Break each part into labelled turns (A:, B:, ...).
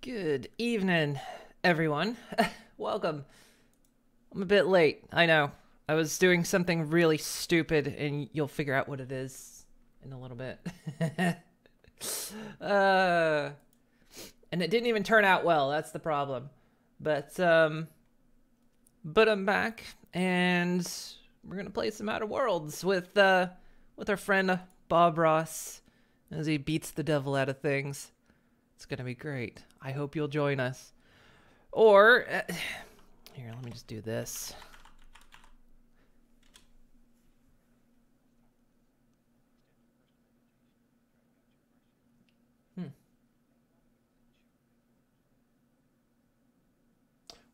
A: Good evening, everyone. Welcome. I'm a bit late, I know. I was doing something really stupid, and you'll figure out what it is in a little bit. And it didn't even turn out well, that's the problem. But I'm back, and we're gonna play some Outer Worlds with our friend Bob Ross as he beats the devil out of things. It's gonna be great. I hope you'll join us. Or, here, let me just do this.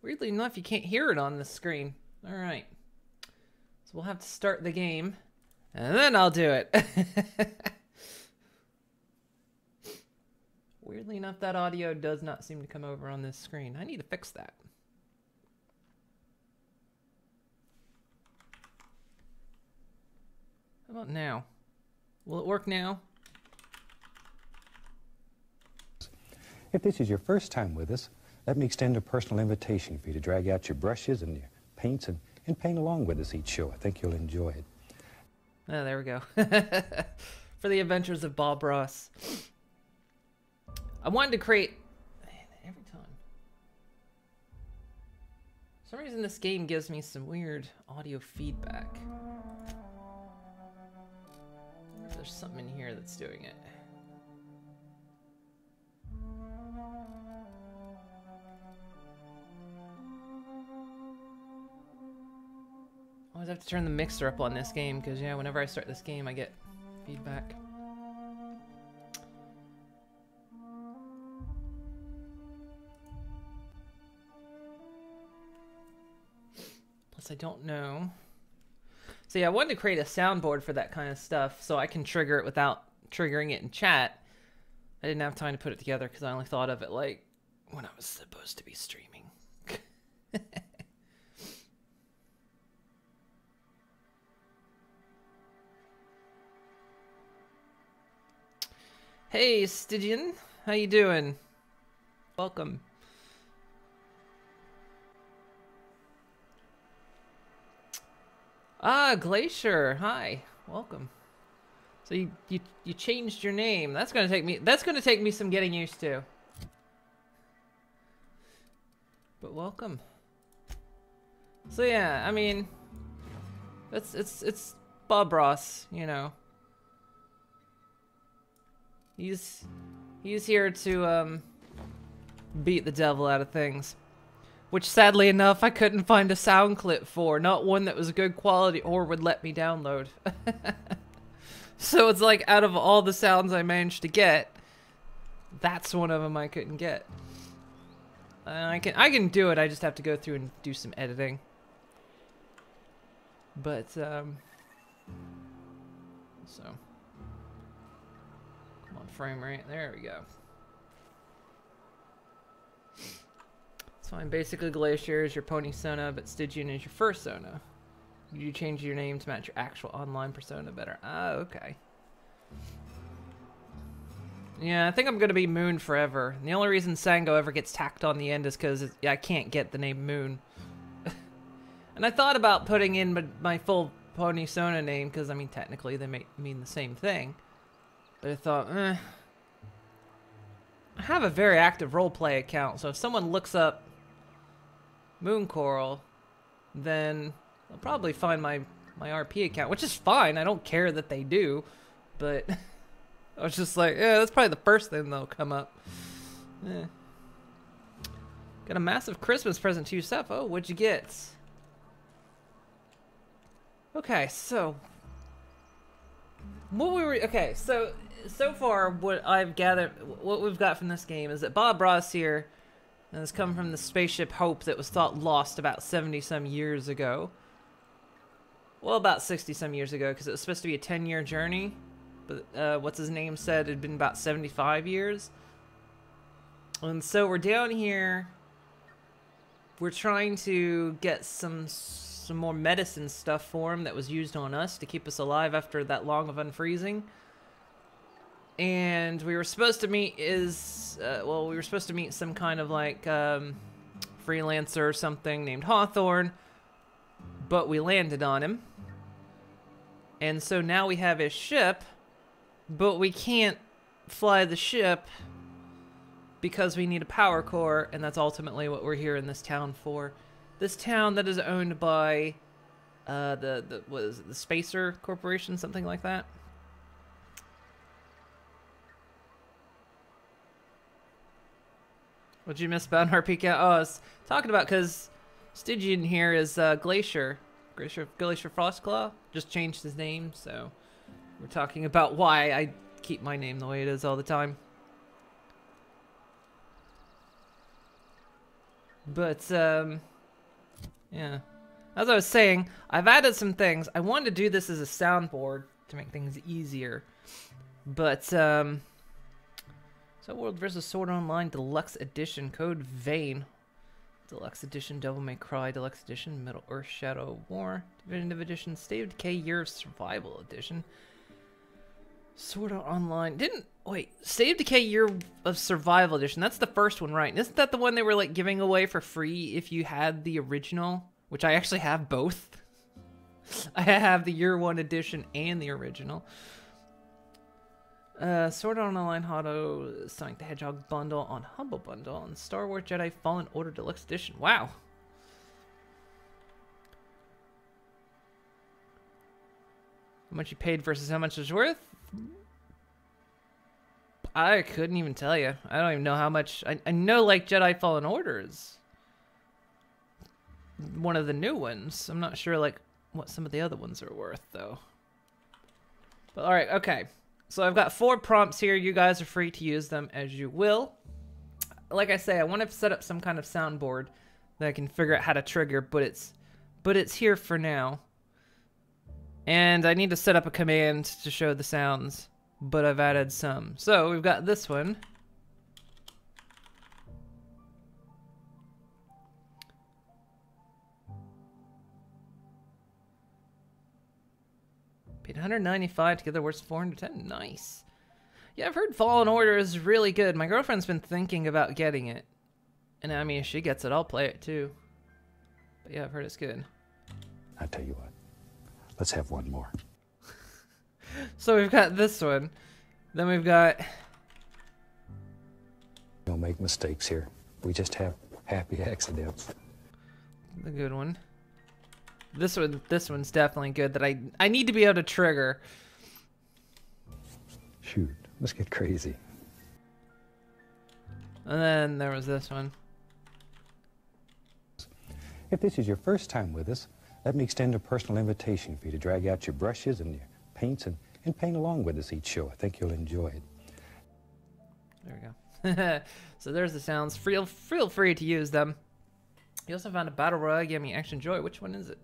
A: Weirdly enough, you can't hear it on the screen. All right. So we'll have to start the game, and then I'll do it. Weirdly enough, that audio does not seem to come over on this screen. I need to fix that. How about now? Will it work now?
B: If this is your first time with us, let me extend a personal invitation for you to drag out your brushes and your paints and paint along with us each show. I think you'll enjoy it.
A: Oh, there we go. For the adventures of Bob Ross. I wanted to create... Every time. For some reason this game gives me some weird audio feedback. I wonder if there's something in here that's doing it. I always have to turn the mixer up on this game because, yeah, whenever I start this game I get feedback. I don't know. So yeah, I wanted to create a soundboard for that kind of stuff so I can trigger it without triggering it in chat. I didn't have time to put it together because I only thought of it like when I was supposed to be streaming. Hey Stygian, how you doing? Welcome. Ah, Glacier. Hi. Welcome. So you changed your name. That's gonna take me some getting used to. But welcome. So yeah, I mean it's Bob Ross, you know. He's here to beat the devil out of things. Which, sadly enough, I couldn't find a sound clip for. Not one that was good quality or would let me download. So it's like, out of all the sounds I managed to get, that's one of them I couldn't get. I can do it, I just have to go through and do some editing. But, so. Come on, frame rate. There we go. So I'm basically Glacier is your pony persona, but Stygian is your first persona. You change your name to match your actual online persona better. Ah, okay. Yeah, I think I'm gonna be Moon forever. And the only reason Sango ever gets tacked on the end is because I can't get the name Moon. And I thought about putting in my full pony persona name, because I mean technically they mean the same thing. But I thought, I have a very active roleplay account, so if someone looks up Moon Coral, then they'll probably find my RP account, which is fine. I don't care that they do, but I was just like, yeah, that's probably the first thing that'll come up. Yeah. Got a massive Christmas present to yourself. Oh, what'd you get? Okay, so so far what I've gathered, what we've got from this game is that Bob Ross here has come from the spaceship Hope that was thought lost about 70-some years ago. Well, about 60-some years ago, because it was supposed to be a 10-year journey. But what's his name said it'd been about 75 years. And so we're down here. We're trying to get some more medicine stuff for him that was used on us to keep us alive after that long of unfreezing. And we were supposed to meet his well, we were supposed to meet some kind of like freelancer or something named Hawthorne, but we landed on him. And so now we have his ship, but we can't fly the ship because we need a power core, and that's ultimately what we're here in this town for. This town that is owned by what is it, the Spacer Corporation, something like that. What'd you miss about RP Count? Oh, I was talking about because Stygian here is Glacier Frostclaw. Just changed his name, so we're talking about why I keep my name the way it is all the time. But, yeah. As I was saying, I've added some things. I wanted to do this as a soundboard to make things easier. But, so World vs. Sword Online Deluxe Edition, Code Vein. Deluxe Edition, Devil May Cry Deluxe Edition, Middle Earth Shadow War, Definitive Edition, State of Decay Year of Survival Edition. Sword Art Online. State of Decay Year of Survival Edition. That's the first one, right? Isn't that the one they were like giving away for free if you had the original? Which I actually have both. I have the Year 1 edition and the original. Sword Art Online Auto, Sonic the Hedgehog bundle on Humble Bundle, and Star Wars Jedi Fallen Order Deluxe Edition. Wow. How much you paid versus how much it's worth? I couldn't even tell you. I don't even know how much. I know like Jedi Fallen Order is one of the new ones. I'm not sure like what some of the other ones are worth though. But alright, okay. So I've got 4 prompts here. You guys are free to use them as you will. Like I say, I want to set up some kind of soundboard that I can figure out how to trigger, but it's here for now. And I need to set up a command to show the sounds, but I've added some. So we've got this one. Paid 195 together worth 410. Nice. Yeah, I've heard Fallen Order is really good. My girlfriend's been thinking about getting it. And I mean, if she gets it, I'll play it too. But yeah, I've heard it's good.
B: I tell you what, let's have one more.
A: So we've got this one. Then we've got...
B: We don't make mistakes here. We just have happy accidents.
A: The good one. This one's definitely good that I need to be able to trigger.
B: Shoot, let's get crazy.
A: And then there was this one.
B: If this is your first time with us, let me extend a personal invitation for you to drag out your brushes and your paints and paint along with us each show. I think you'll enjoy it.
A: There we go. So there's the sounds. Feel free to use them. You also found a Battle Royale game you actually enjoy. Which one is it?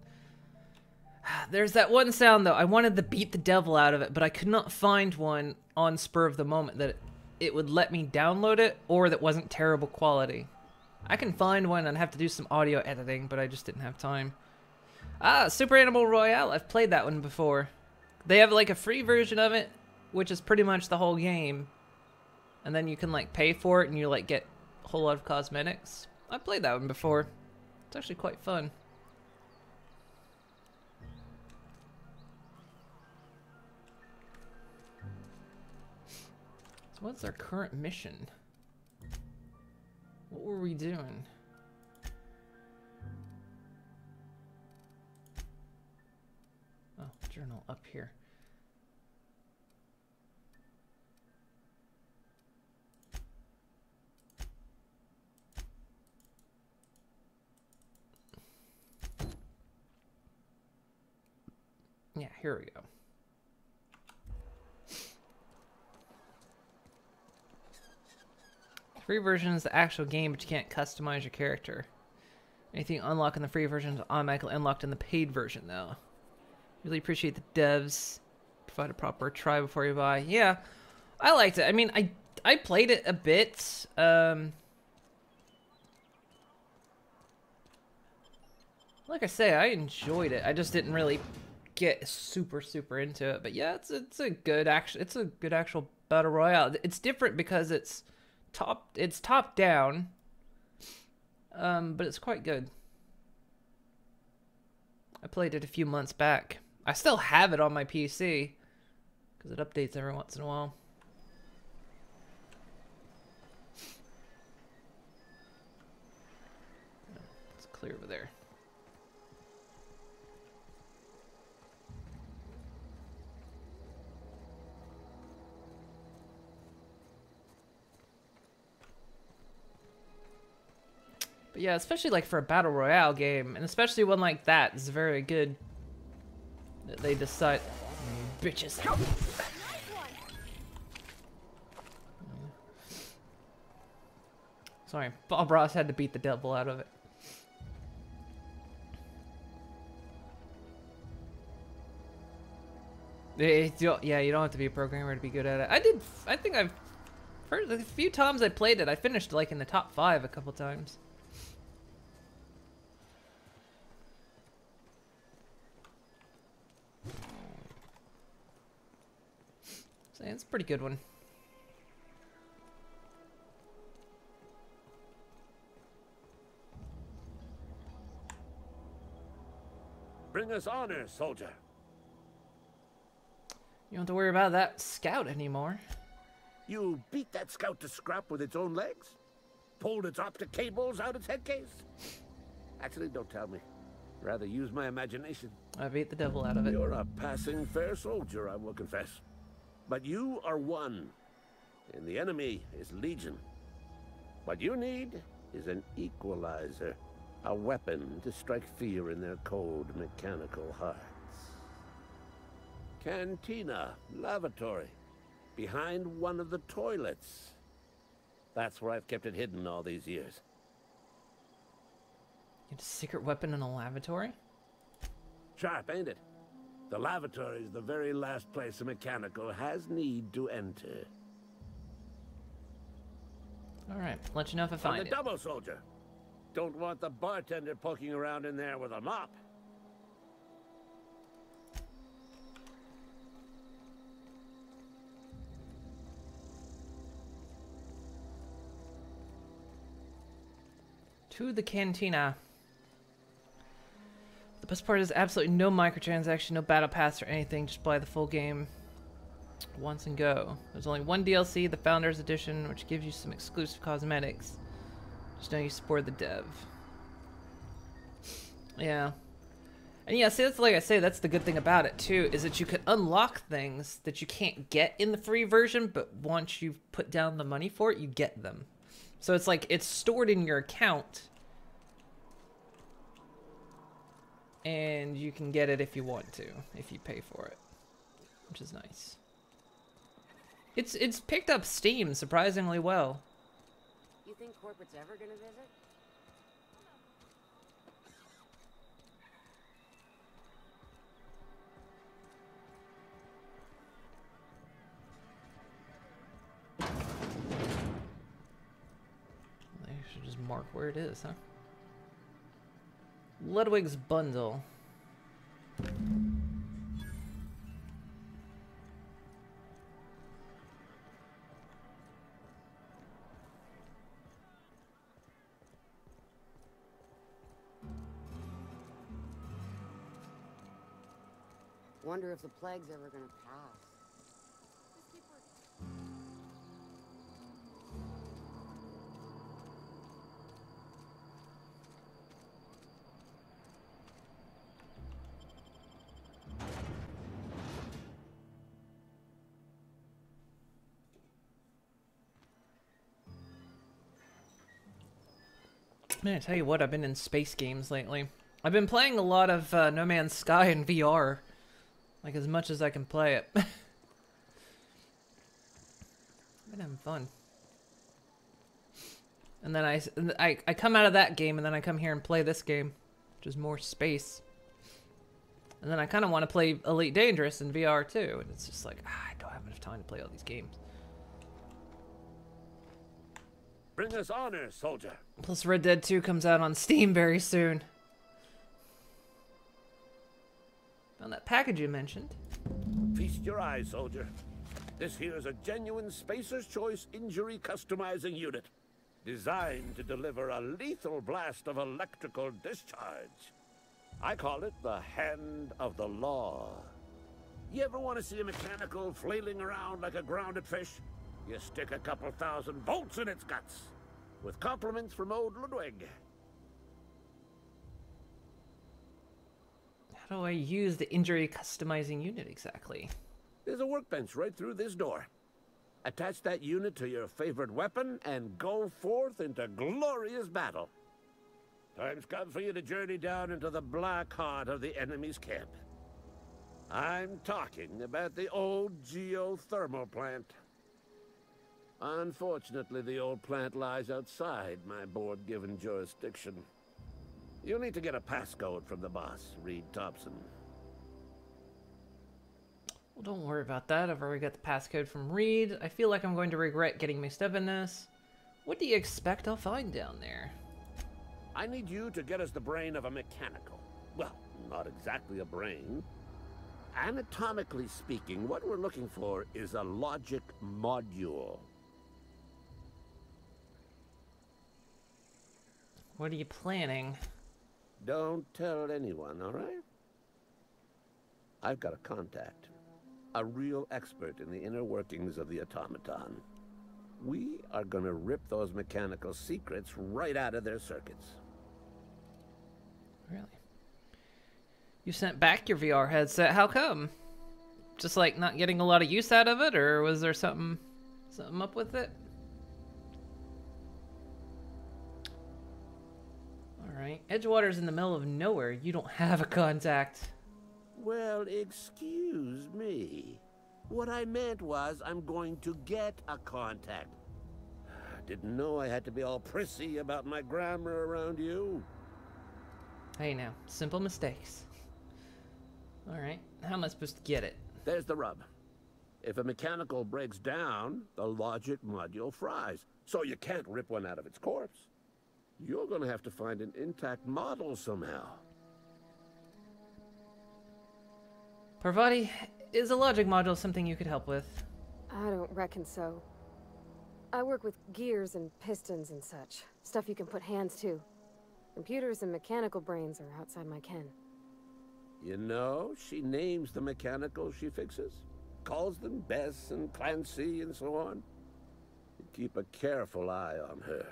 A: There's that one sound, though. I wanted to beat the devil out of it, but I could not find one on spur of the moment that it would let me download it or that wasn't terrible quality. I can find one and have to do some audio editing, but I just didn't have time. Super Animal Royale. I've played that one before. They have like a free version of it, which is pretty much the whole game. And then you can like pay for it and you like get a whole lot of cosmetics. I played that one before. It's actually quite fun. So what's our current mission? What were we doing? Oh, journal up here. Yeah, here we go. Free version is the actual game, but you can't customize your character. Anything you unlock in the free version is automatically unlocked in the paid version, though. Really appreciate the devs. Provide a proper try before you buy. Yeah, I liked it. I mean, I played it a bit. Like I say, I enjoyed it. I just didn't really get super into it. But yeah, it's a good actual battle royale. It's different because it's It's top down, but it's quite good. I played it a few months back. I still have it on my PC because it updates every once in a while. It's clear over there. But yeah, especially like for a battle royale game, and especially one like that is very good. That they decide, bitches. Sorry, Bob Ross had to beat the devil out of it. Yeah, you don't have to be a programmer to be good at it. I think I've heard a few times I played it. I finished like in the top 5 a couple times. So yeah, it's a pretty good one.
C: Bring us honor, soldier.
A: You don't have to worry about that scout anymore.
C: You beat that scout to scrap with its own legs? Pulled its optic cables out its head case? Actually, don't tell me. Rather use my imagination.
A: I beat the devil out of it.
C: You're a passing fair soldier, I will confess. But you are one, and the enemy is legion. What you need is an equalizer. A weapon to strike fear in their cold, mechanical hearts. Cantina, lavatory, behind one of the toilets. That's where I've kept it hidden all these years.
A: You had a secret weapon in a lavatory?
C: Sharp, ain't it? The lavatory is the very last place a mechanical has need to enter.
A: Alright, let you know if I
C: On
A: find
C: the
A: it.
C: double, soldier. Don't want the bartender poking around in there with a mop.
A: To the cantina. The best part is absolutely no microtransaction, no battle pass or anything. Just buy the full game once and go. There's only one DLC, the Founders Edition, which gives you some exclusive cosmetics. Just know you support the dev. Yeah. And yeah, see, that's like I say, that's the good thing about it too, is that you can unlock things that you can't get in the free version, but once you've put down the money for it, you get them. So it's like, it's stored in your account, and you can get it if you want to, if you pay for it, which is nice. It's picked up Steam surprisingly well.
D: You think corporate's ever gonna visit?
A: They should just mark where it is, huh? Ludwig's Bundle.
D: Wonder if the plague's ever gonna pass.
A: Man, I tell you what, I've been in space games lately. I've been playing a lot of No Man's Sky in VR. Like, as much as I can play it. I've been having fun. And then I come out of that game, and then I come here and play this game, which is more space. And then I kind of want to play Elite Dangerous in VR, too. And it's just like, I don't have enough time to play all these games.
C: Bring us honor, soldier.
A: Plus, Red Dead 2 comes out on Steam very soon. Found that package you mentioned.
C: Feast your eyes, soldier. This here's a genuine Spacer's Choice injury customizing unit, designed to deliver a lethal blast of electrical discharge. I call it the Hand of the Law. You ever want to see a mechanical flailing around like a grounded fish? You stick a couple thousand volts in its guts. With compliments from old Ludwig.
A: How do I use the injury customizing unit exactly?
C: There's a workbench right through this door. Attach that unit to your favorite weapon and go forth into glorious battle. Time's come for you to journey down into the black heart of the enemy's camp. I'm talking about the old geothermal plant. Unfortunately, the old plant lies outside my board-given jurisdiction. You'll need to get a passcode from the boss, Reed Thompson.
A: Well, don't worry about that. I've already got the passcode from Reed. I feel like I'm going to regret getting mixed up in this. What do you expect I'll find down there?
C: I need you to get us the brain of a mechanical. Well, not exactly a brain. Anatomically speaking, what we're looking for is a logic module.
A: What are you planning?
C: Don't tell anyone, all right? I've got a contact. A real expert in the inner workings of the automaton. We are gonna rip those mechanical secrets right out of their circuits.
A: Really? You sent back your VR headset. How come? Just like not getting a lot of use out of it, or was there something up with it? Alright. Edgewater's in the middle of nowhere. You don't have a contact.
C: Well, excuse me. What I meant was I'm going to get a contact. Didn't know I had to be all prissy about my grammar around you.
A: Hey now, simple mistakes. Alright, how am I supposed to get it?
C: There's the rub. If a mechanical breaks down, the logic module fries. So you can't rip one out of its corpse. You're gonna have to find an intact model somehow.
A: Parvati, is a logic module something you could help with?
E: I don't reckon so. I work with gears and pistons and such. Stuff you can put hands to. Computers and mechanical brains are outside my ken.
C: You know, she names the mechanicals she fixes. Calls them Bess and Clancy and so on. You keep a careful eye on her.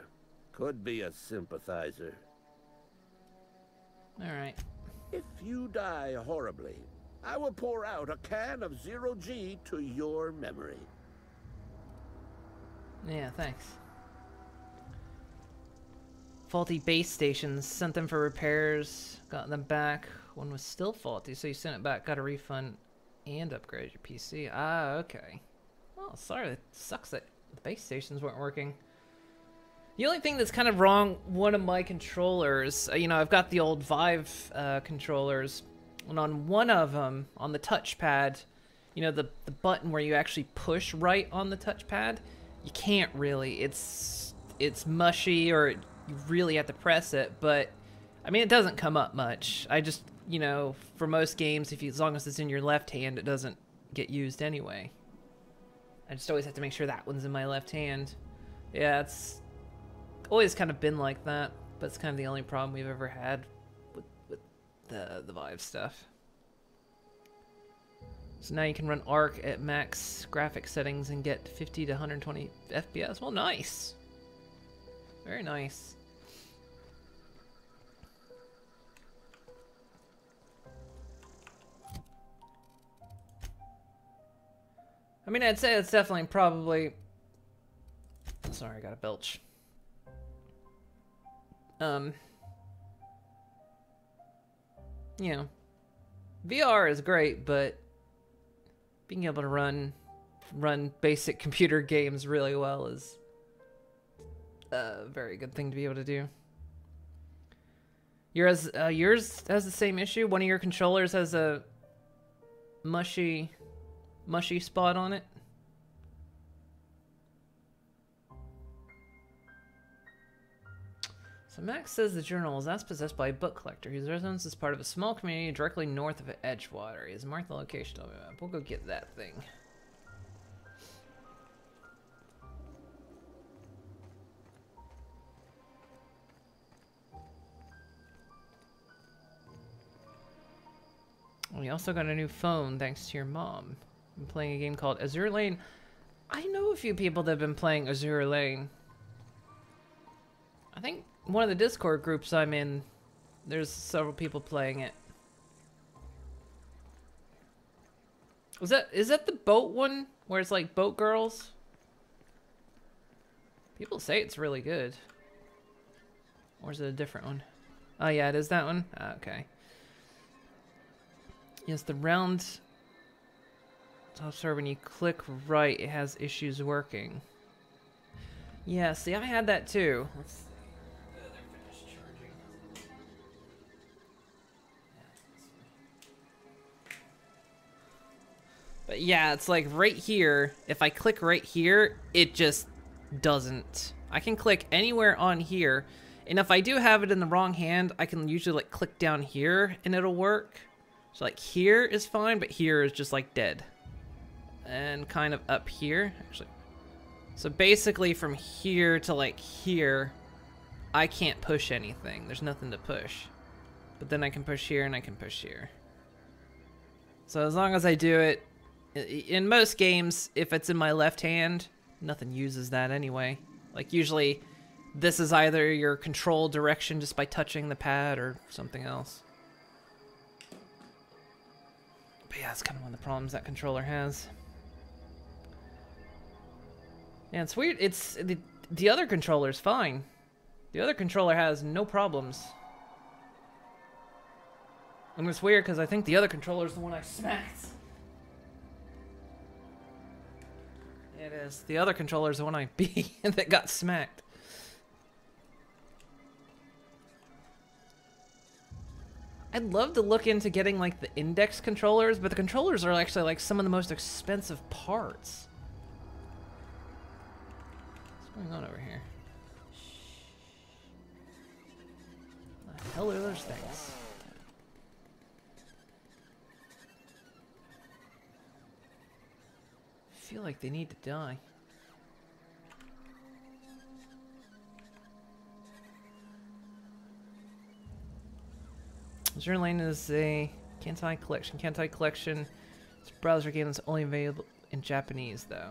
C: Could be a sympathizer.
A: Alright.
C: If you die horribly, I will pour out a can of Zero-G to your memory.
A: Yeah, thanks. Faulty base stations. Sent them for repairs. Got them back. One was still faulty, so you sent it back. Got a refund and upgraded your PC. Ah, okay. Oh, sorry. It sucks that the base stations weren't working. The only thing that's kind of wrong, one of my controllers, you know, I've got the old Vive controllers, and on one of them, on the touchpad, you know, the button where you actually push right on the touchpad, you can't really. It's mushy, or you really have to press it, but, I mean, it doesn't come up much. I just, you know, for most games, as long as it's in your left hand, it doesn't get used anyway. I just always have to make sure that one's in my left hand. Yeah, it's always kind of been like that, but it's kind of the only problem we've ever had with the Vive stuff. So now you can run Arc at max graphic settings and get 50 to 120 FPS. Well, nice. Very nice. I mean, I'd say it's definitely probably... Sorry, I got a belch. You know, VR is great, but being able to run basic computer games really well is a very good thing to be able to do. Yours has the same issue. One of your controllers has a mushy spot on it. So Max says the journal is as possessed by a book collector whose residence is part of a small community directly north of Edgewater. He has marked the location on the map. We'll go get that thing. you also got a new phone thanks to your mom. I'm playing a game called Azure Lane. I know a few people that have been playing Azure Lane. I think one of the Discord groups I'm in, there's several people playing it. Is that the boat one where it's like boat girls? People say it's really good. Or is it a different one? Oh yeah, it is that one? Ah, okay. Yes, the round top star, when you click right, it has issues working. Yeah, see, I had that too. Let's see. They're finished charging. But yeah, it's like right here. If I click right here, it just doesn't. I can click anywhere on here. And if I do have it in the wrong hand, I can usually like click down here and it'll work. So like here is fine, but here is just like dead. And kind of up here, actually. So basically from here to like here, I can't push anything. There's nothing to push. But then I can push here and I can push here. So as long as I do it, in most games, if it's in my left hand, nothing uses that anyway. Like usually this is either your control direction just by touching the pad or something else. But yeah, that's kind of one of the problems that controller has. Yeah, it's weird. It's the other controller's fine. The other controller has no problems. And it's weird because I think the other controller's the one I smacked. It is. The other controller's the one I beat that got smacked. I'd love to look into getting like the index controllers, but the controllers are actually like some of the most expensive parts. What's going on over here? What the hell are those things? I feel like they need to die. Azure Lane is a Kantai collection. Kantai collection. It's a browser game that's only available in Japanese, though.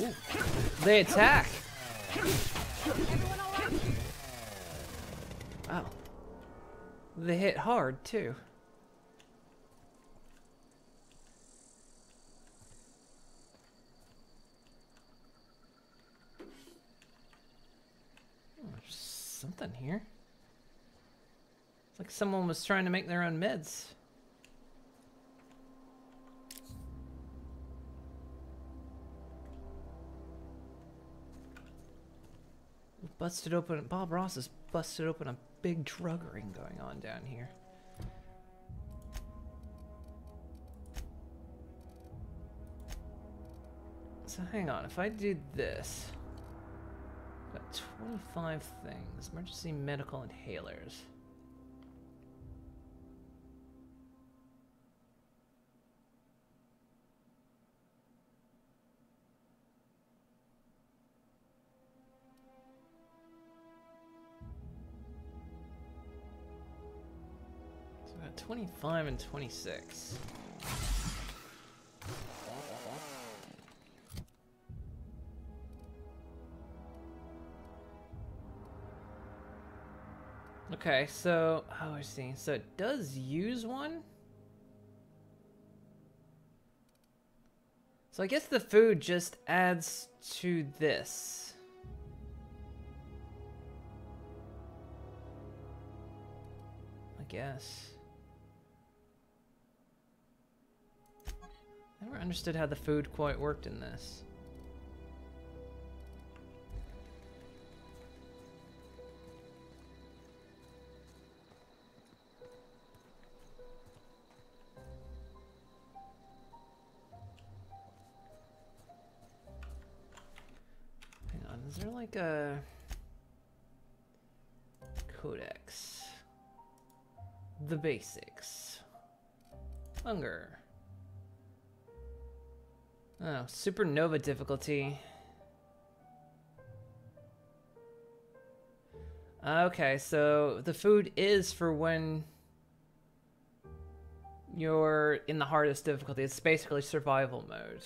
A: Ooh. They attack. Wow. They hit hard too. Oh, there's something here. It's like someone was trying to make their own meds. Busted open. Bob Ross has busted open a big drug ring going on down here. So hang on, if I do this, got 25 things. Emergency medical inhalers. So I got 25 and 26. Okay, so, oh, I see. So it does use one? So I guess the food just adds to this. I guess. I never understood how the food quite worked in this. Is there like a codex? The basics. Hunger. Oh, supernova difficulty. Okay, so the food is for when you're in the hardest difficulty. It's basically survival mode.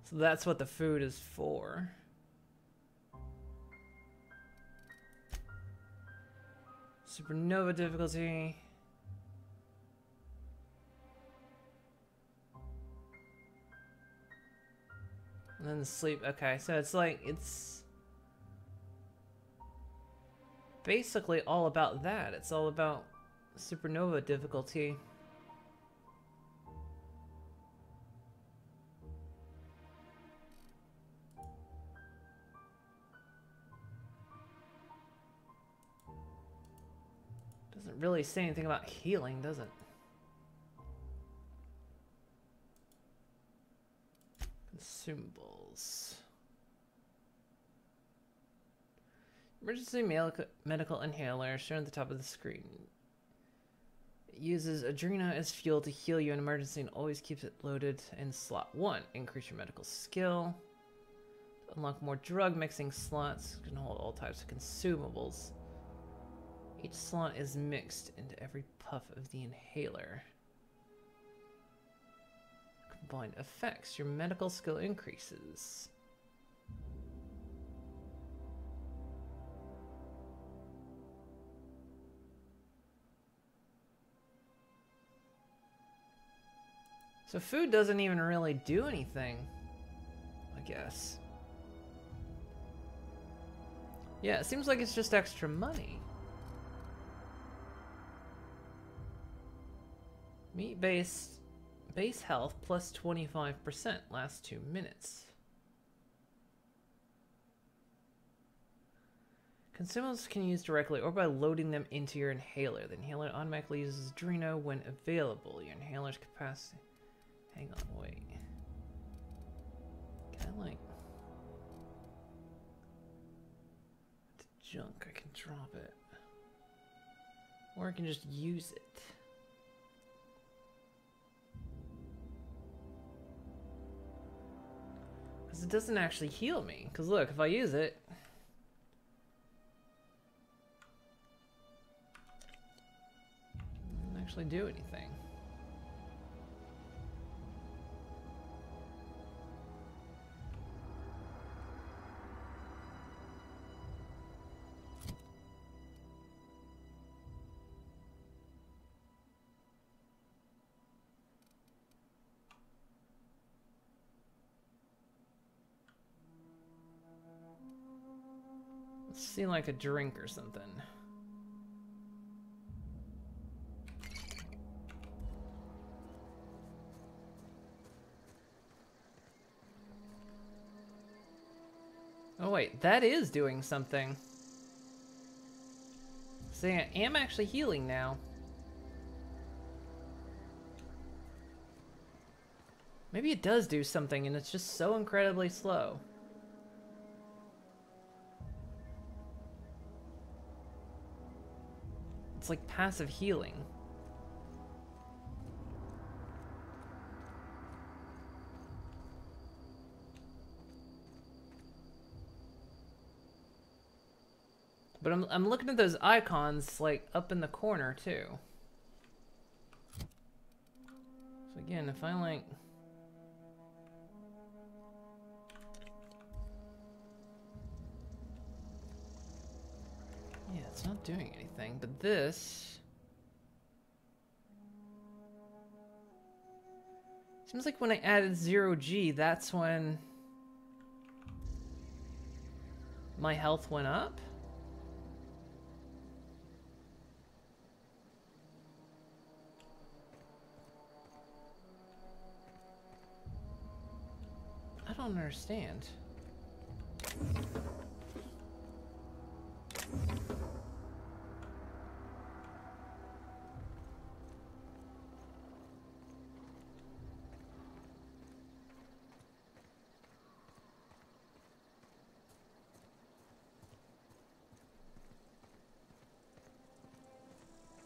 A: So that's what the food is for. Supernova difficulty. And then the sleep. Okay, so it's like, it's basically all about that. It's all about supernova difficulty. Doesn't really say anything about healing, does it? Consumables. Emergency medical inhaler shown at the top of the screen. It uses Adrena as fuel to heal you in emergency and always keeps it loaded in slot 1. Increase your medical skill. To unlock more drug mixing slots. You can hold all types of consumables. Each slot is mixed into every puff of the inhaler. Combined effects. Your medical skill increases. So food doesn't even really do anything, I guess. Yeah, it seems like it's just extra money. Meat-based base health plus 25% last 2 minutes. Consumables can use directly or by loading them into your inhaler. The inhaler automatically uses Adreno when available. Your inhaler's capacity... Hang on, wait. Can I, like... The junk, I can drop it. Or I can just use it. Because it doesn't actually heal me. Because look, if I use it... It doesn't actually do anything. Seem like a drink or something. Oh wait, that is doing something. See, I am actually healing now. Maybe it does do something and it's just so incredibly slow. It's like passive healing. But I'm looking at those icons like up in the corner too. So again, if I like... Yeah, it's not doing anything, but this... Seems like when I added 0G, that's when my health went up. I don't understand.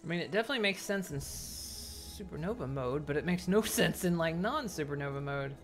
A: I mean, it definitely makes sense in supernova mode, but it makes no sense in, like, non-supernova mode.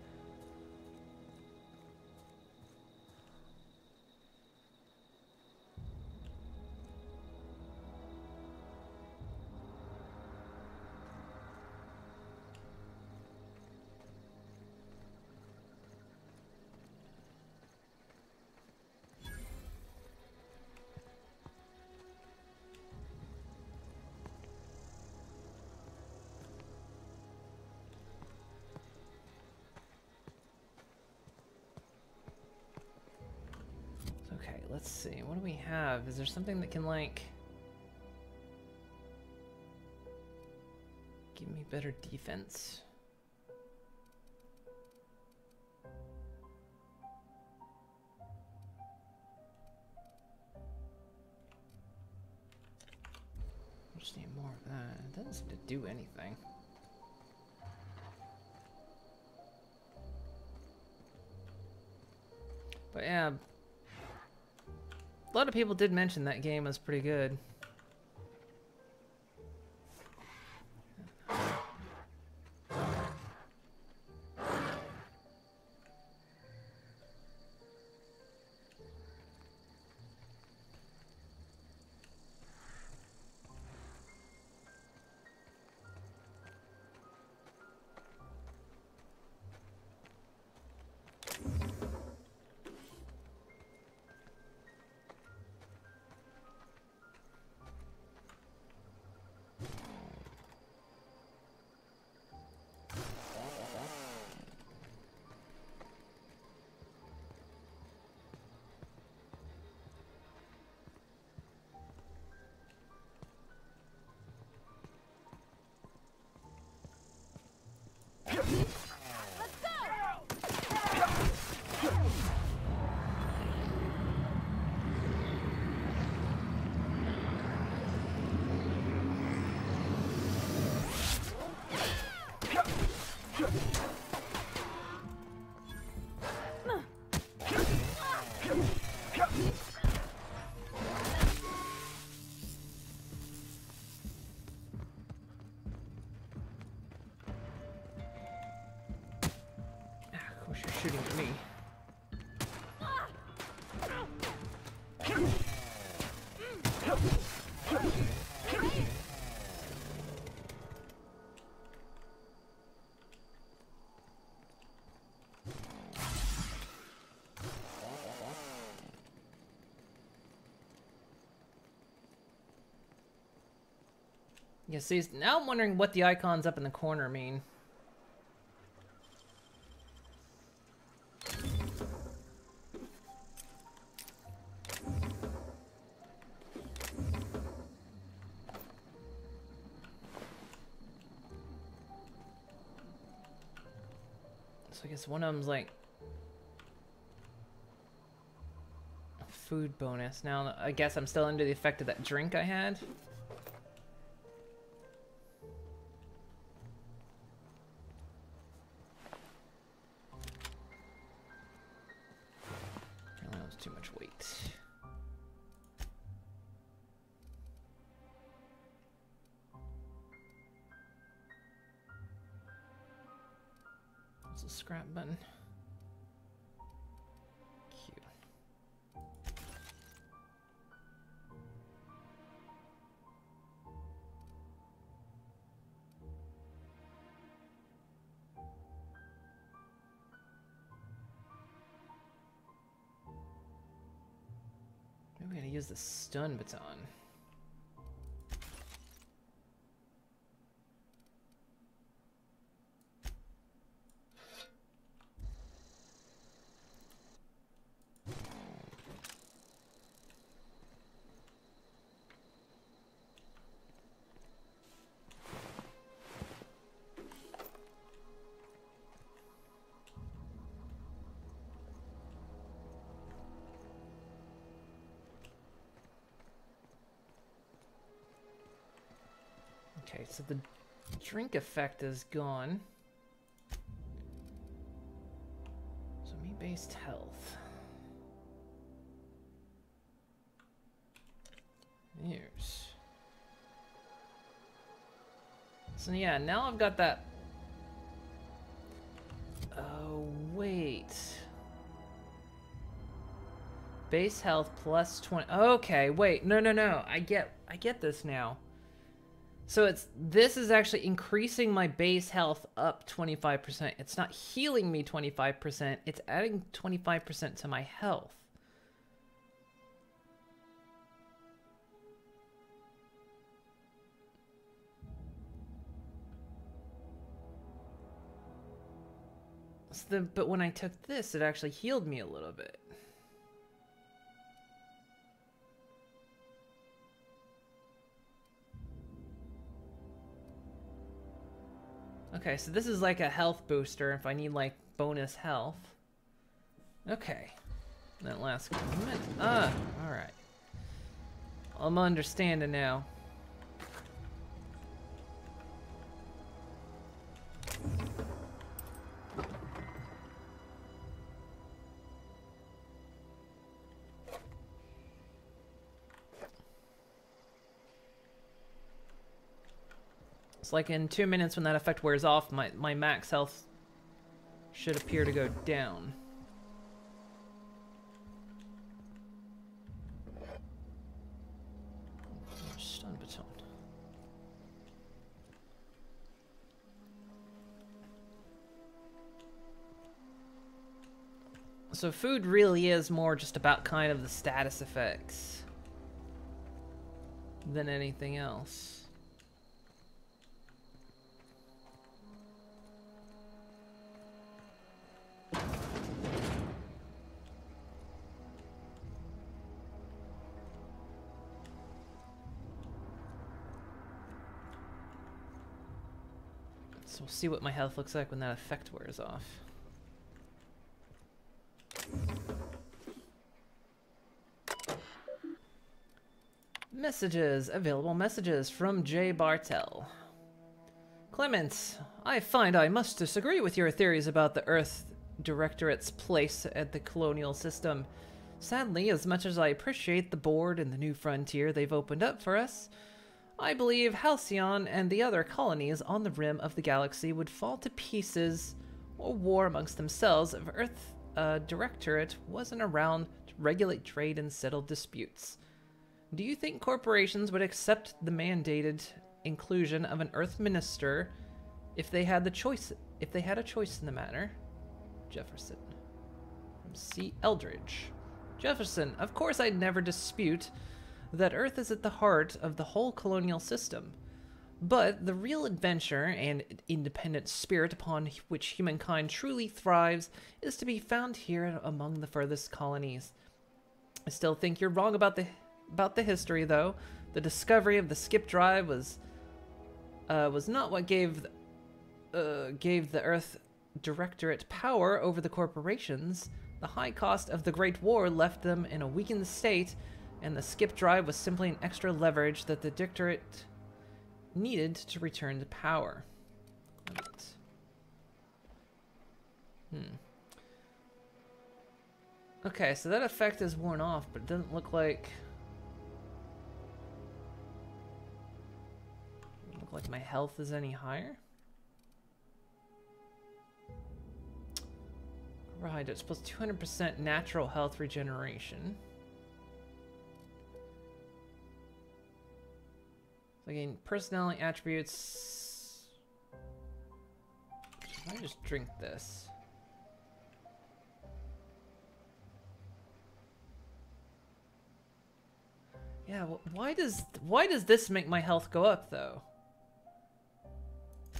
A: let's see. What do we have? Is there something that can, like, give me better defense? Just need more of that. It doesn't seem to do anything. But yeah, a lot of people did mention that game was pretty good. Of course, you're shooting at me. Yeah, see, now I'm wondering what the icons up in the corner mean. So I guess one of them's like a food bonus. Now I guess I'm still under the effect of that drink I had. That was too much weight. There's a scrap button. Cute. Maybe we gotta use the stun baton. Okay, so the drink effect is gone. So me-based health. Years. So yeah, now I've got that. Oh, wait. Base health plus 20. Okay, wait. No. I get this now. So this is actually increasing my base health up 25%. It's not healing me 25%. It's adding 25% to my health. But when I took this, it actually healed me a little bit. Okay, so this is like a health booster if I need like bonus health. Okay. That lasts a minute. Alright. I'm understanding now. It's like in 2 minutes when that effect wears off, my max health should appear to go down. Stun baton. So food really is more just about kind of the status effects than anything else. So we'll see what my health looks like when that effect wears off. Messages. Available messages from J. Bartel. Clement, I find I must disagree with your theories about the Earth Directorate's place at the colonial system. Sadly, as much as I appreciate the board and the new frontier they've opened up for us, I believe Halcyon and the other colonies on the rim of the galaxy would fall to pieces or war amongst themselves if Earth Directorate wasn't around to regulate trade and settle disputes. Do you think corporations would accept the mandated inclusion of an Earth Minister if they had a choice in the matter? Jefferson. From C. Eldridge. Jefferson, of course I'd never dispute that Earth is at the heart of the whole colonial system. But the real adventure and independent spirit upon which humankind truly thrives is to be found here among the furthest colonies. I still think you're wrong about the history, though. The discovery of the skip drive was not what gave the Earth Directorate power over the corporations. The high cost of the Great War left them in a weakened state, and the skip drive was simply an extra leverage that the Directorate needed to return to power. Okay, so that effect is worn off, but it doesn't look like my health is any higher. Right, it's plus 200% natural health regeneration. So again, personality attributes. If I just drink this. Yeah, why does this make my health go up though?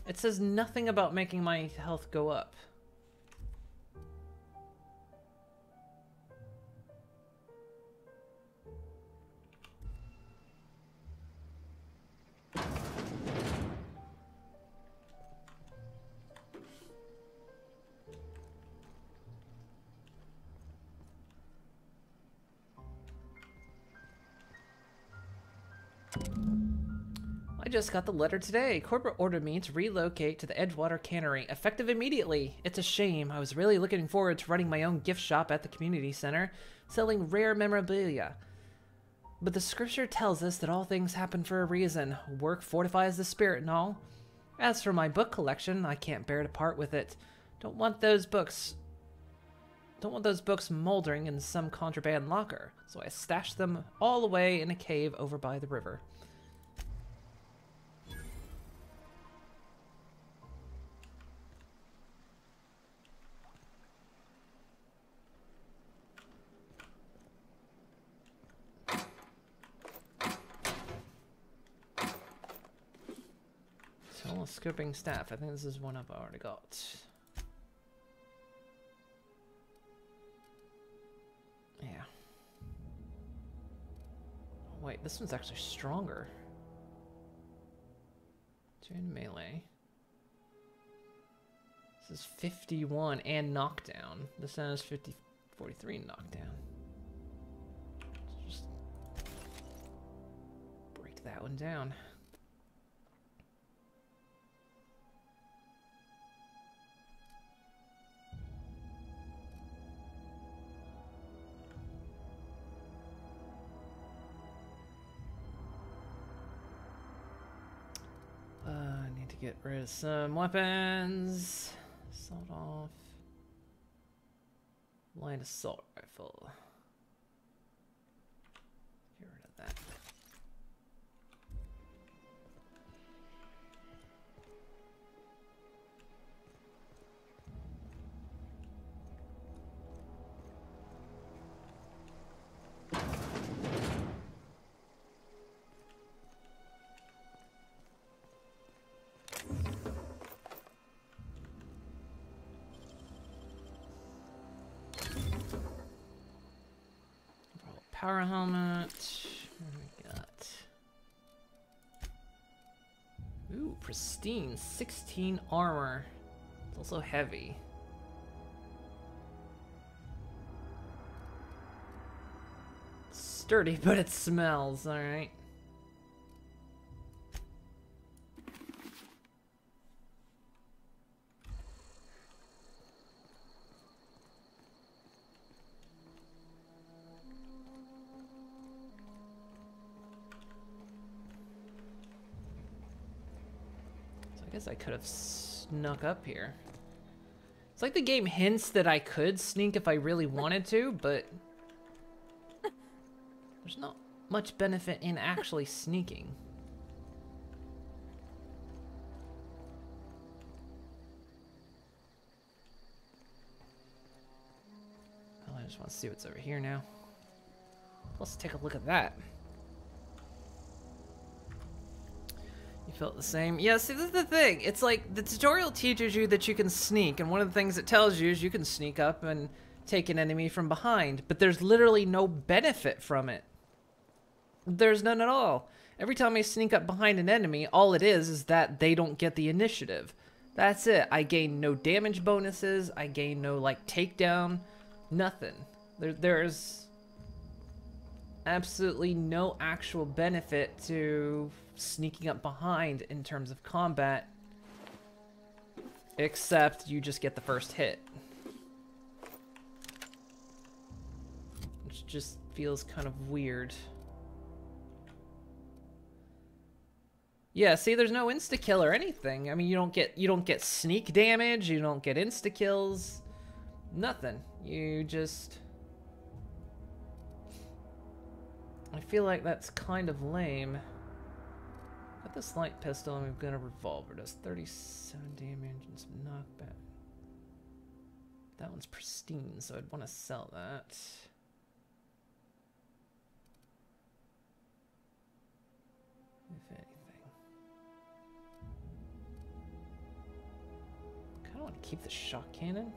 A: It says nothing about making my health go up. I just got the letter today. Corporate ordered me to relocate to the Edgewater Cannery, effective immediately. It's a shame. I was really looking forward to running my own gift shop at the community center, selling rare memorabilia. But the scripture tells us that all things happen for a reason. Work fortifies the spirit and all. As for my book collection, I can't bear to part with it. Don't want those books moldering in some contraband locker, so I stashed them all away in a cave over by the river. Telescoping staff. I think this is one I've already got. Yeah. Oh, wait, this one's actually stronger. 2 in melee. This is 51 and knockdown. This one is 43 knockdown. Just break that one down. I need to get rid of some weapons. Assault off. Light assault rifle. Get rid of that. Power helmet. What do we got? Ooh, pristine. 16 armor. It's also heavy. Sturdy, but it smells. Alright. I guess I could have snuck up here. It's like the game hints that I could sneak if I really wanted to, but there's not much benefit in actually sneaking. Oh, I just want to see what's over here now. Let's take a look at that. You felt the same? Yeah, see, this is the thing. It's like the tutorial teaches you that you can sneak, and one of the things it tells you is you can sneak up and take an enemy from behind, but there's literally no benefit from it. There's none at all. Every time I sneak up behind an enemy, all it is that they don't get the initiative. That's it. I gain no damage bonuses. I gain no, like, takedown. Nothing. There's absolutely no actual benefit to sneaking up behind in terms of combat, except you just get the first hit, which just feels kind of weird. Yeah, see, there's no insta kill or anything. I mean, you don't get sneak damage, you don't get insta kills, nothing. You just, I feel like that's kind of lame. Got this light pistol and we've got a revolver. Does 37 damage and some knockback. That one's pristine, so I'd want to sell that. If anything. I kind of want to keep the shock cannon.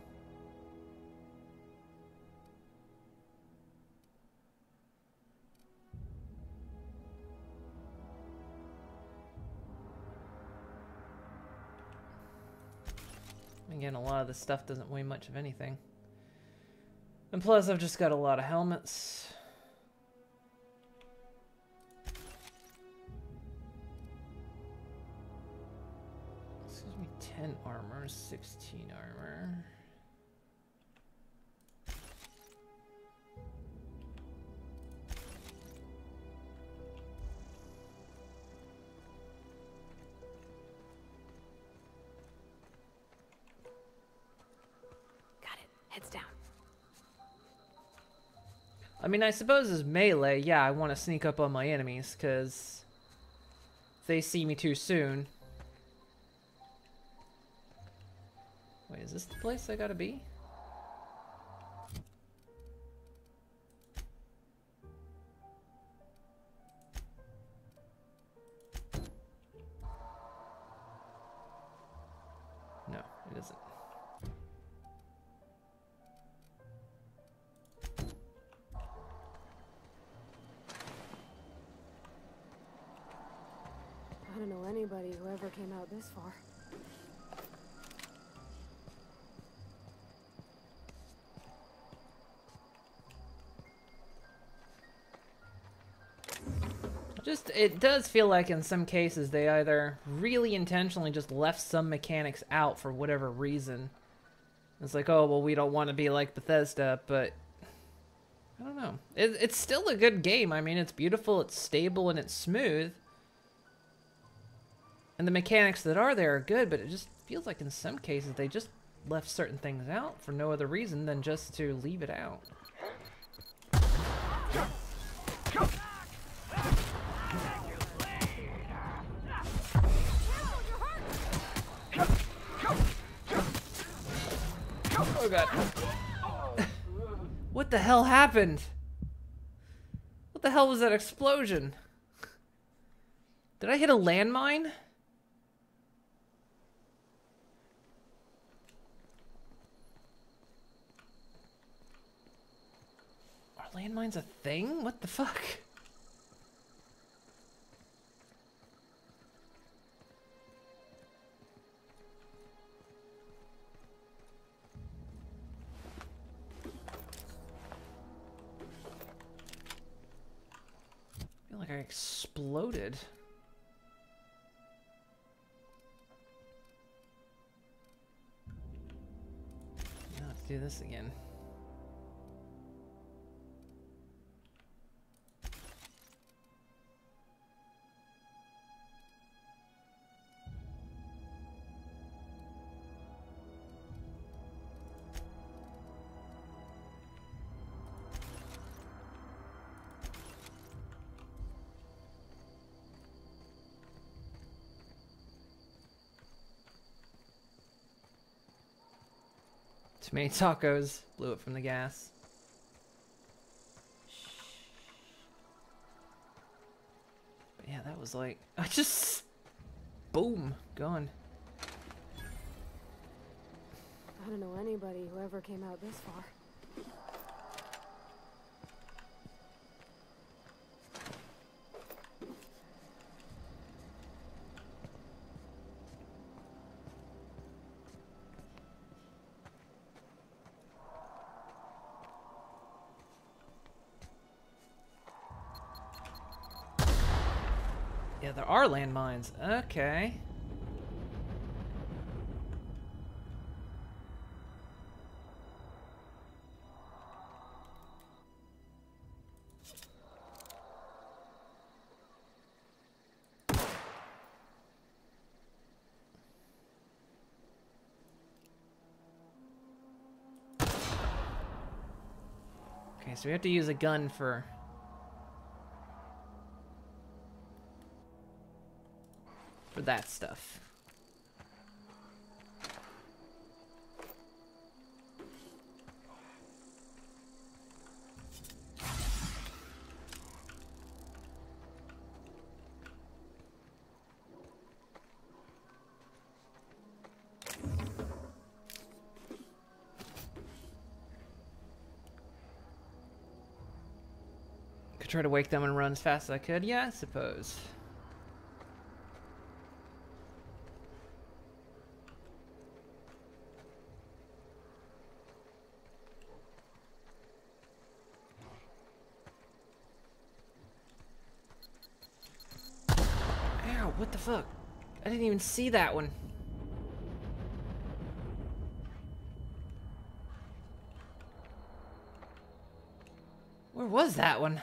A: Again, a lot of this stuff doesn't weigh much of anything. And plus, I've just got a lot of helmets. Excuse me, 10 armor, 16 armor.
E: Heads down.
A: I mean, I suppose as melee, yeah, I want to sneak up on my enemies, because if they see me too soon. Wait, is this the place I gotta be? No, it isn't.
E: I don't know anybody who ever came out this far.
A: Just, it does feel like in some cases they either really intentionally just left some mechanics out for whatever reason. It's like, oh, well, we don't want to be like Bethesda, but I don't know. It's still a good game. I mean, it's beautiful, it's stable, and it's smooth. And the mechanics that are there are good, but it just feels like in some cases they just left certain things out for no other reason than just to leave it out. Oh god. What the hell happened? What the hell was that explosion? Did I hit a landmine? Are landmines a thing? What the fuck? I feel like I exploded. Now let's do this again. Too many tacos. Blew it from the gas. But yeah, that was like... I just... Boom. Gone.
E: I don't know anybody who ever came out this far.
A: Yeah, there are landmines. Okay. Okay, so we have to use a gun for... that stuff. Could try to wake them and run as fast as I could. Yeah, I suppose. What the fuck? I didn't even see that one. Where was that one?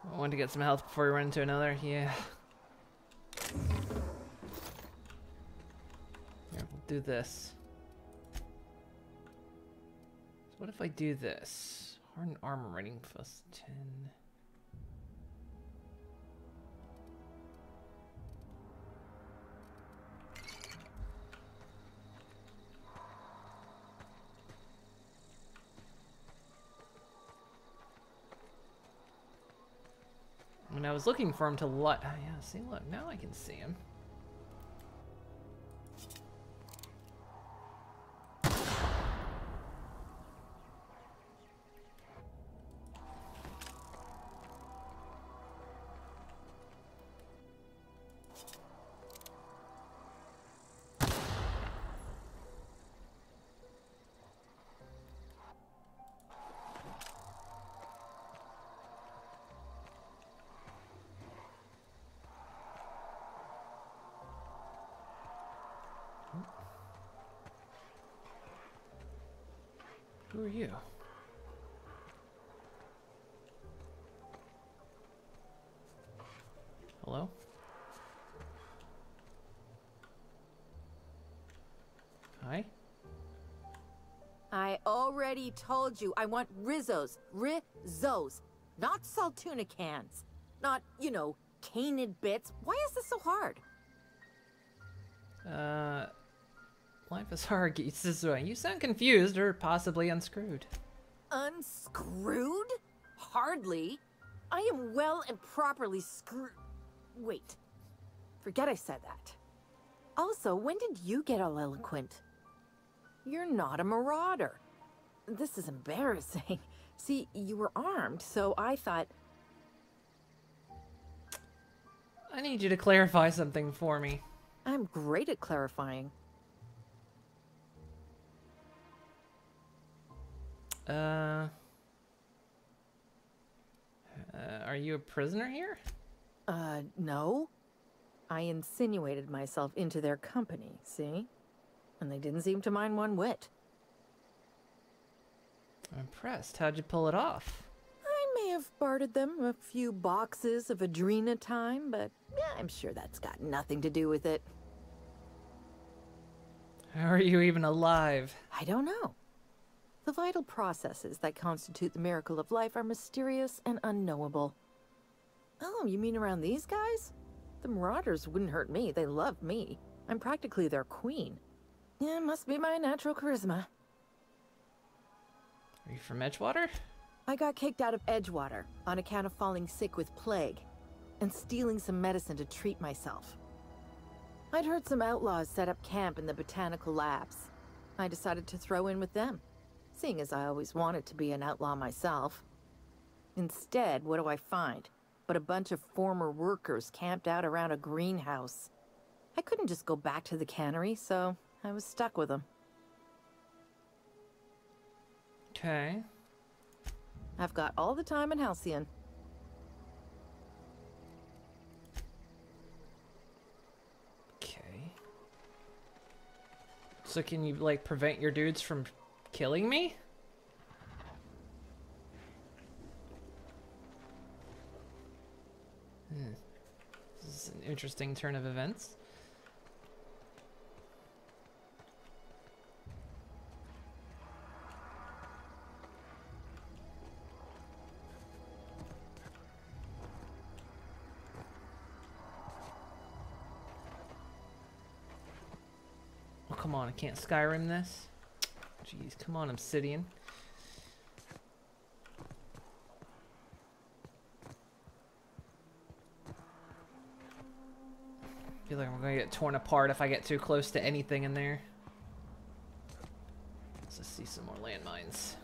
A: I wanted to get some health before we run into another. Yeah. Here, we'll do this. So what if I do this? Hardened armor rating plus 10. And I was looking for him to light. Oh, yeah, see, look, now I can see him. Who are you? Hello? Hi?
F: I already told you I want Rizzos. Rizzos. Not Saltuna cans. Not, you know, canid bits. Why is this so hard?
A: Life is hard, Geets. This way. You sound confused or possibly unscrewed.
F: Unscrewed? Hardly. I am well and properly screwed. Wait. Forget I said that. Also, when did you get all eloquent? You're not a marauder. This is embarrassing. See, you were armed, so I thought...
A: I need you to clarify something for me.
F: I'm great at clarifying.
A: Are you a prisoner here?
F: No. I insinuated myself into their company, see? And they didn't seem to mind one whit.
A: I'm impressed. How'd you pull it off?
F: I may have bartered them a few boxes of Adrena time, but yeah, I'm sure that's got nothing to do with it.
A: How are you even alive?
F: I don't know. The vital processes that constitute the miracle of life are mysterious and unknowable. Oh, you mean around these guys? The Marauders wouldn't hurt me. They love me. I'm practically their queen. Yeah, must be my natural charisma.
A: Are you from Edgewater?
F: I got kicked out of Edgewater on account of falling sick with plague and stealing some medicine to treat myself. I'd heard some outlaws set up camp in the botanical labs. I decided to throw in with them, seeing as I always wanted to be an outlaw myself. Instead, what do I find? But a bunch of former workers camped out around a greenhouse. I couldn't just go back to the cannery, so I was stuck with them.
A: Okay.
F: I've got all the time in Halcyon.
A: Okay. So can you, like, prevent your dudes from killing me? This is an interesting turn of events. Oh, come on, I can't Skyrim this. Jeez, come on, Obsidian. I feel like I'm gonna get torn apart if I get too close to anything in there. Let's just see some more landmines.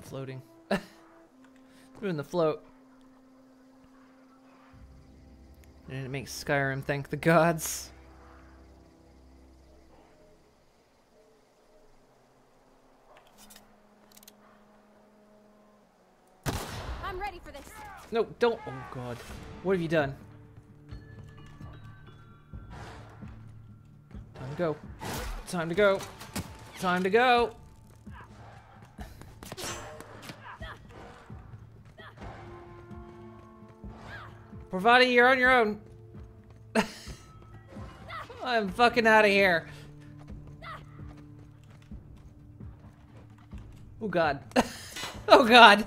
A: Floating. Doing the float. And it makes Skyrim thank the gods.
E: I'm ready for this.
A: No, don't. Oh, God. What have you done? Time to go. Time to go. Time to go. Parvati, you're on your own. I'm fucking out of here. Oh, God. Oh, God.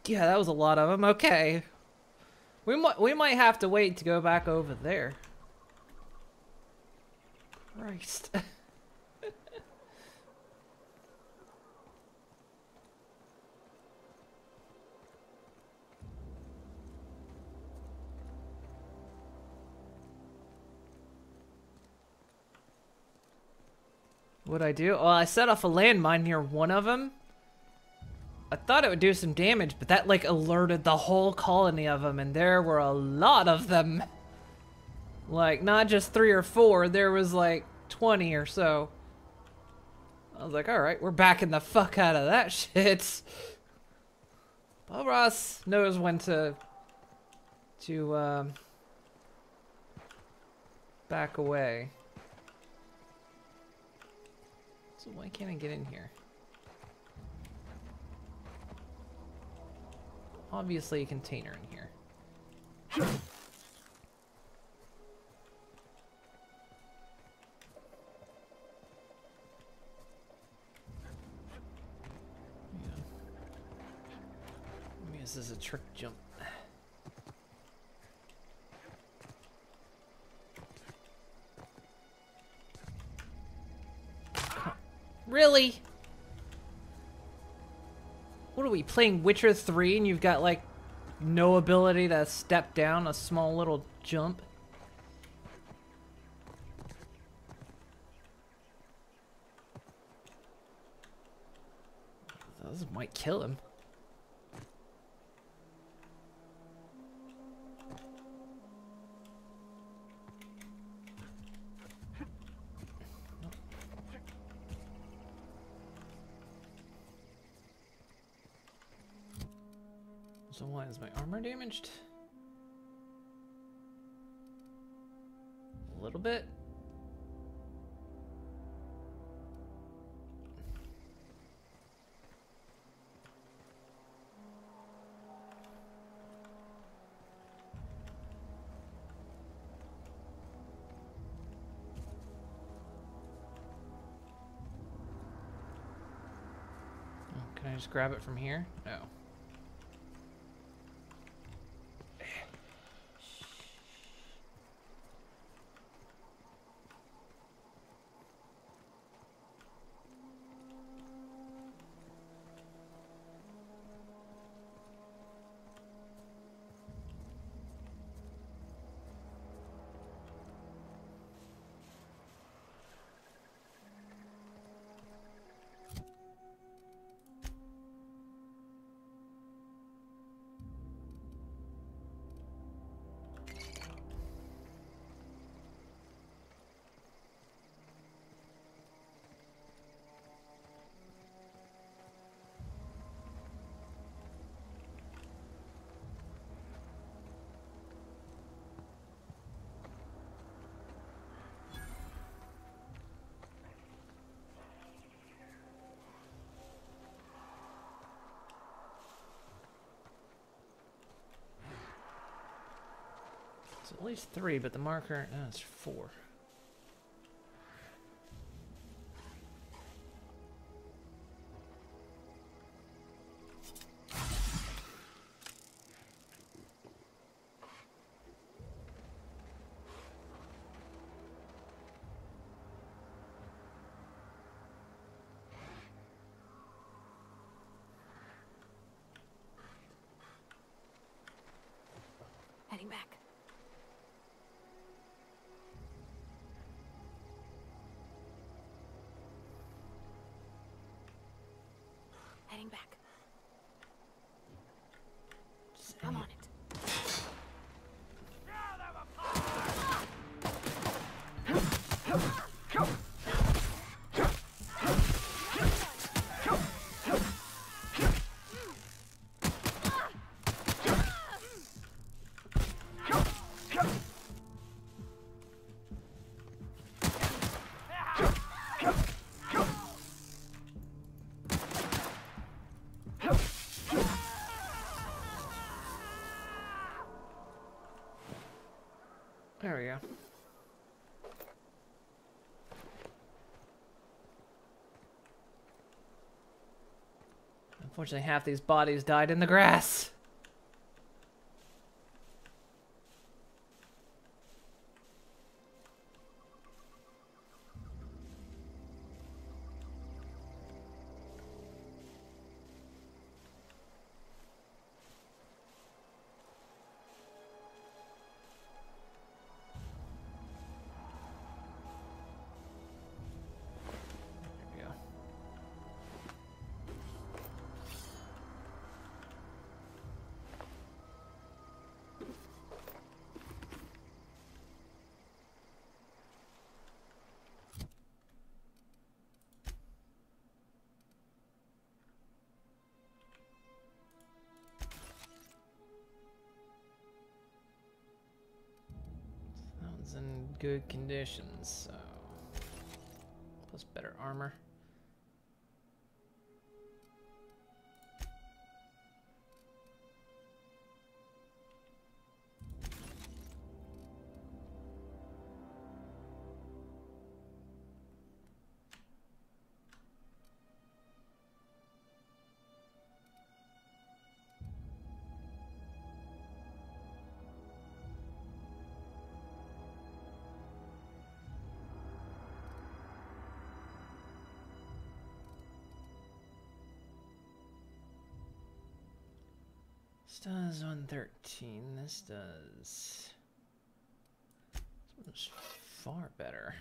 A: Yeah, that was a lot of them. Okay. We might have to wait to go back over there. Christ. What'd I do? Well, I set off a landmine near one of them. I thought it would do some damage, but that, like, alerted the whole colony of them, and there were a lot of them. Like, not just 3 or 4, there was, like, 20 or so. I was like, alright, we're backing the fuck out of that shit. Bob Ross knows when to back away. So why can't I get in here? Obviously a container in here. Maybe this is a trick jump. Really? What are we playing, Witcher 3, and you've got like no ability to step down a small little jump? This might kill him. So why is my armor damaged? A little bit. Oh, can I just grab it from here? No. It's at least 3, but the marker, no, it's 4.
E: Heading back. Heading back. I'm on it.
A: Unfortunately, half these bodies died in the grass. In good conditions, so plus better armor. This does 113. This does. This one's far better.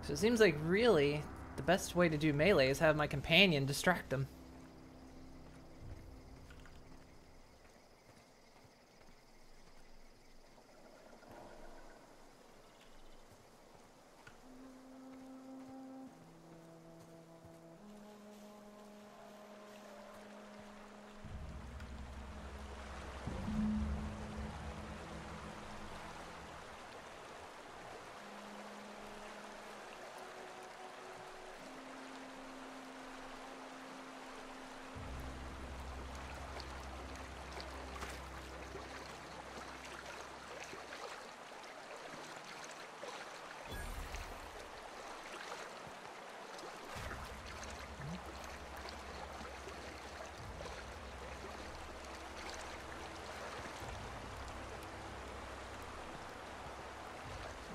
A: So it seems like really the best way to do melee is have my companion distract them.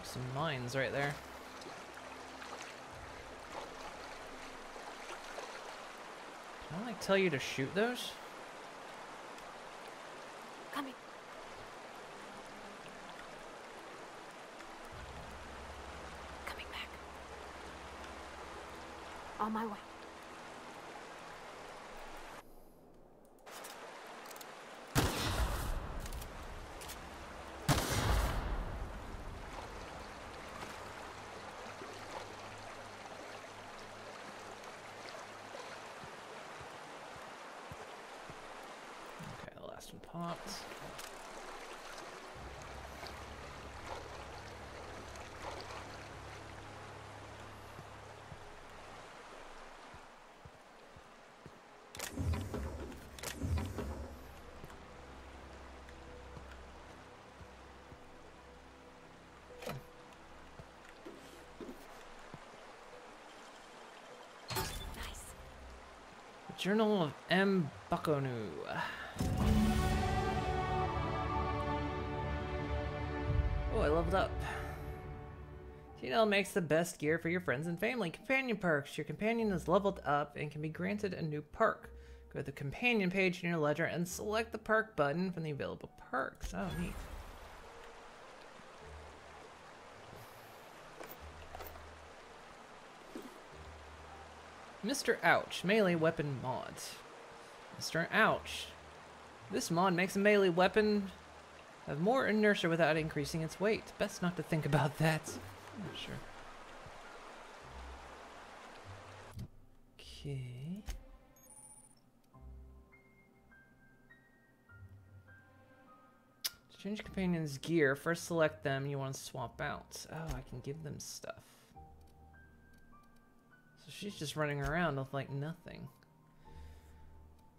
A: Some mines right there. Can I like tell you to shoot those?
E: Coming. Coming back. On my way.
A: Last one popped.
E: Nice.
A: Journal of M. Bakonu. Oh, I leveled up. TNL makes the best gear for your friends and family. Companion perks. Your companion is leveled up and can be granted a new perk. Go to the companion page in your ledger and select the perk button from the available perks. Oh, neat. Mr. Ouch, melee weapon mod. Mr. Ouch. This mod makes a melee weapon Have more inertia without increasing its weight. Best not to think about that. Not sure. Okay. To change companions' gear, first select them you want to swap out. Oh, I can give them stuff. So she's just running around with like nothing.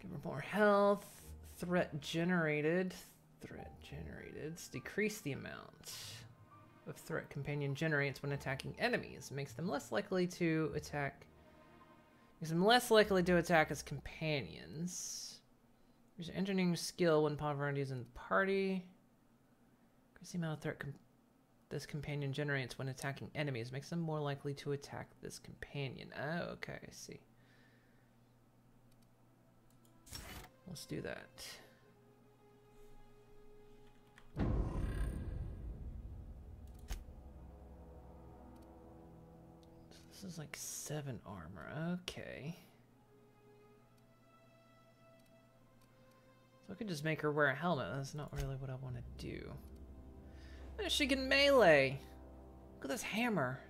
A: Give her more health. Threat generated. Threat generated. Decrease the amount of threat companion generates when attacking enemies. Makes them less likely to attack. Makes them less likely to attack as companions. There's an engineering skill when Pavarandi is in the party. Increase the amount of threat this companion generates when attacking enemies. Makes them more likely to attack this companion. Oh, okay, I see. Let's do that. This is like 7 armor. Okay. So I could just make her wear a helmet. That's not really what I want to do. She can melee. Look at this hammer.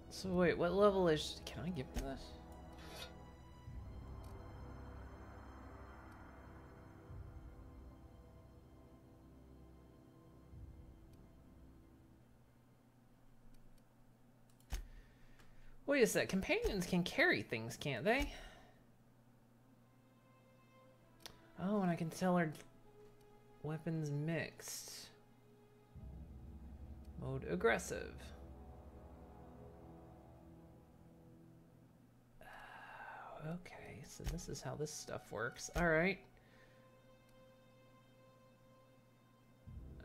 A: So wait, what level is... Can I give her this? Wait a sec, companions can carry things, can't they? Oh, and I can tell her weapons mixed. Mode aggressive. Okay, so this is how this stuff works. Alright.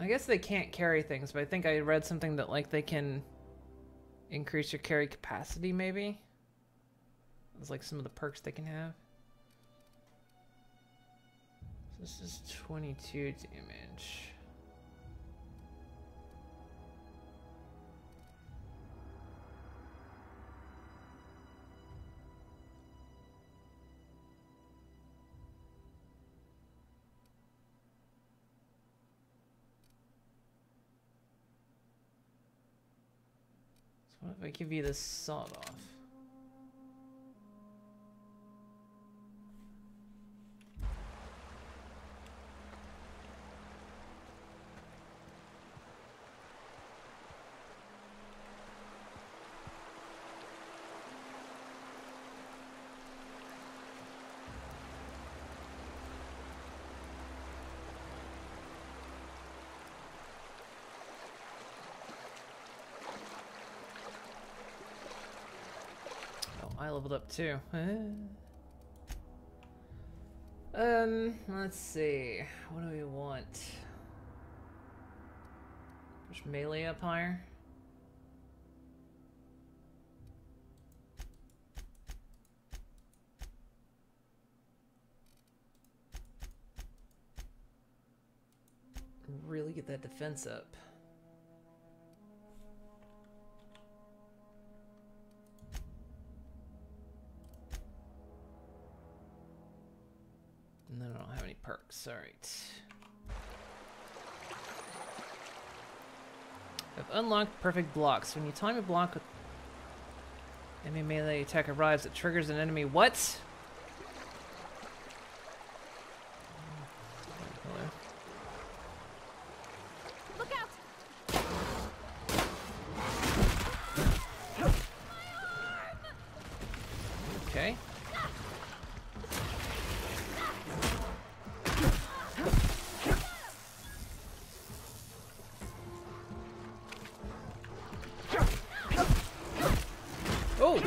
A: I guess they can't carry things, but I think I read something that like they can increase your carry capacity, maybe? It's like some of the perks they can have. So this is 22 damage. What if I give you this sawed off? I leveled up too. Let's see. What do we want? Push melee up higher. Really get that defense up. And then I don't have any perks. Alright. I've unlocked perfect blocks. When you time a block with enemy melee attack arrives, it triggers an enemy. What? Hello.
E: Look out!
A: Okay. Oh!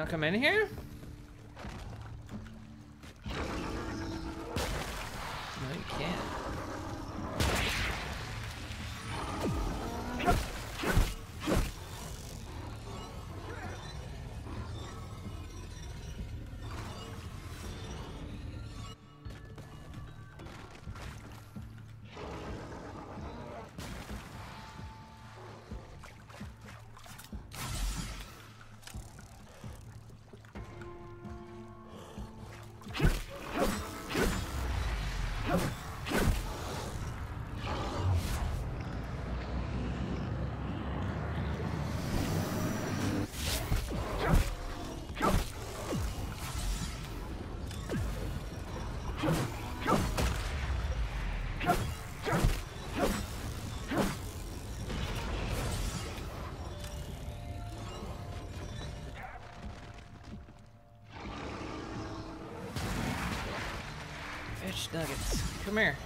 A: I'll come in here? No, you can't. Fish nuggets. Come here.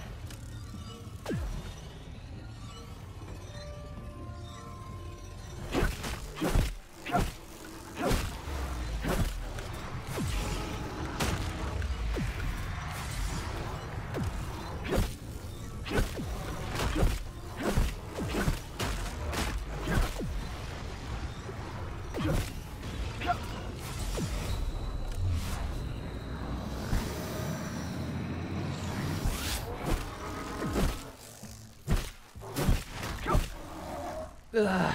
A: Ugh.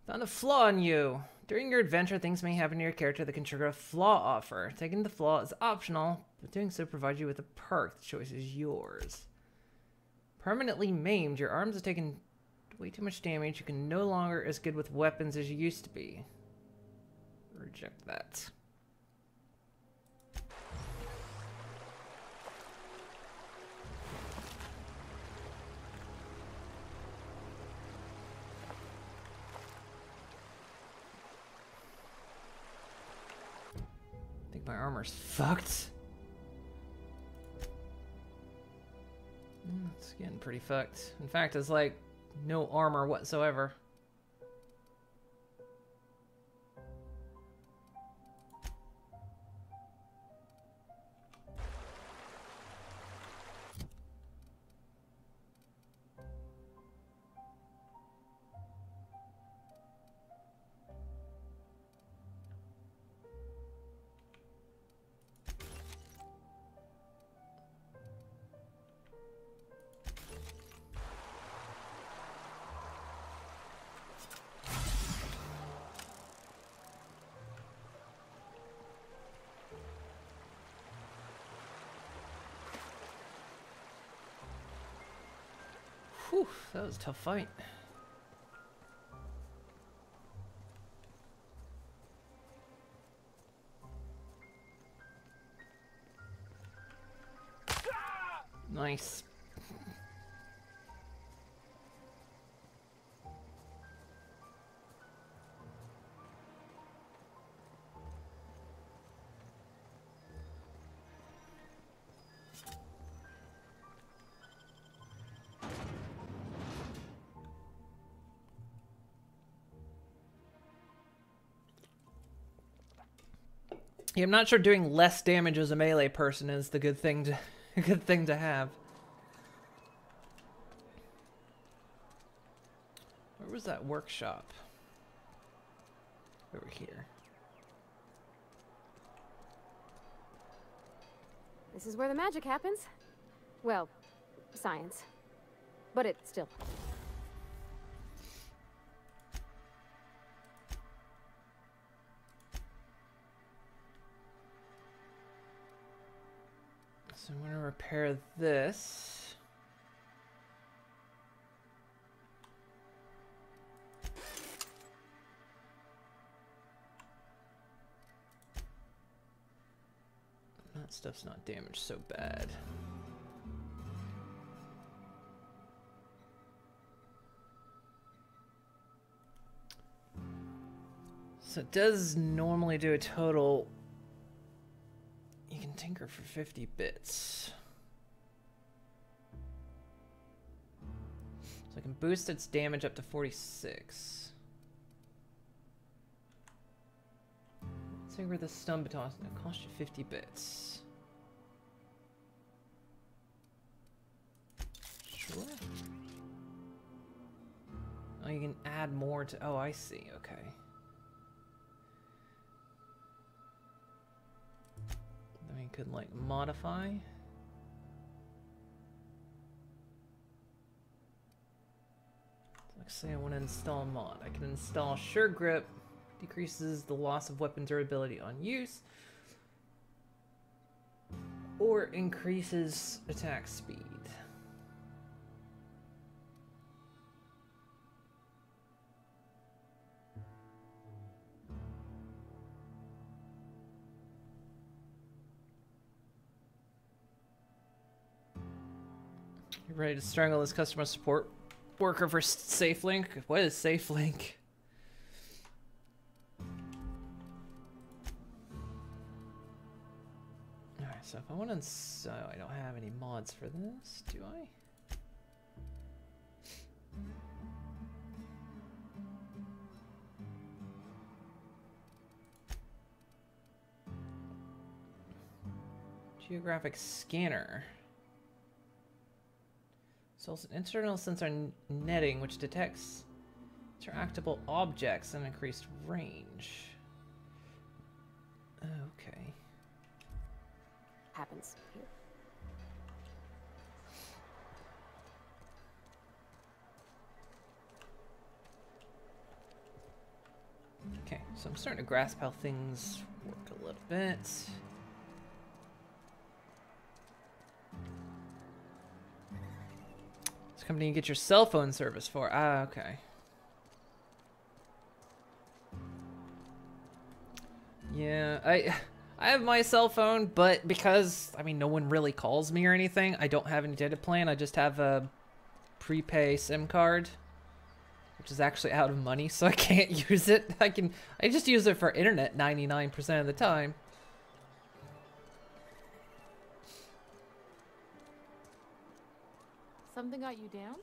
A: Found a flaw in you. During your adventure, things may happen to your character that can trigger a flaw offer. Taking the flaw is optional, but doing so provides you with a perk. The choice is yours. Permanently maimed. Your arms have taken way too much damage. You can no longer as good with weapons as you used to be. Reject that. My armor's fucked. It's getting pretty fucked. In fact, it's like no armor whatsoever. Whew, that was a tough fight. Nice. Yeah, I'm not sure doing less damage as a melee person is the good thing to have. Where was that workshop? Over here.
E: This is where the magic happens. Well, science. But it still.
A: So I'm going to repair this. That stuff's not damaged so bad. So it does normally do a total. You can tinker for 50 bits. So I can boost its damage up to 46. Let's see where the stun baton is going to cost you 50 bits. Sure. Oh, you can add more to... Oh, I see. Okay. Then we could, like, modify. Like, say I want to install a mod. I can install Sure Grip. Decreases the loss of weapon durability on use. Or increases attack speed. You ready to strangle this customer support worker for SafeLink? What is SafeLink? Alright, so if I want to... So I don't have any mods for this, do I? Geographic scanner. So it's an internal sensor netting which detects interactable objects and increased range. Okay.
E: Happens here.
A: Okay, so I'm starting to grasp how things work a little bit. This company you get your cell phone service for. Ah, okay. Yeah, I have my cell phone, but because, I mean, no one really calls me or anything, I don't have any data plan. I just have a prepay SIM card, which is actually out of money, so I can't use it. I just use it for internet 99% of the time.
G: Something got you down?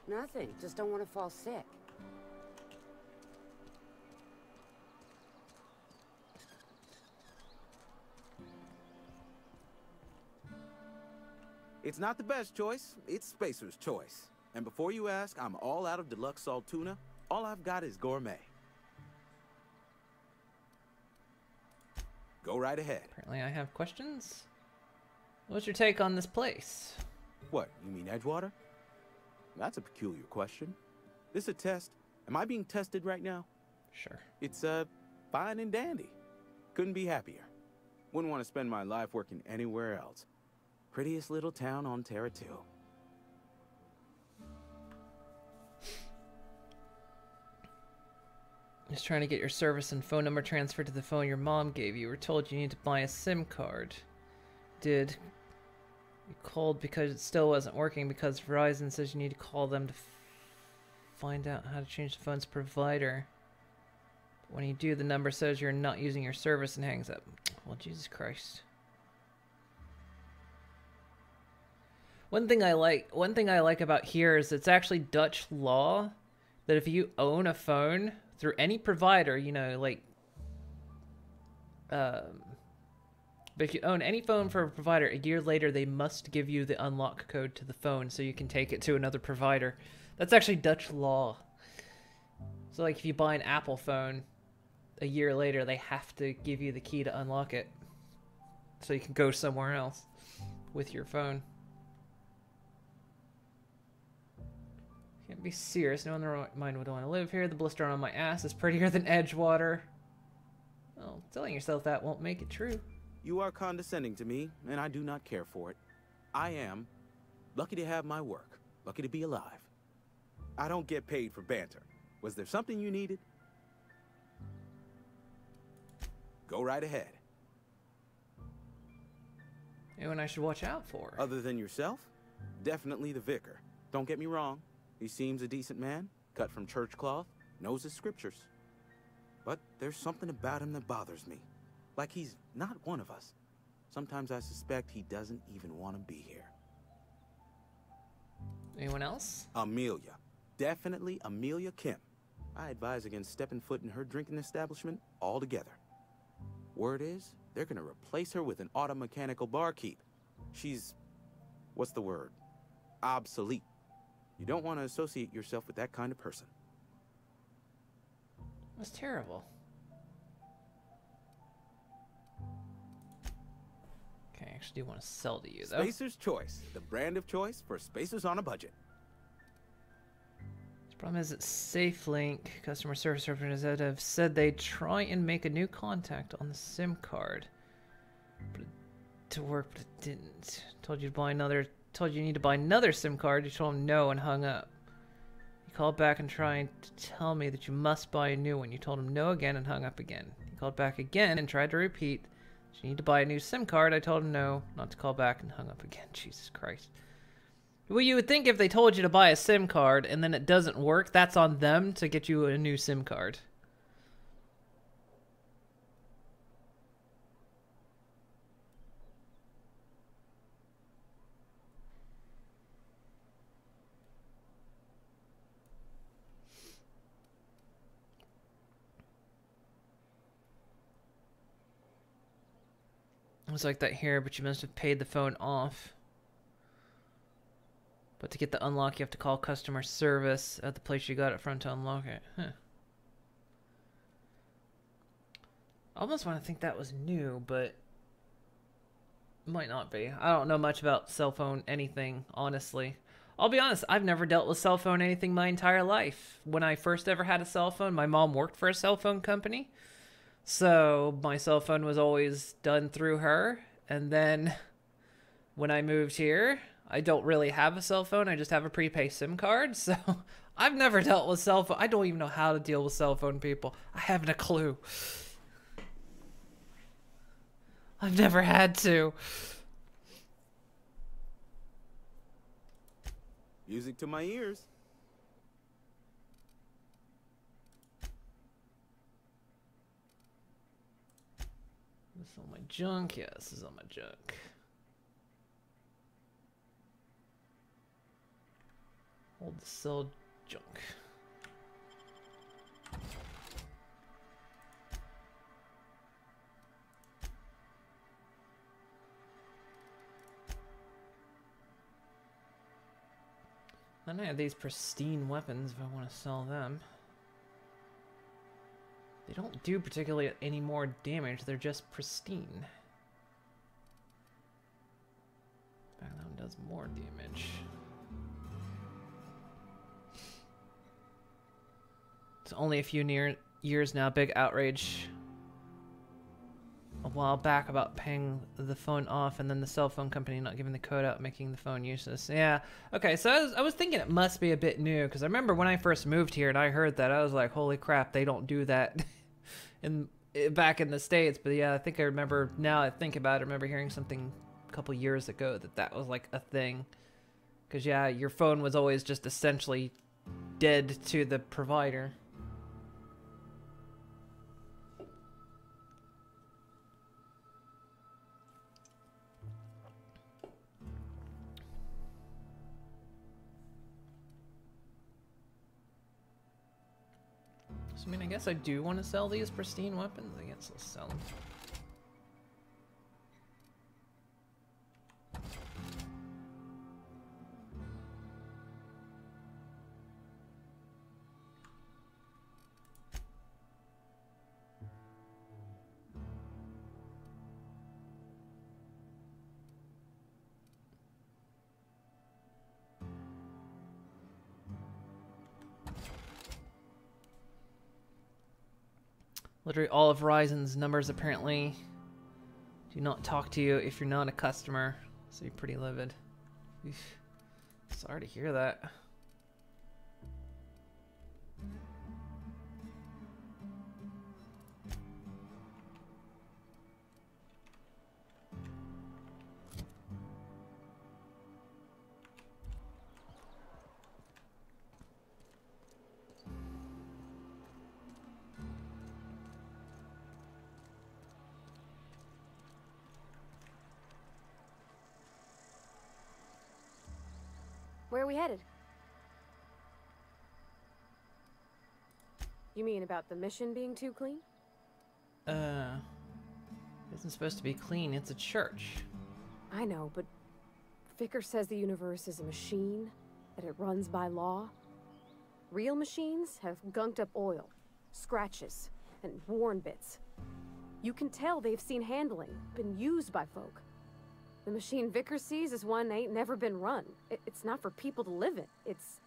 D: Nothing. Just don't want to fall sick.
H: It's not the best choice, it's Spacer's choice. And before you ask, I'm all out of deluxe salt tuna. All I've got is gourmet. Go right ahead.
A: Apparently I have questions. What's your take on this place?
H: What, you mean Edgewater? That's a peculiar question. This a test? Am I being tested right now?
A: Sure.
H: It's, fine and dandy. Couldn't be happier. Wouldn't want to spend my life working anywhere else. Prettiest little town on Terra 2.
A: Just trying to get your service and phone number transferred to the phone your mom gave you. You were told you need to buy a SIM card. Did. You called because it still wasn't working because Verizon says you need to call them to find out how to change the phone's provider. But when you do, the number says you're not using your service and hangs up. Well, Jesus Christ. One thing I like about here is it's actually Dutch law that if you own a phone through any provider, you know, like, but if you own any phone for a provider, a year later they must give you the unlock code to the phone so you can take it to another provider. That's actually Dutch law. So like if you buy an Apple phone, a year later they have to give you the key to unlock it so you can go somewhere else with your phone. Can't be serious. No one in their right mind would want to live here. The blister on my ass is prettier than Edgewater. Well, telling yourself that won't make it true.
H: You are condescending to me, and I do not care for it. I am lucky to have my work, lucky to be alive. I don't get paid for banter. Was there something you needed? Go right ahead.
A: Anyone I should watch out for?
H: Other than yourself? Definitely the vicar. Don't get me wrong. He seems a decent man, cut from church cloth, knows his scriptures. But there's something about him that bothers me. Like he's not one of us. Sometimes I suspect he doesn't even want to be here.
A: Anyone else?
H: Amelia. definitely Amelia Kim. I advise against stepping foot in her drinking establishment altogether. Word is, they're gonna replace her with an auto-mechanical barkeep. She's... what's the word? Obsolete. You don't want to associate yourself with that kind of person.
A: That's terrible. Okay, I actually do want to sell to you, though.
H: Spacer's Choice, the brand of choice for spacers on a budget.
A: The problem is that SafeLink customer service representative said they'd try and make a new contact on the SIM card. But to work, but it didn't. Told you need to buy another SIM card. You told him no and hung up. He called back and tried to tell me that you must buy a new one. You told him no again and hung up again. He called back again and tried to repeat. You need to buy a new SIM card. I told him no, not to call back, and hung up again. Jesus Christ. Well, you would think if they told you to buy a SIM card and then it doesn't work, that's on them to get you a new SIM card. It was like that here, but you must have paid the phone off. But to get the unlock, you have to call customer service at the place you got it from to unlock it. Huh. I almost want to think that was new, but might not be. I don't know much about cell phone anything, honestly. I'll be honest, I've never dealt with cell phone anything my entire life. When I first ever had a cell phone, my mom worked for a cell phone company. So my cell phone was always done through her. And then when I moved here, I don't really have a cell phone. I just have a prepaid SIM card. So I've never dealt with cell phone. I don't even know how to deal with cell phone people. I haven't a clue. I've never had to.
H: Music to my ears.
A: This is all my junk? Yeah, this is all my junk. Hold the sell junk. Then I have these pristine weapons if I want to sell them. They don't do particularly any more damage, they're just pristine. That one does more damage. It's only a few years now, big outrage a while back about paying the phone off and then the cell phone company not giving the code out, making the phone useless. Yeah, okay, so I was thinking it must be a bit new, because I remember when I first moved here and I heard that, I was like, holy crap, they don't do that back in the States. But yeah, I think I remember, now I think about it, I remember hearing something a couple years ago that was like a thing. Because yeah, your phone was always just essentially dead to the provider. I mean, I guess I do want to sell these pristine weapons. I guess I'll sell them. Literally all of Verizon's numbers apparently do not talk to you if you're not a customer, so you're pretty livid. Oof. Sorry to hear that.
E: Where are we headed? You mean about the mission being too clean?
A: It isn't supposed to be clean, it's a church.
E: I know, but Vicar says the universe is a machine, that it runs by law. Real machines have gunked up oil, scratches, and worn bits. You can tell they've seen handling, been used by folk. The machine Vicar sees is one ain't never been run. It's not for people to live in. It's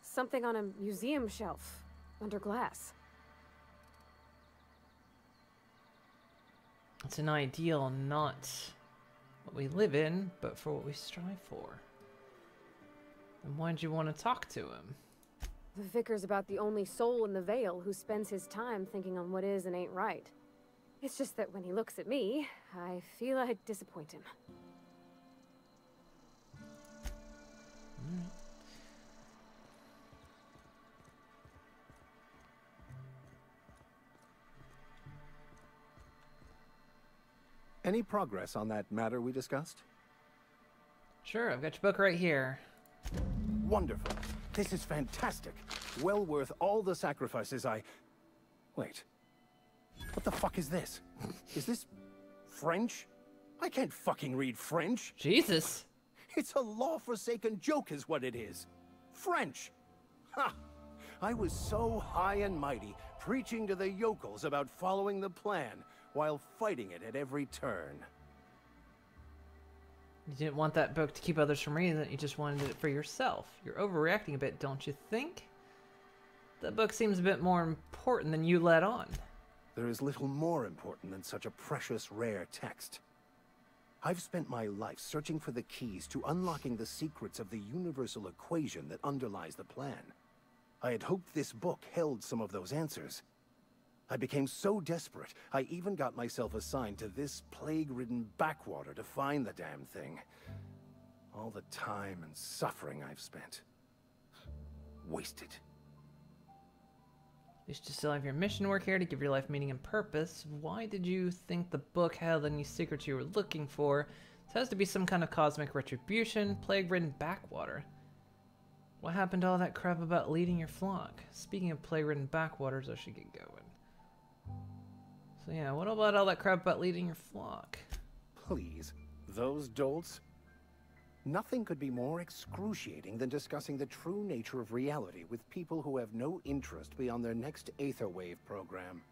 E: something on a museum shelf, under glass.
A: It's an ideal, not what we live in, but for what we strive for. And why'd you want to talk to him?
E: The Vicar's about the only soul in the Vale who spends his time thinking on what is and ain't right. It's just that when he looks at me, I feel I'd disappoint him.
G: Any progress on that matter we discussed?
A: Sure, I've got your book right here.
G: Wonderful. This is fantastic. Well worth all the sacrifices I... Wait. What the fuck is this? Is this French? I can't fucking read French.
A: Jesus!
G: It's a law-forsaken joke is what it is. French! Ha! I was so high and mighty, preaching to the yokels about following the plan, while fighting it at every turn.
A: You didn't want that book to keep others from reading it, you just wanted it for yourself. You're overreacting a bit, don't you think? That book seems a bit more important than you let on.
G: There is little more important than such a precious, rare text. I've spent my life searching for the keys to unlocking the secrets of the universal equation that underlies the plan. I had hoped this book held some of those answers. I became so desperate, I even got myself assigned to this plague-ridden backwater to find the damn thing. All the time and suffering I've spent. Wasted.
A: At least you still have your mission work here to give your life meaning and purpose. Why did you think the book held any secrets you were looking for? It has to be some kind of cosmic retribution, plague-ridden backwater. What happened to all that crap about leading your flock? Speaking of plague-ridden backwaters, I should get going. So yeah, what about all that crap about leading your flock?
G: Please, those dolts? Nothing could be more excruciating than discussing the true nature of reality with people who have no interest beyond their next Aetherwave program.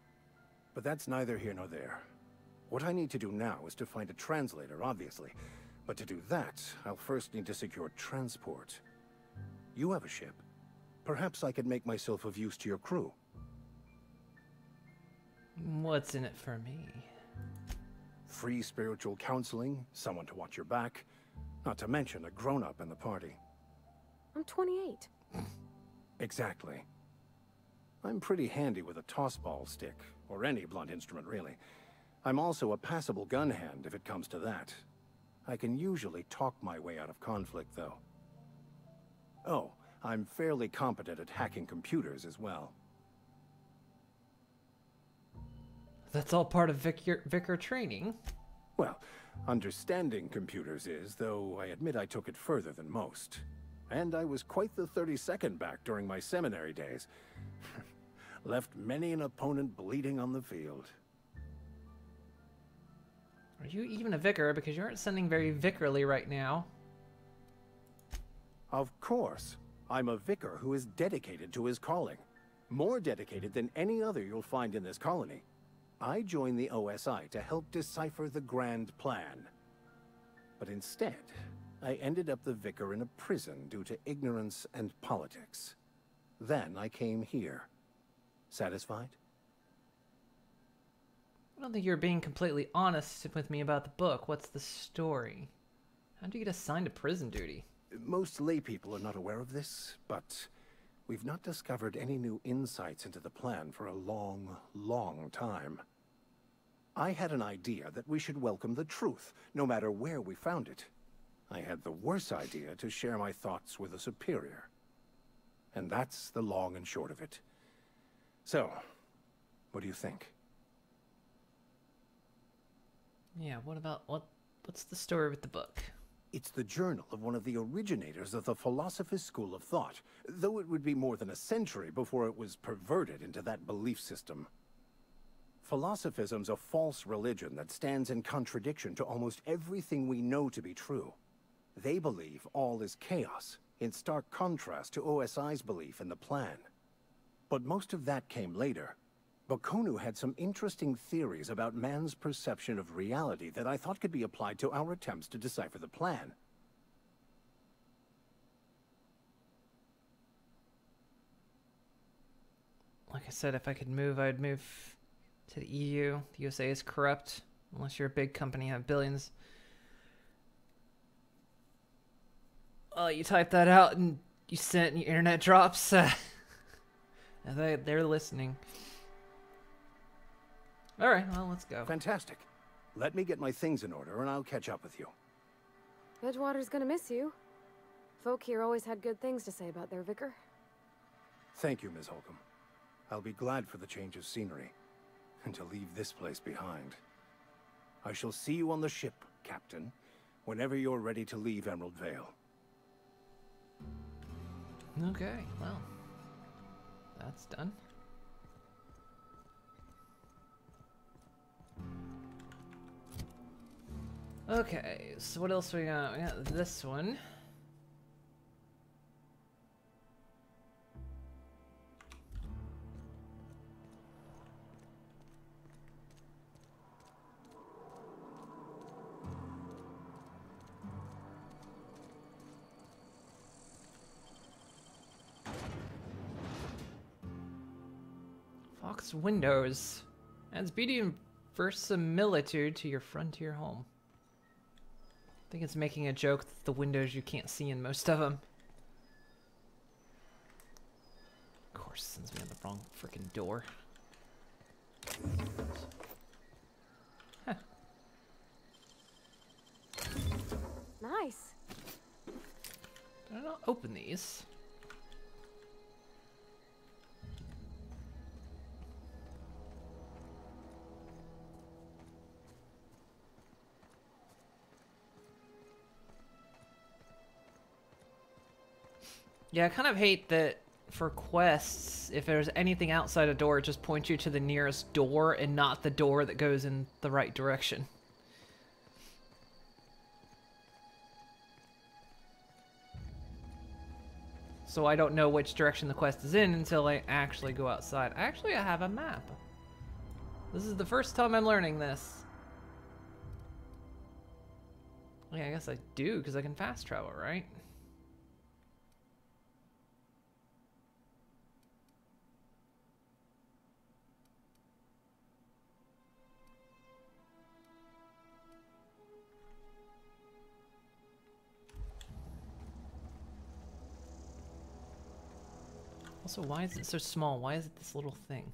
G: But that's neither here nor there. What I need to do now is to find a translator, obviously. But to do that, I'll first need to secure transport. You have a ship. Perhaps I could make myself of use to your crew.
A: What's in it for me?
G: Free spiritual counseling, someone to watch your back, not to mention a grown-up in the party.
E: I'm 28.
G: Exactly. I'm pretty handy with a toss-ball stick, or any blunt instrument, really. I'm also a passable gun hand, if it comes to that. I can usually talk my way out of conflict, though. Oh, I'm fairly competent at hacking computers as well.
A: That's all part of Vicar training.
G: Well, understanding computers is, though I admit I took it further than most. And I was quite the 32nd back during my seminary days. Left many an opponent bleeding on the field.
A: Are you even a vicar? Because you aren't sounding very vicarly right now.
G: Of course. I'm a vicar who is dedicated to his calling. More dedicated than any other you'll find in this colony. I joined the OSI to help decipher the grand plan. But instead, I ended up the vicar in a prison due to ignorance and politics. Then I came here. Satisfied?
A: I don't think you're being completely honest with me about the book. What's the story? How'd you get assigned to prison duty?
G: Most laypeople are not aware of this, but we've not discovered any new insights into the plan for a long, long time. I had an idea that we should welcome the truth, no matter where we found it. I had the worse idea to share my thoughts with a superior. And that's the long and short of it. So, what do you think?
A: Yeah, what's the story with the book?
G: It's the journal of one of the originators of the Philosopher's School of Thought, though it would be more than a century before it was perverted into that belief system. Philosophism's a false religion that stands in contradiction to almost everything we know to be true. They believe all is chaos, in stark contrast to OSI's belief in the plan. But most of that came later. Bakonu had some interesting theories about man's perception of reality that I thought could be applied to our attempts to decipher the plan.
A: Like I said, if I could move, I'd move to the EU. The USA is corrupt, unless you're a big company, you have billions. Oh, you type that out and you send it and your internet drops. They're listening. Alright, well, let's go.
G: Fantastic. Let me get my things in order and I'll catch up with you.
E: Edgewater's gonna miss you. Folk here always had good things to say about their vicar.
G: Thank you, Ms. Holcomb. I'll be glad for the change of scenery, and to leave this place behind. I shall see you on the ship, Captain, whenever you're ready to leave Emerald Vale.
A: Okay, well, that's done. Okay, so what else we got? We got this one. Fox windows adds beauty and verisimilitude to your frontier home. I think it's making a joke that the windows you can't see in most of them. Of course, sends me on the wrong freaking door. Huh.
E: Nice.
A: Did I not open these? Yeah, I kind of hate that for quests, if there's anything outside a door, it just points you to the nearest door and not the door that goes in the right direction. So I don't know which direction the quest is in until I actually go outside. Actually, I have a map. This is the first time I'm learning this. Yeah, I guess I do, because I can fast travel, right? Also, why is it so small? Why is it this little thing?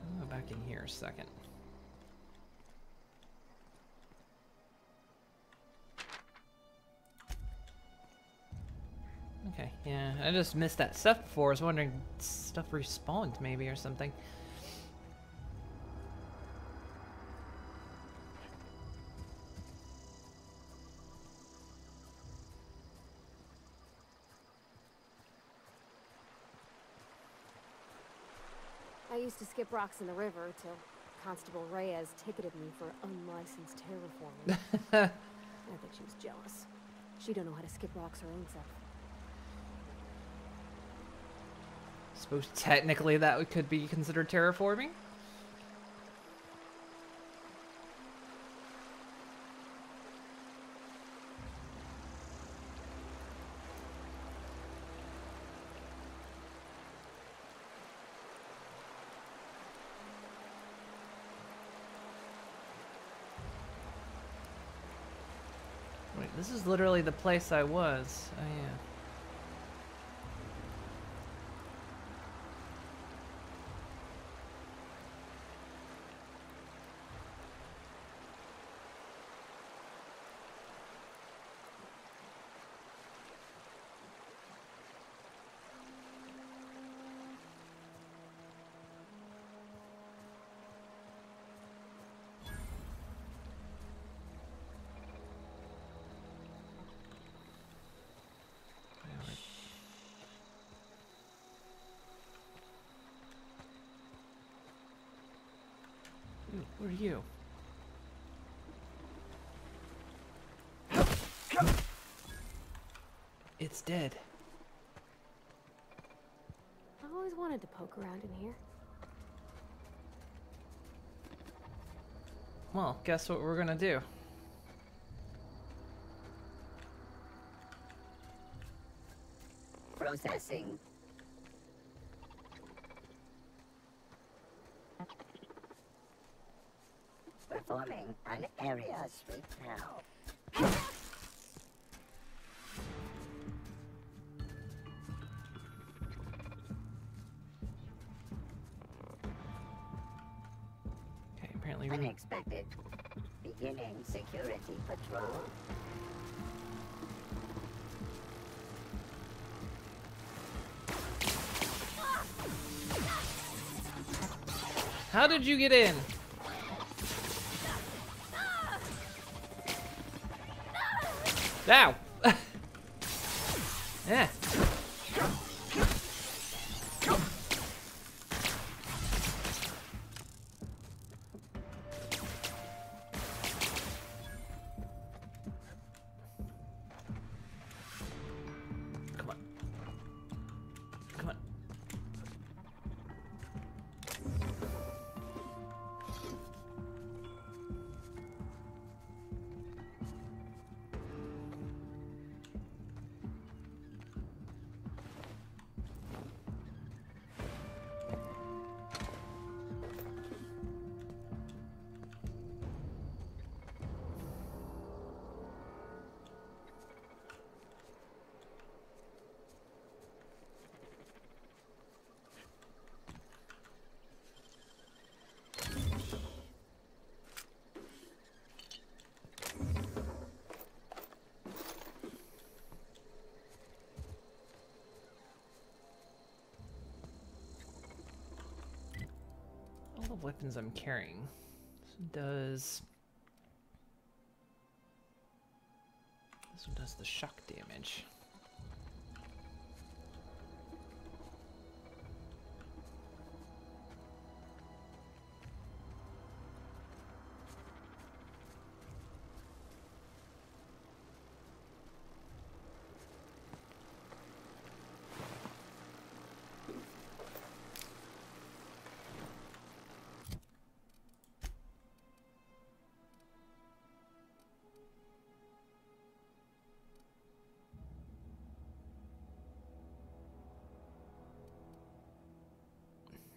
A: I'll go back in here a second. Okay, yeah, I just missed that stuff before. I was wondering, stuff respawned maybe or something.
E: I used to skip rocks in the river till Constable Reyes ticketed me for unlicensed terraforming. I bet she was jealous. She don't know how to skip rocks her own self.
A: Suppose technically that could be considered terraforming. Wait, this is literally the place I was. Oh yeah. Who are you? It's dead.
E: I've always wanted to poke around in here.
A: Well, guess what we're gonna do?
I: Processing. Performing an area sweep now.
A: Okay, apparently we're...
I: Unexpected. Beginning security patrol.
A: How did you get in? Ow! Yeah. Come on. Come on. All the weapons I'm carrying. This one does the shock damage.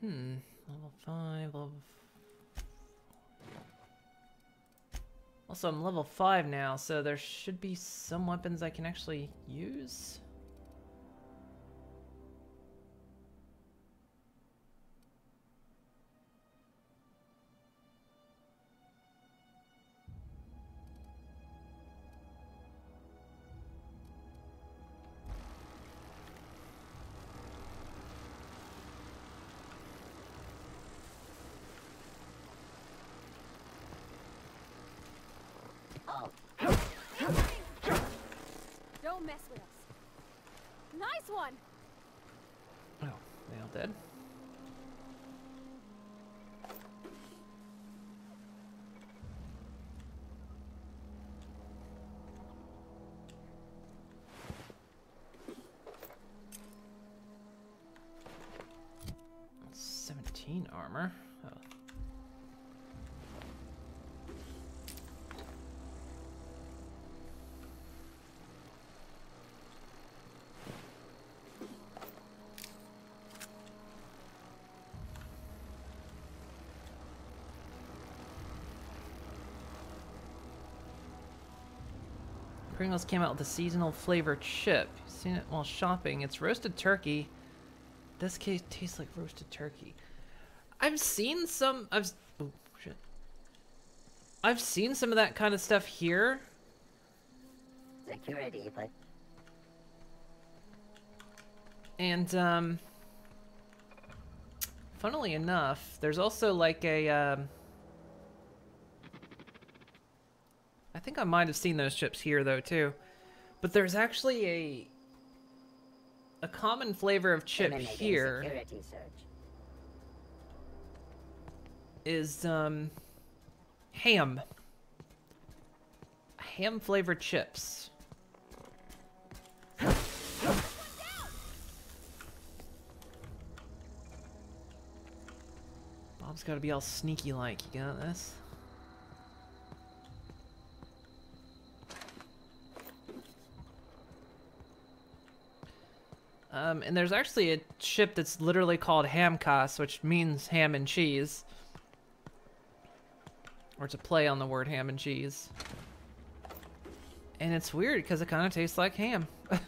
A: Level 5, level... Also, I'm level 5 now, so there should be some weapons I can actually use.
E: Don't mess with us. Nice one.
A: Oh, they all dead? That's 17 armor. Oh. Pringles came out with a seasonal flavored chip. Seen it while shopping. It's roasted turkey. This case tastes like roasted turkey. I've seen some. Oh shit. I've seen some of that kind of stuff here.
I: Security, but
A: And funnily enough, there's also like a I think I might have seen those chips here though too. But there's actually a common flavor of chip here
I: security search.
A: is Ham. Ham flavored chips. Bob's gotta be all sneaky like. You got this? And there's actually a ship that's literally called Hamcos, which means ham and cheese. Or it's a play on the word ham and cheese. And it's weird because it kind of tastes like ham. Trying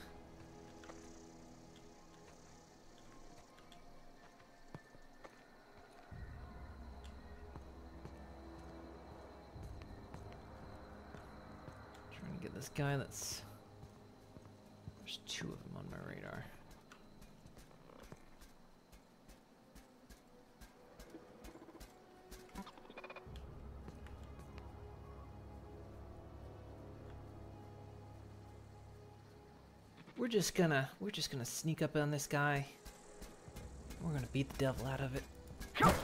A: to get this guy that's... There's two of them on my radar. We're just gonna sneak up on this guy. We're gonna beat the devil out of it.
E: That's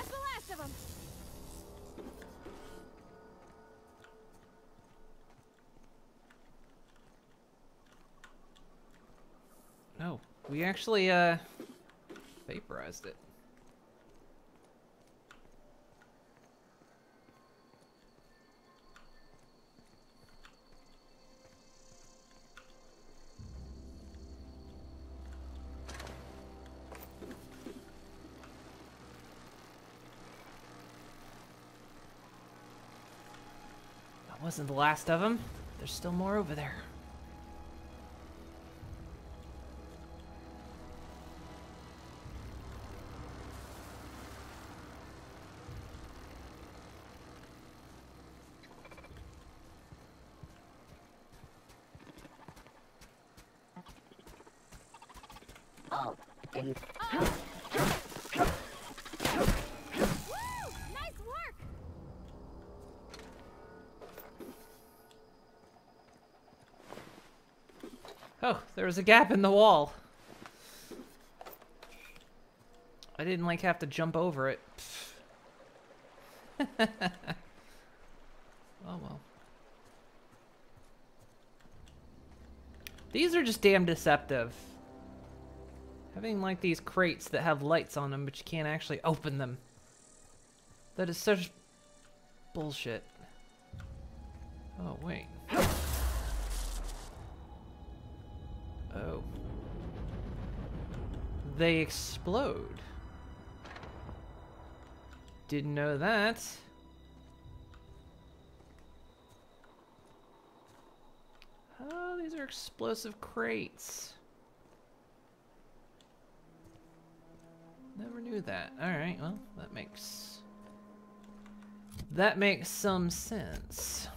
E: the last of them.
A: Oh, we actually vaporized it. That wasn't the last of them. There's still more over there.
I: Oh, in
E: Nice work!
A: Oh, there was a gap in the wall. I didn't like have to jump over it. Oh well. These are just damn deceptive. Having like these crates that have lights on them, but you can't actually open them. That is such bullshit. Oh, wait. Oh. They explode. Didn't know that. Oh, these are explosive crates. Never knew that. Alright, well, that makes some sense.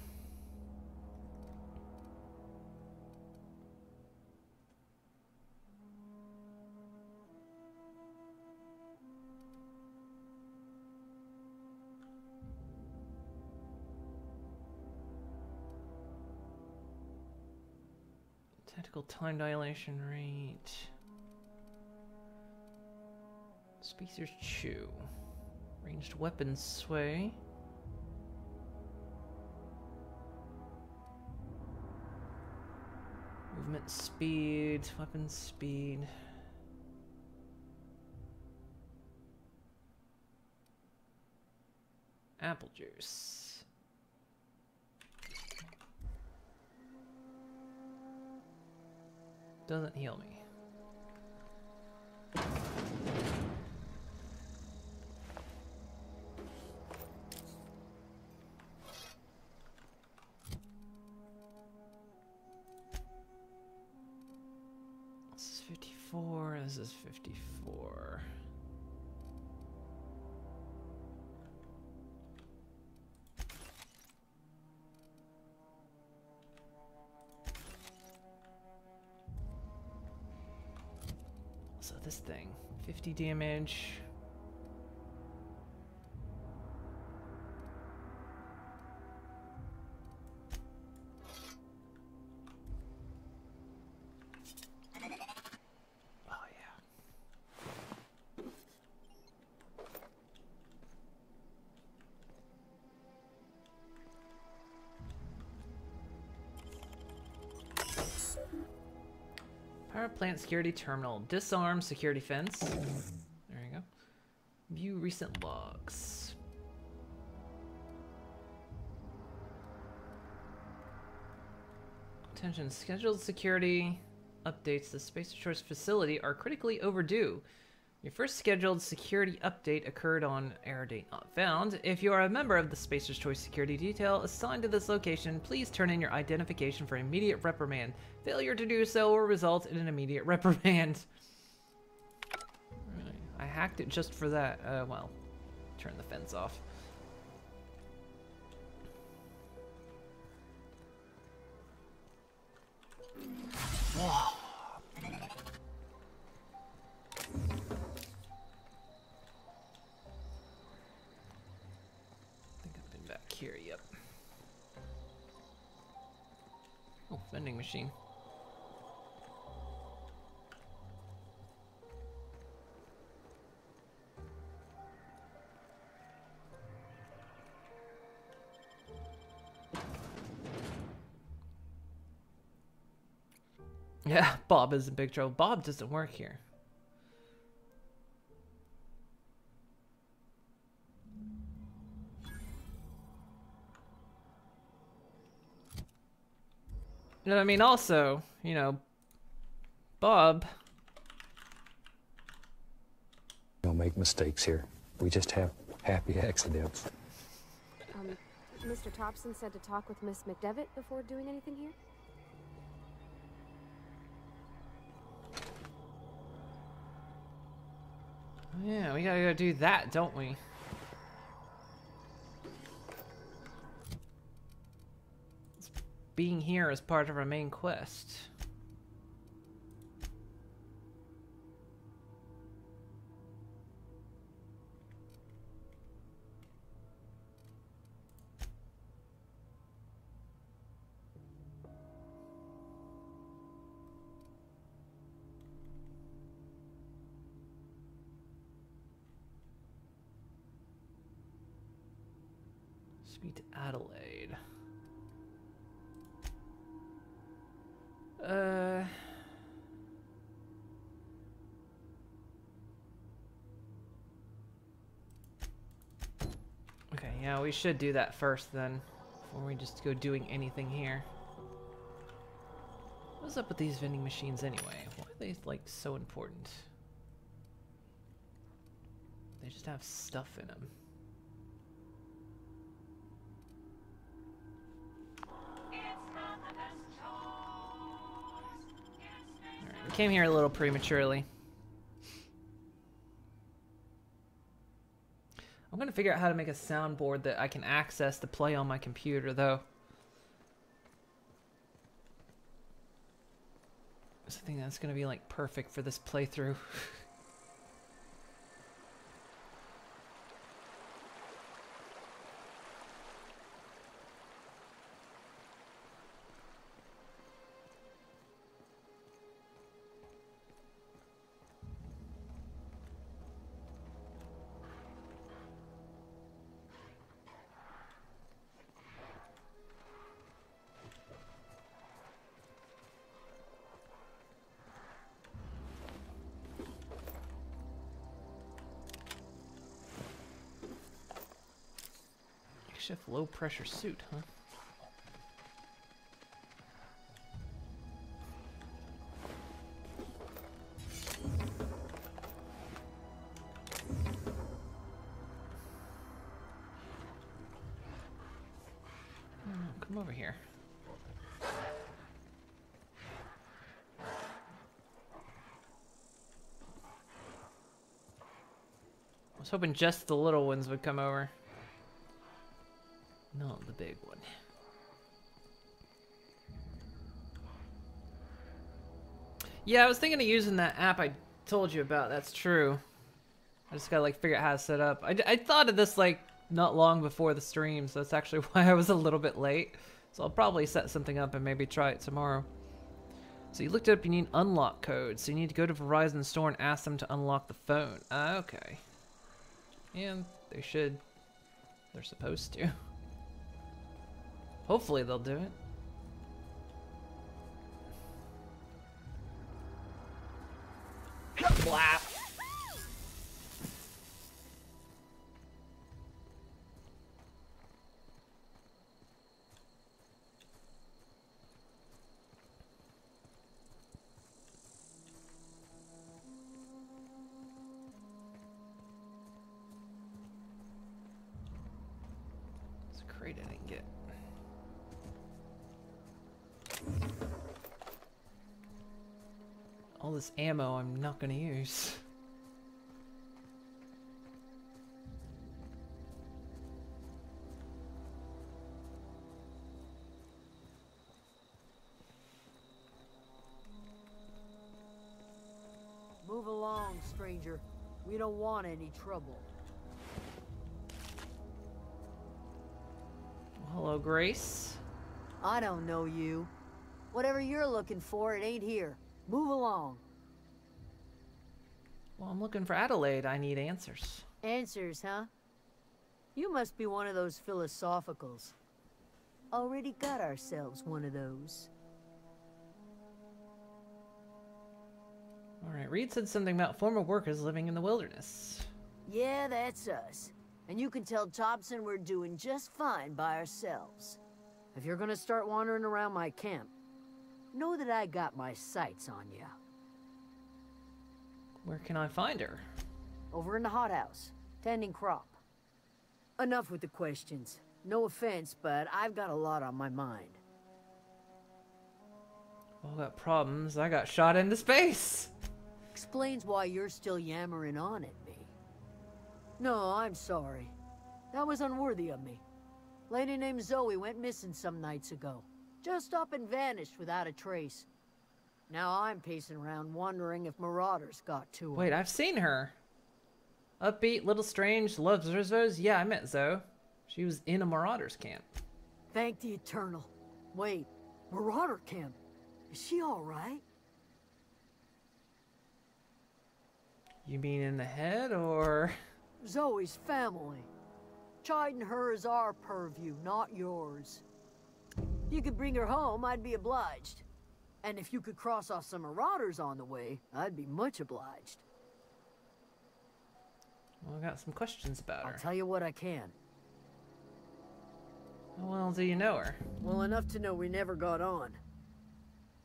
A: Tactical time dilation rate. Speaker's chew. Ranged weapon sway. Movement speed, weapon speed. Apple juice. Doesn't heal me. This is 54, this is 54. So this thing, 50 damage. Power plant security terminal. Disarm security fence. There you go. View recent logs. Attention, scheduled security updates to the Space Choice facility are critically overdue. Your first scheduled security update occurred on air date not found. If you are a member of the Spacer's Choice security detail assigned to this location, please turn in your identification for immediate reprimand. Failure to do so will result in an immediate reprimand. Right. I hacked it just for that. Well, turn the fence off. Whoa. Here, yep. Oh, vending machine. Yeah, Bob is in big trouble. Bob doesn't work here. And I mean, also, you know, Bob.
B: We don't make mistakes here. We just have happy accidents.
E: Mr. Thompson said to talk with Miss McDevitt before doing anything here?
A: Yeah, we gotta go do that, don't we? Being here is part of our main quest. Speak to Adelaide. Okay, yeah, we should do that first then, before we just go doing anything here. What's up with these vending machines anyway? Why are they, like, so important? They just have stuff in them. Alright, we came here a little prematurely. I'm gonna figure out how to make a soundboard that I can access to play on my computer, though. I think that's gonna be, like, perfect for this playthrough. Makeshift low pressure suit, huh? Come over here. I was hoping just the little ones would come over. Not the big one. Yeah, I was thinking of using that app I told you about. That's true. I just gotta, like, figure out how to set up. I thought of this, like, not long before the stream, so that's actually why I was a little bit late. So I'll probably set something up and maybe try it tomorrow. So you looked up, you need unlock code. So you need to go to Verizon store and ask them to unlock the phone. Okay. And they should. They're supposed to. Hopefully they'll do it. Slap. It's a crate I didn't get. All this ammo I'm not gonna use.
J: Move along, stranger. We don't want any trouble.
A: Hello, Grace.
J: I don't know you. Whatever you're looking for, it ain't here. Move along.
A: Well, I'm looking for Adelaide. I need answers.
J: Answers, huh? You must be one of those philosophicals. Already got ourselves one of those.
A: Alright, Reed said something about former workers living in the wilderness.
J: Yeah, that's us. And you can tell Thompson we're doing just fine by ourselves. If you're gonna start wandering around my camp, know that I got my sights on you.
A: Where can I find her?
J: Over in the hothouse, tending crop. Enough with the questions. No offense, but I've got a lot on my mind.
A: All got problems. I got shot into space.
J: Explains why you're still yammering on at me. No, I'm sorry. That was unworthy of me. Lady named Zoe went missing some nights ago. Just up and vanished without a trace. Now I'm pacing around wondering if marauders got to her.
A: Wait, I've seen her. Upbeat, little strange, loves Rizos. Yeah, I met Zoe. She was in a marauders camp.
J: Thank the Eternal. Wait, marauder camp? Is she alright?
A: You mean in the head, or...?
J: Zoe's family. Chiding her is our purview, not yours. If you could bring her home, I'd be obliged. And if you could cross off some marauders on the way, I'd be much obliged.
A: Well, I got some questions about her.
J: I'll tell you what I can.
A: How well do you know her?
J: Well enough to know we never got on.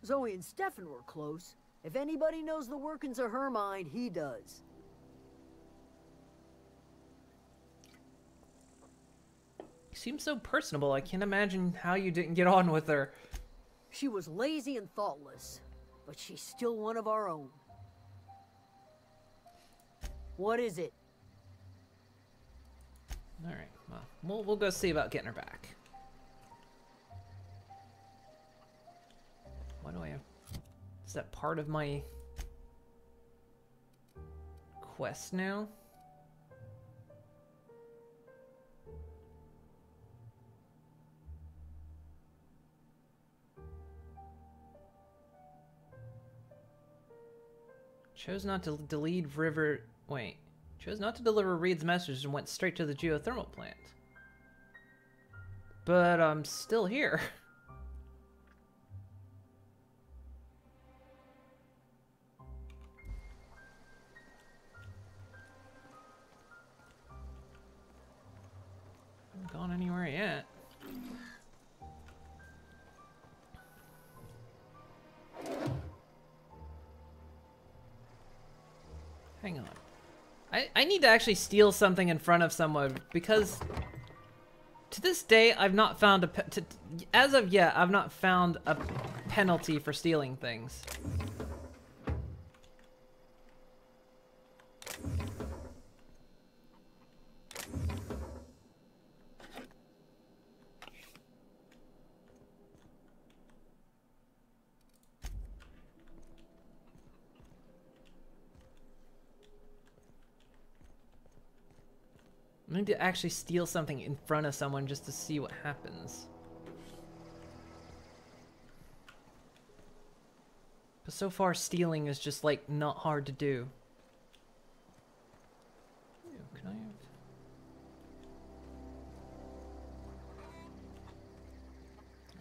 J: Zoe and Stefan were close. If anybody knows the workings of her mind, he does.
A: You seem so personable. I can't imagine how you didn't get on with her.
J: She was lazy and thoughtless, but she's still one of our own. What is it?
A: Alright, well, we'll go see about getting her back. What do I have? Is that part of my quest now? Chose not to delete River... Wait. Chose not to deliver Reed's message and went straight to the geothermal plant. But I'm still here. I haven't gone anywhere yet. Hang on. I need to actually steal something in front of someone, because to this day I've not found as of yet I've not found a penalty for stealing things. I need to actually steal something in front of someone just to see what happens. But so far, stealing is just, like, not hard to do. Ew, can I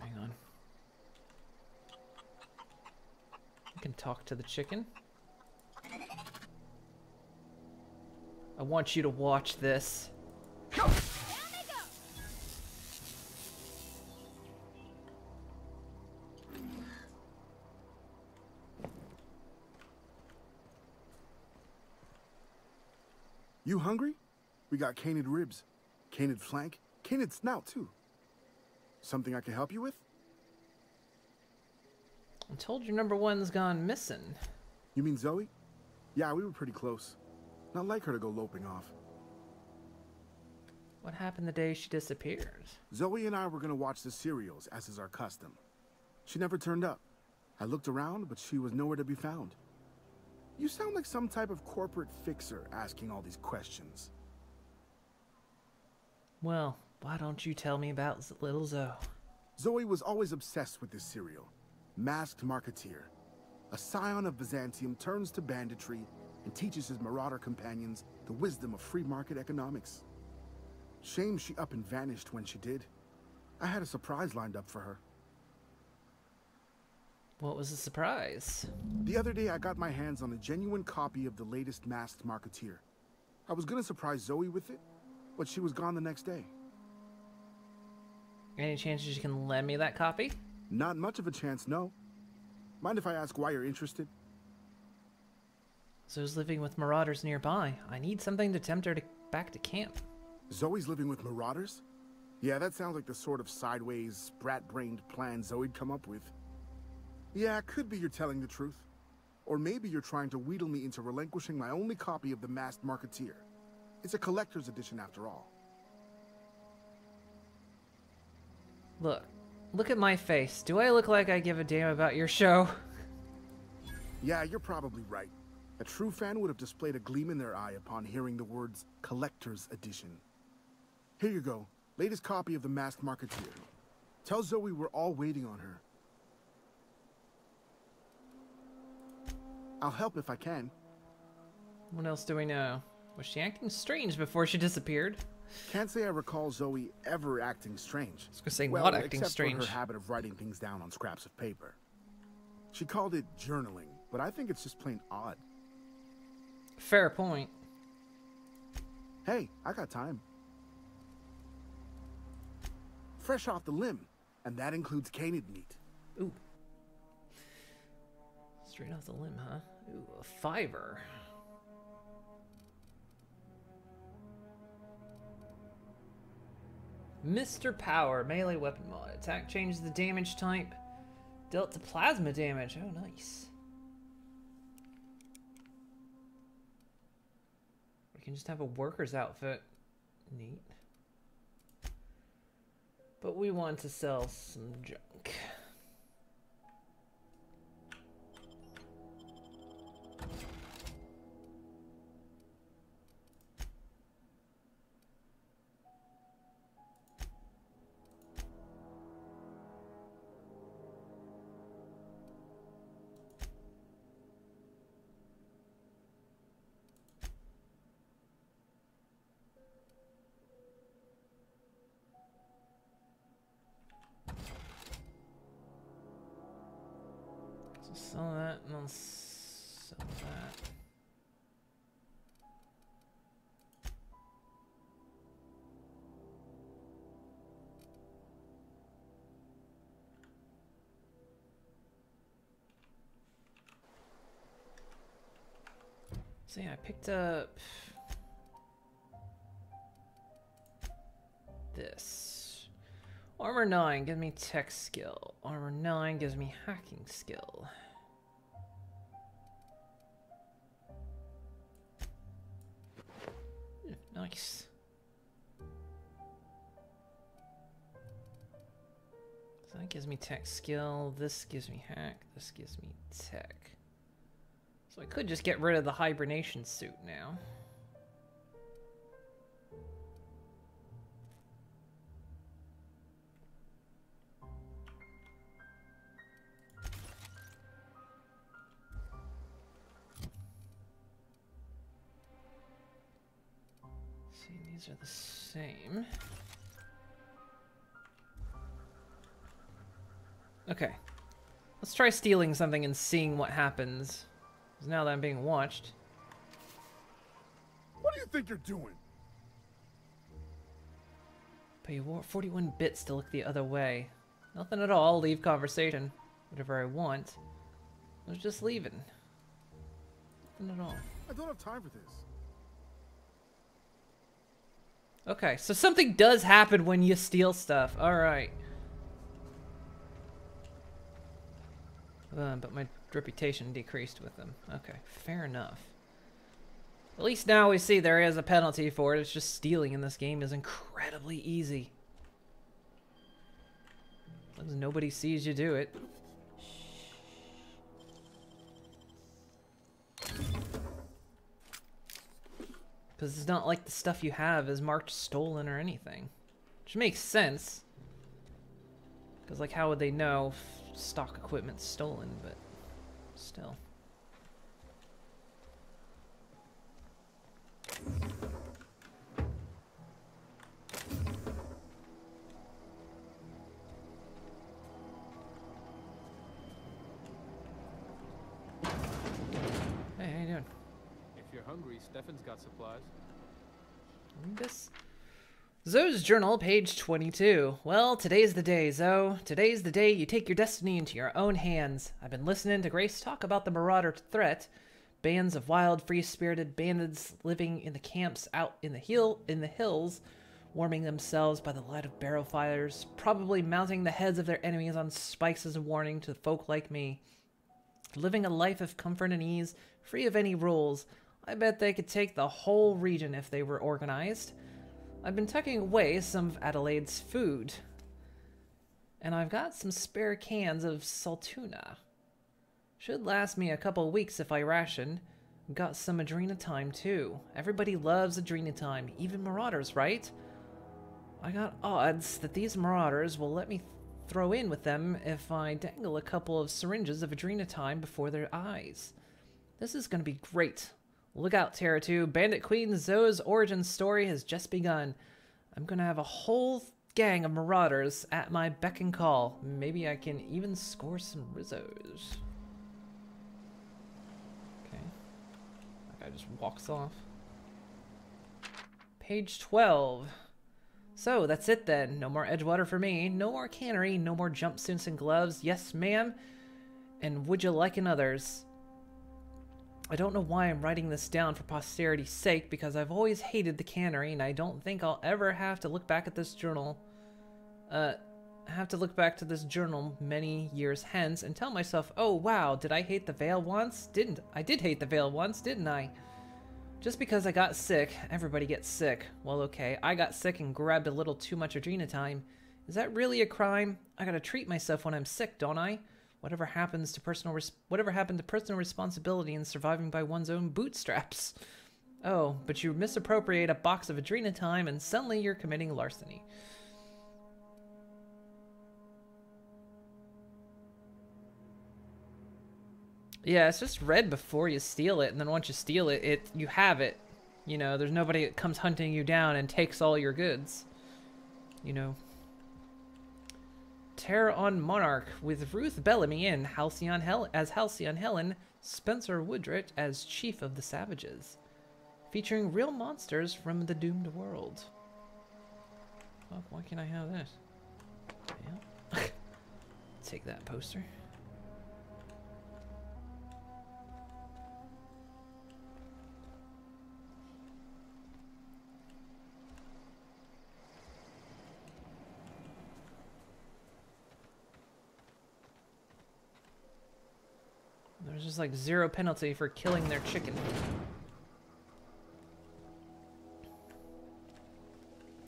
A: have... Hang on. I can talk to the chicken. I want you to watch this.
K: You hungry? We got canid ribs, canid flank, canid snout too. Something I can help you with?
A: I'm told your number one's gone missing.
K: You mean Zoe? Yeah, we were pretty close. Not like her to go loping off.
A: What happened the day she disappeared?
K: Zoe and I were gonna watch the serials, as is our custom. She never turned up. I looked around, but she was nowhere to be found. You sound like some type of corporate fixer asking all these questions.
A: Well, why don't you tell me about little Zoe?
K: Zoe was always obsessed with this serial. Masked Marketeer. A scion of Byzantium turns to banditry and teaches his marauder companions the wisdom of free market economics. Shame she up and vanished when she did. I had a surprise lined up for her.
A: What was the surprise?
K: The other day I got my hands on a genuine copy of the latest Masked Marketeer. I was gonna surprise Zoe with it, but she was gone the next day.
A: Any chances you can lend me that copy?
K: Not much of a chance, no. Mind if I ask why you're interested?
A: Zoe's living with marauders nearby. I need something to tempt her back to camp.
K: Zoe's living with marauders? Yeah, that sounds like the sort of sideways, sprat-brained plan Zoe'd come up with. Yeah, it could be you're telling the truth. Or maybe you're trying to wheedle me into relinquishing my only copy of the Masked Marketeer. It's a collector's edition after all.
A: Look at my face. Do I look like I give a damn about your show?
K: Yeah, you're probably right. A true fan would have displayed a gleam in their eye upon hearing the words collector's edition. Here you go. Latest copy of the Masked Marketeer. Tell Zoe we're all waiting on her. I'll help if I can.
A: What else do we know? Was she acting strange before she disappeared?
K: Can't say I recall Zoe ever acting strange.
A: I was gonna say,
K: well,
A: not acting
K: except
A: strange.
K: for her habit of writing things down on scraps of paper. She called it journaling, but I think it's just plain odd.
A: Fair point.
K: Hey, I got time. Fresh off the limb, and that includes canid meat.
A: Ooh. Straight off the limb, huh? Ooh, a $5. Mr. Power, melee weapon mod. Attack changes the damage type. Dealt to plasma damage. Oh, nice. We can just have a worker's outfit. Neat. But we want to sell some junk. Sell that, and I'll sell that. So yeah, I picked up this. Armor 9 gives me tech skill. Armor 9 gives me hacking skill. Nice. So that gives me tech skill, this gives me hack, this gives me tech. So I could just get rid of the hibernation suit now. These are the same. Okay. Let's try stealing something and seeing what happens. 'Cause now that I'm being watched.
K: What do you think you're doing?
A: But you want 41 bits to look the other way. Nothing at all. Leave conversation. Whatever I want. I was just leaving. Nothing at all.
K: I don't have time for this.
A: Okay, so something does happen when you steal stuff. Alright. But my reputation decreased with them. Okay, fair enough. At least now we see there is a penalty for it. It's just stealing in this game is incredibly easy. As long as nobody sees you do it. Because it's not like the stuff you have is marked stolen or anything. Which makes sense. Because, like, how would they know if stock equipment's stolen, but still. Hey, how you doing?
L: If you're hungry, Stefan's got supplies.
A: Read this. Zoe's journal, page 22. Well, today's the day, Zoe. Today's the day you take your destiny into your own hands. I've been listening to Grace talk about the Marauder threat. Bands of wild, free-spirited bandits living in the camps out in the hills, warming themselves by the light of barrel fires, probably mounting the heads of their enemies on spikes as a warning to folk like me. Living a life of comfort and ease, free of any rules. I bet they could take the whole region if they were organized. I've been tucking away some of Adelaide's food. And I've got some spare cans of saltuna. Should last me a couple weeks if I ration. Got some Adrenatime too. Everybody loves Adrenatime, even Marauders, right? I got odds that these Marauders will let me throw in with them if I dangle a couple of syringes of Adrenatime before their eyes. This is going to be great. Look out, Terra 2. Bandit Queen Zoe's origin story has just begun. I'm going to have a whole gang of Marauders at my beck and call. Maybe I can even score some Rizzos. Okay. That guy just walks off. Page 12. So, that's it then. No more Edgewater for me. No more cannery. No more jumpsuits and gloves. Yes, ma'am. And would you like in others? I don't know why I'm writing this down for posterity's sake, because I've always hated the cannery, and I don't think I'll ever have to look back at this journal. Many years hence and tell myself, oh wow, did I hate the Veil once? I did hate the Veil once, didn't I? Just because I got sick, everybody gets sick. Well, okay, I got sick and grabbed a little too much Adrenatime. Is that really a crime? I gotta treat myself when I'm sick, don't I? Whatever happened to personal responsibility in surviving by one's own bootstraps? Oh, but you misappropriate a box of Adrenatime and suddenly you're committing larceny. Yeah, it's just read before you steal it, and then once you steal it, you have it. You know, there's nobody that comes hunting you down and takes all your goods. You know. Terror on Monarch, with Ruth Bellamy as Halcyon Helen, Spencer Woodrich as Chief of the Savages. Featuring real monsters from the doomed world. Oh, why can't I have this? Yeah. Take that poster. There's just like 0 penalty for killing their chicken.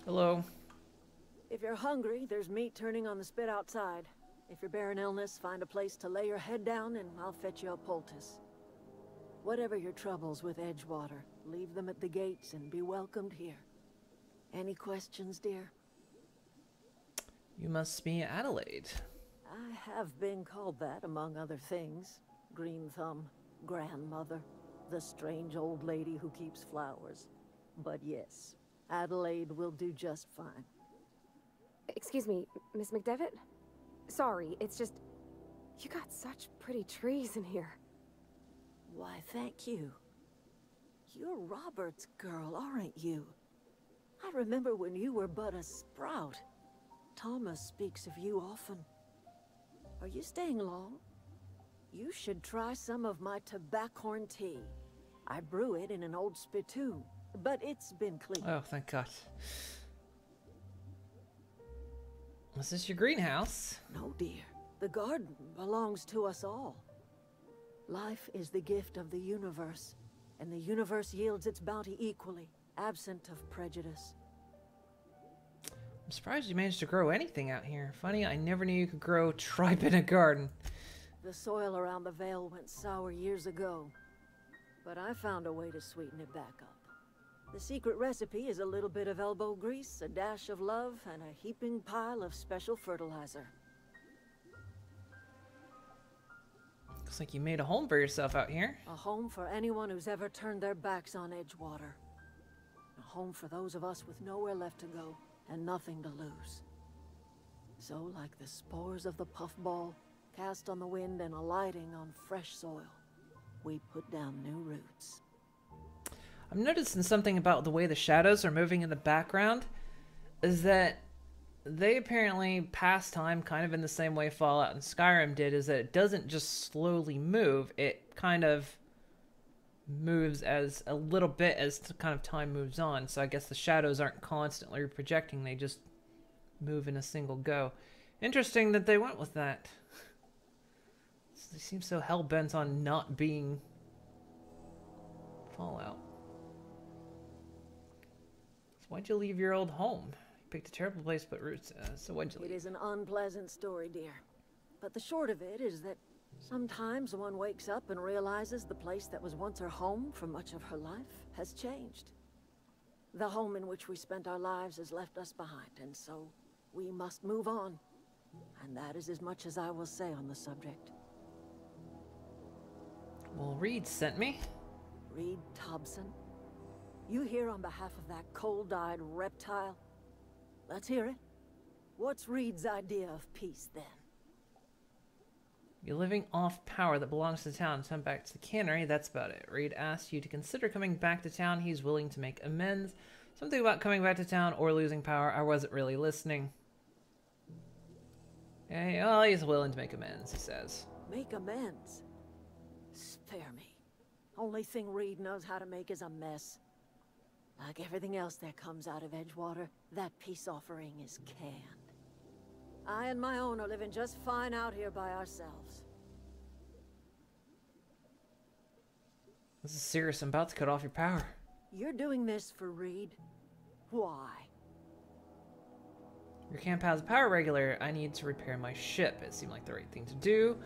A: Hello.
J: If you're hungry, there's meat turning on the spit outside. If you're bearing illness, find a place to lay your head down and I'll fetch you a poultice. Whatever your troubles with Edgewater, leave them at the gates and be welcomed here. Any questions, dear?
A: You must be Adelaide.
J: I have been called that, among other things. Green Thumb, grandmother, the strange old lady who keeps flowers. But yes, Adelaide will do just fine.
E: Excuse me, Miss McDevitt? Sorry, it's just... You got such pretty trees in here.
J: Why, thank you. You're Robert's girl, aren't you? I remember when you were but a sprout. Thomas speaks of you often. Are you staying long? You should try some of my tobaccorn tea. I brew it in an old spittoon, but it's been cleaned.
A: Oh, thank God. Is this your greenhouse?
J: No, dear. The garden belongs to us all. Life is the gift of the universe, and the universe yields its bounty equally, absent of prejudice.
A: I'm surprised you managed to grow anything out here. Funny, I never knew you could grow tripe in a garden.
J: The soil around the Vale went sour years ago, but I found a way to sweeten it back up. The secret recipe is a little bit of elbow grease, a dash of love, and a heaping pile of special fertilizer.
A: Looks like you made a home for yourself out here.
J: A home for anyone who's ever turned their backs on Edgewater. A home for those of us with nowhere left to go and nothing to lose. So, like the spores of the puffball, cast on the wind and alighting on fresh soil, we put down new roots.
A: I'm noticing something about the way the shadows are moving in the background, is that they apparently pass time kind of in the same way Fallout and Skyrim did, is that it doesn't just slowly move, it kind of moves as a little bit as the kind of time moves on. So I guess the shadows aren't constantly projecting, they just move in a single go. Interesting that they went with that. They seem so hell-bent on not being Fallout. Why'd you leave your old home? You picked a terrible place to put roots. So why'd you leave?
J: It is an unpleasant story, dear. But the short of it is that sometimes one wakes up and realizes the place that was once her home for much of her life has changed. The home in which we spent our lives has left us behind, and so we must move on. And that is as much as I will say on the subject.
A: Well, Reed sent me.
J: Reed Thompson? You here on behalf of that cold-eyed reptile? Let's hear it. What's Reed's idea of peace, then?
A: You're living off power that belongs to town. Come back to the cannery, that's about it. Reed asked you to consider coming back to town. He's willing to make amends. Something about coming back to town or losing power. I wasn't really listening. Okay, well, he's willing to make amends, he says.
J: Make amends? Spare me. Only thing Reed knows how to make is a mess. Like everything else that comes out of Edgewater, that peace offering is canned. I and my own are living just fine out here by ourselves.
A: This is serious. I'm about to cut off your power.
J: You're doing this for Reed? Why?
A: Your camp has a power regulator. I need to repair my ship. It seemed like the right thing to do.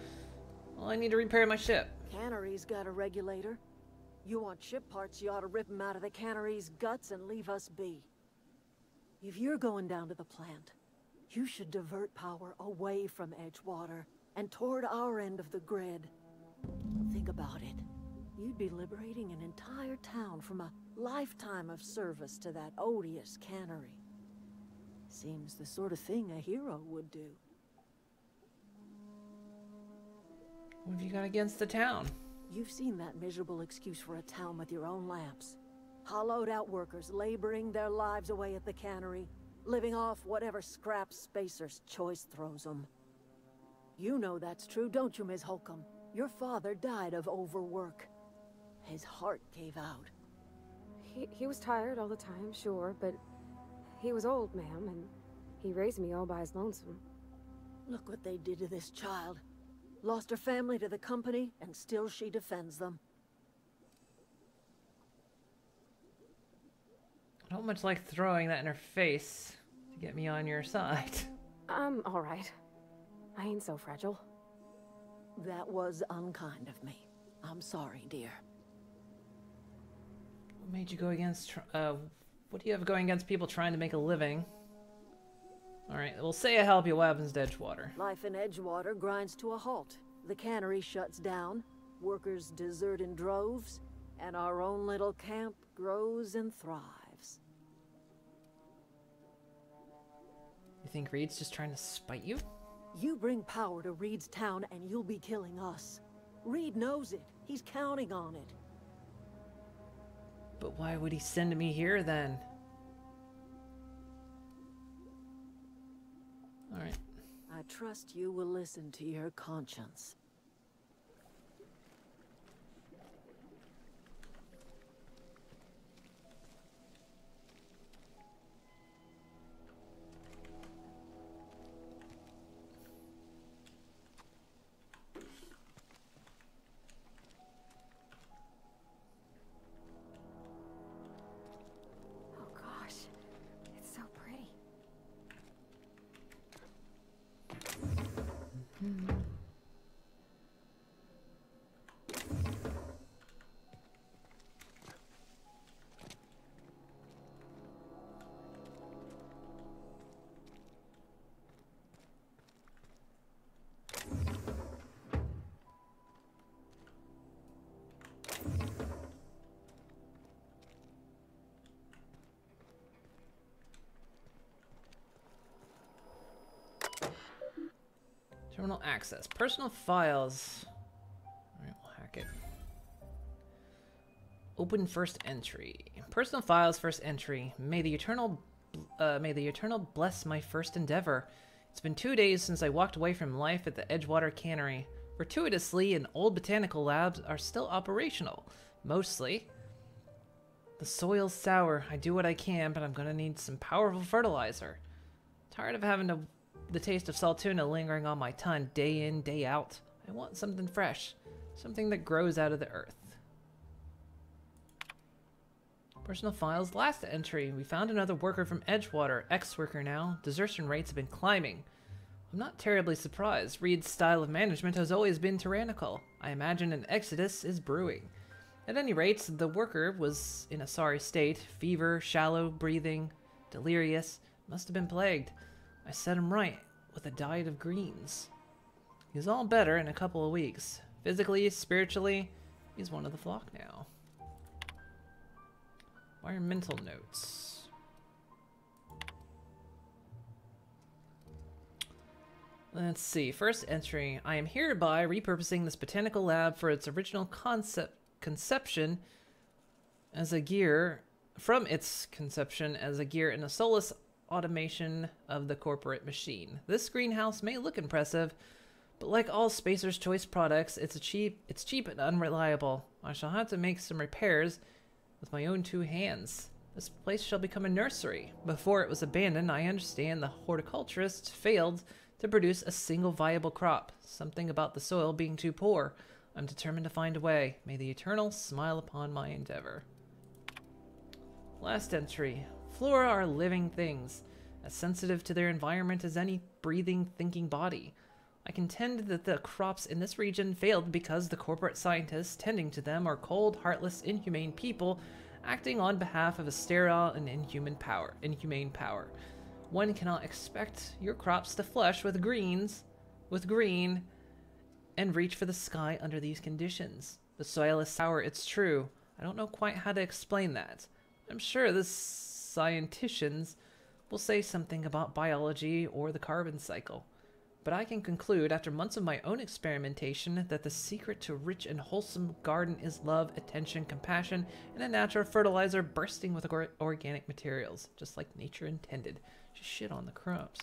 A: Well, I need to repair my ship.
J: Cannery's got a regulator. You want ship parts, you ought to rip them out of the cannery's guts and leave us be. If you're going down to the plant, you should divert power away from Edgewater and toward our end of the grid. Think about it. You'd be liberating an entire town from a lifetime of service to that odious cannery. Seems the sort of thing a hero would do.
A: What have you got against the town?
J: You've seen that miserable excuse for a town with your own lamps. Hollowed out workers laboring their lives away at the cannery, living off whatever scrap Spacer's choice throws them. You know that's true, don't you, Ms. Holcomb? Your father died of overwork. His heart gave out.
E: He was tired all the time, sure, but he was old, ma'am, and he raised me all by his lonesome.
J: Look what they did to this child. Lost her family to the company, and still she defends them.
A: I don't much like throwing that in her face to get me on your side.
E: I'm all right. I ain't so fragile.
J: That was unkind of me. I'm sorry, dear.
A: What made you go against, what do you have going against people trying to make a living? Alright, we'll say I help you. What happens to Edgewater?
J: Life in Edgewater grinds to a halt. The cannery shuts down, workers desert in droves, and our own little camp grows and thrives.
A: You think Reed's just trying to spite you?
J: You bring power to Reed's town and you'll be killing us. Reed knows it. He's counting on it.
A: But why would he send me here then? Alright.
J: I trust you will listen to your conscience.
E: Oh gosh, it's so pretty.
A: Terminal access. Personal files. Alright, we'll hack it. Open first entry. Personal files, first entry. May the Eternal bless my first endeavor. It's been 2 days since I walked away from life at the Edgewater Cannery. Fortuitously, an old botanical labs are still operational. Mostly. The soil's sour. I do what I can, but I'm gonna need some powerful fertilizer. Tired of having the taste of Saltuna lingering on my tongue day in, day out. I want something fresh. Something that grows out of the earth. Personal files, last entry. We found another worker from Edgewater, ex-worker now. Desertion rates have been climbing. I'm not terribly surprised. Reed's style of management has always been tyrannical. I imagine an exodus is brewing. At any rate, the worker was in a sorry state. Fever, shallow breathing, delirious. Must have been plagued. I set him right with a diet of greens. He's all better in a couple of weeks. Physically, spiritually, he's one of the flock now. Environmental notes. Let's see. First entry. I am hereby repurposing this botanical lab for its original conception as a gear, from its conception as a gear in a soulless automation of the corporate machine. This greenhouse may look impressive, but like all Spacer's Choice products, it's cheap and unreliable. I shall have to make some repairs with my own 2 hands. This place shall become a nursery. Before it was abandoned, I understand the horticulturist failed to produce a single viable crop. Something about the soil being too poor. I'm determined to find a way. May the Eternal smile upon my endeavor. Last entry. Flora are living things, as sensitive to their environment as any breathing, thinking body. I contend that the crops in this region failed because the corporate scientists tending to them are cold, heartless, inhumane people acting on behalf of a sterile and inhumane power. One cannot expect your crops to flush with green and reach for the sky under these conditions. The soil is sour, it's true. I don't know quite how to explain that. I'm sure the scienticians will say something about biology or the carbon cycle. But I can conclude, after months of my own experimentation, that the secret to rich and wholesome garden is love, attention, compassion, and a natural fertilizer bursting with organic materials, just like nature intended. Just shit on the crops.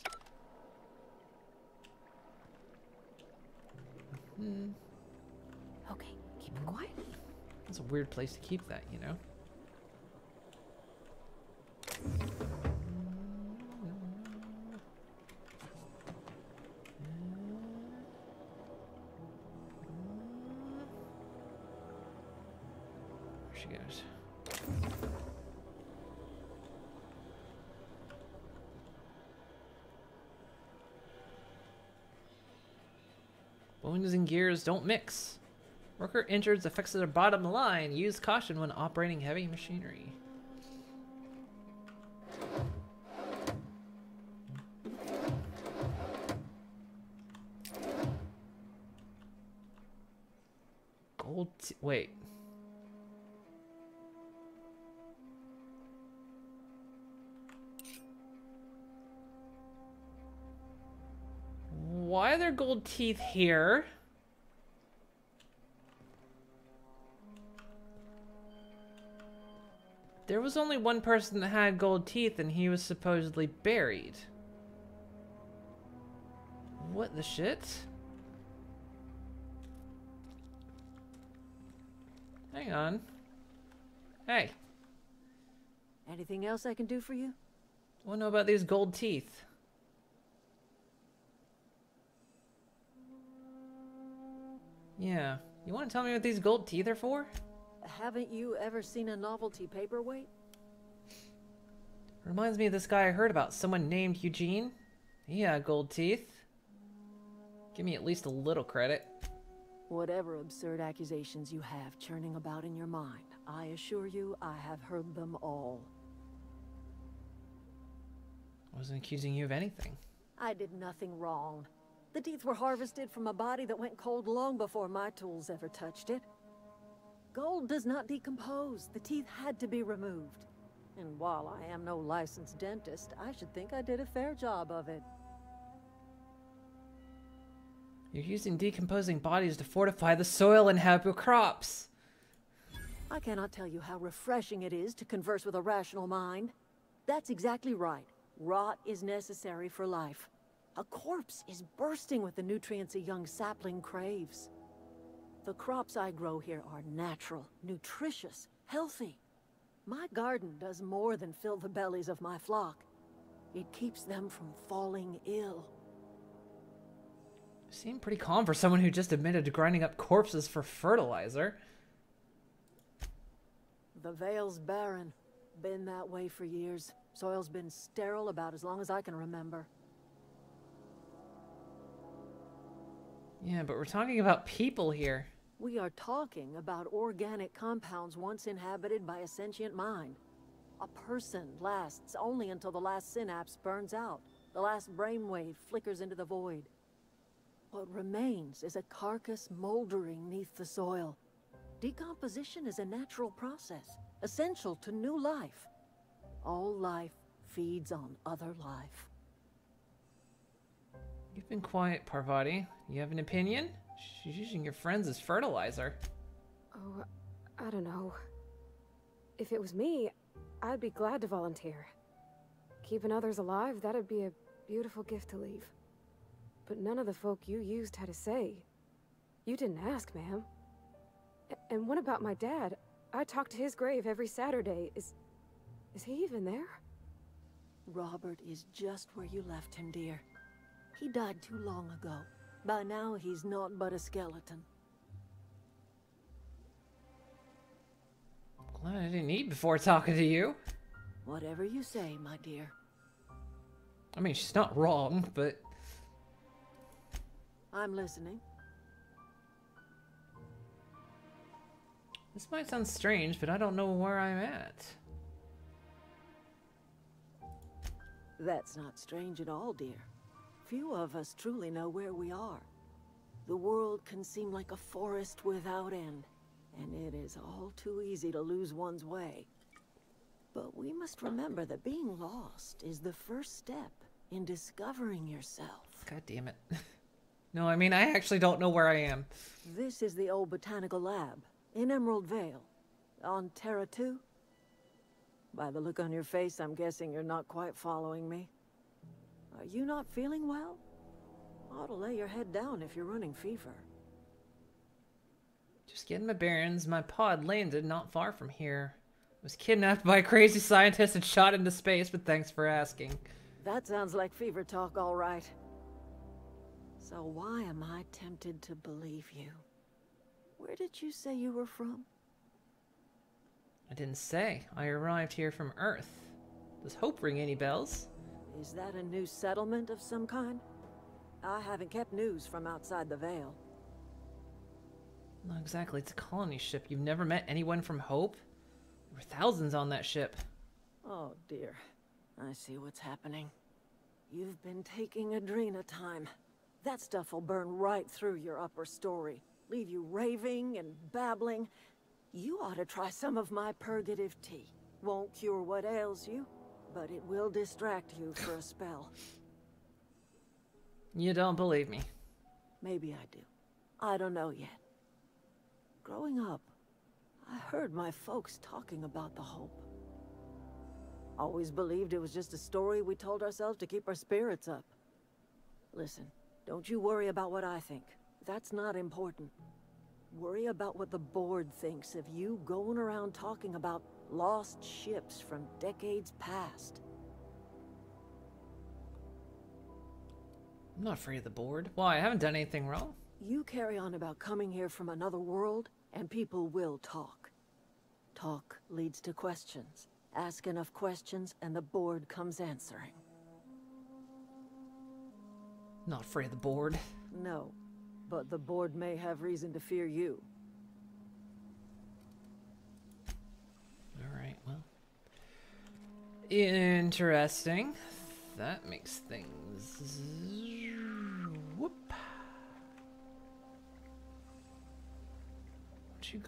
E: Okay, keep it quiet.
A: That's a weird place to keep that, you know? There she goes. Bones and gears don't mix. Worker injured affects their bottom line. Use caution when operating heavy machinery. Wait. Why are there gold teeth here? There was only one person that had gold teeth, and he was supposedly buried. What the shit? Hang on. Hey.
J: Anything else I can do for you?
A: I want to know about these gold teeth. Yeah. You want to tell me what these gold teeth are for?
J: Haven't you ever seen a novelty paperweight?
A: Reminds me of this guy I heard about. Someone named Eugene. He had gold teeth. Give me at least a little credit.
J: Whatever absurd accusations you have churning about in your mind, I assure you I have heard them all.
A: I wasn't accusing you of anything.
J: I did nothing wrong. The teeth were harvested from a body that went cold long before my tools ever touched it. Gold does not decompose. The teeth had to be removed. And while I am no licensed dentist, I should think I did a fair job of it.
A: You're using decomposing bodies to fortify the soil and help your crops.
J: I cannot tell you how refreshing it is to converse with a rational mind. That's exactly right. Rot is necessary for life. A corpse is bursting with the nutrients a young sapling craves. The crops I grow here are natural, nutritious, healthy. My garden does more than fill the bellies of my flock. It keeps them from falling ill.
A: You seem pretty calm for someone who just admitted to grinding up corpses for fertilizer.
J: The Vale's barren. Been that way for years. Soil's been sterile about as long as I can remember.
A: Yeah, but we're talking about people here.
J: We are talking about organic compounds once inhabited by a sentient mind. A person lasts only until the last synapse burns out, the last brainwave flickers into the void. What remains is a carcass moldering neath the soil. Decomposition is a natural process, essential to new life. All life feeds on other life.
A: You've been quiet, Parvati. You have an opinion? She's using your friends as fertilizer.
E: Oh, I don't know. If it was me, I'd be glad to volunteer. Keeping others alive, that'd be a beautiful gift to leave. But none of the folk you used had a say. You didn't ask, ma'am. And what about my dad? I talk to his grave every Saturday. Is he even there?
J: Robert is just where you left him, dear. He died too long ago. By now, he's naught but a skeleton.
A: Glad I didn't eat before talking to you.
J: Whatever you say, my dear.
A: I mean, she's not wrong, but...
J: I'm listening.
A: This might sound strange, but I don't know where I'm at.
J: That's not strange at all, dear. Few of us truly know where we are. The world can seem like a forest without end, and it is all too easy to lose one's way. But we must remember that being lost is the first step in discovering yourself.
A: God damn it. No, I mean, I actually don't know where I am.
J: This is the old botanical lab in Emerald Vale, on Terra 2. By the look on your face, I'm guessing you're not quite following me. Are you not feeling well? Ought to lay your head down if you're running fever.
A: Just getting my bearings. My pod landed not far from here. Was kidnapped by a crazy scientist and shot into space, but thanks for asking.
J: That sounds like fever talk, all right. So why am I tempted to believe you? Where did you say you were from?
A: I didn't say. I arrived here from Earth. Does Hope ring any bells?
J: Is that a new settlement of some kind? I haven't kept news from outside the Vale.
A: Not exactly. It's a colony ship. You've never met anyone from Hope? There were thousands on that ship.
J: Oh dear. I see what's happening. You've been taking Adrena time. That stuff will burn right through your upper story. Leave you raving and babbling. You ought to try some of my purgative tea. Won't cure what ails you, but it will distract you for a spell.
A: You don't believe me.
J: Maybe I do. I don't know yet. Growing up, I heard my folks talking about the Hope.
M: Always believed it was just a story we told ourselves to keep our spirits up. Listen, don't you worry about what I think. That's not important. Worry about what the board thinks of you going around talking about lost ships from decades past.
A: I'm not afraid of the board. Why? I haven't done anything wrong.
M: You carry on about coming here from another world, and people will talk. Talk leads to questions. Ask enough questions, and the board comes answering.
A: Not afraid of the board.
M: No, but the board may have reason to fear you.
A: Alright, well. Interesting. That makes things... Whoop. Why don't you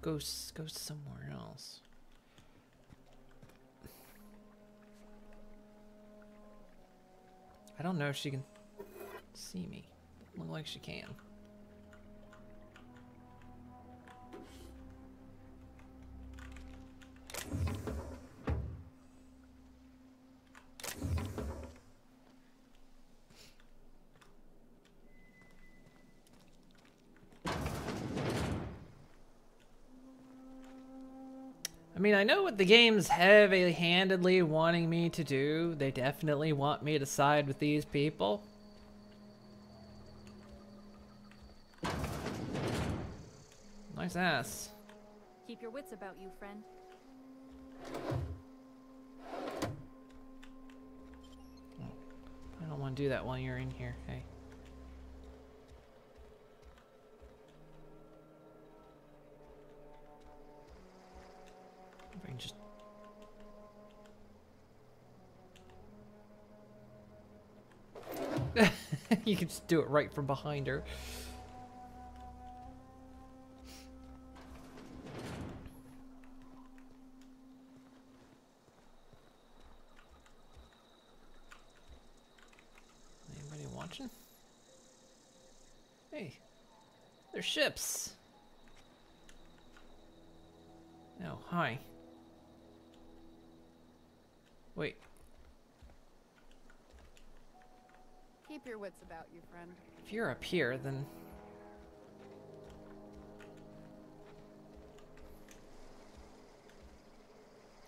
A: go somewhere else? I don't know if she can see me. Doesn't look like she can. I mean, I know what the game's heavy-handedly wanting me to do. They definitely want me to side with these people. Nice ass.
N: Keep your wits about you, friend.
A: I don't want to do that while you're in here. Hey. If I can just... You can just do it right from behind her. Anybody watching? Hey, they're ships. Oh, hi. Wait.
N: Keep your wits about you, friend.
A: If you're up here, then...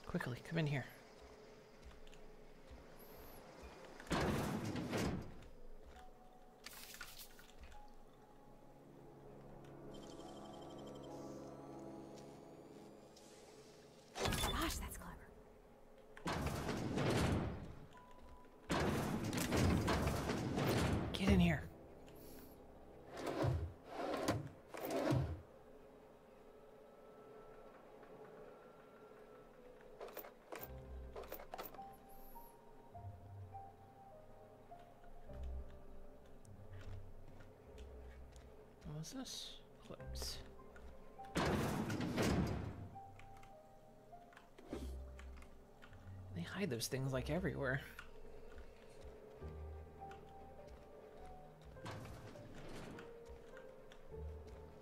A: Quickly, come in here.
E: Gosh, that's clever.
A: Get in here. What was this? Clips. They hide those things like everywhere.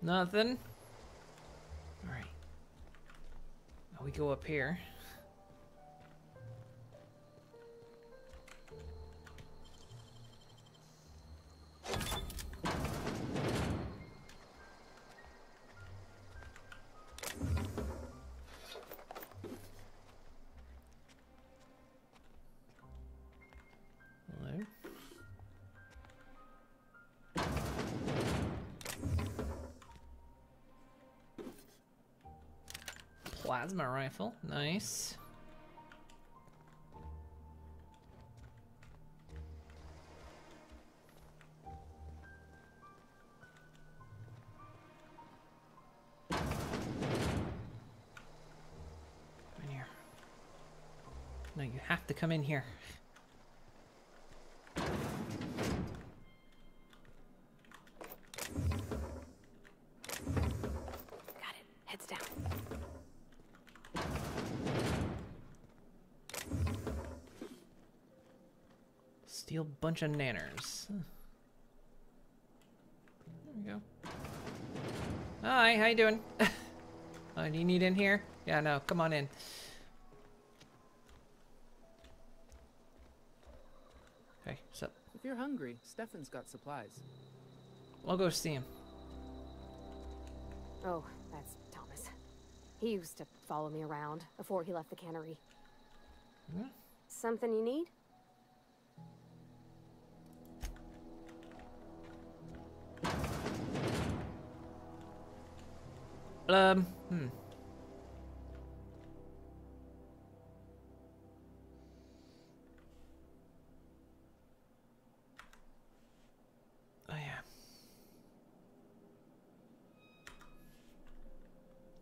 A: Nothing. All right. Now we go up here. Hello. Plasma rifle, nice. Come in here. No, you have to come in here.
E: Got it. Heads down.
A: Steal bunch of nanners. There we go. Hi, how you doing? Do you need in here? Yeah, no, come on in.
O: you're hungry, Stefan's got supplies.
A: I'll go see him.
E: Oh, that's Thomas. He used to follow me around before he left the cannery.
A: Hmm?
E: Something you need?
A: Hmm. Oh, yeah.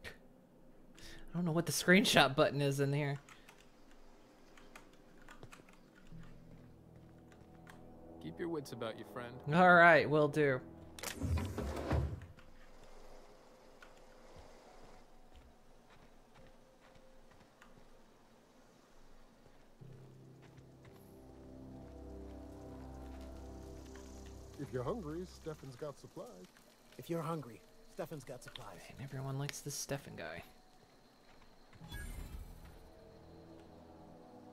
A: I don't know what the screenshot button is in here.
L: Keep your wits about you, friend.
A: All right, will do.
P: If you're hungry, Stefan's got supplies.
G: If you're hungry, Stefan's got supplies.
A: And everyone likes this Stefan guy.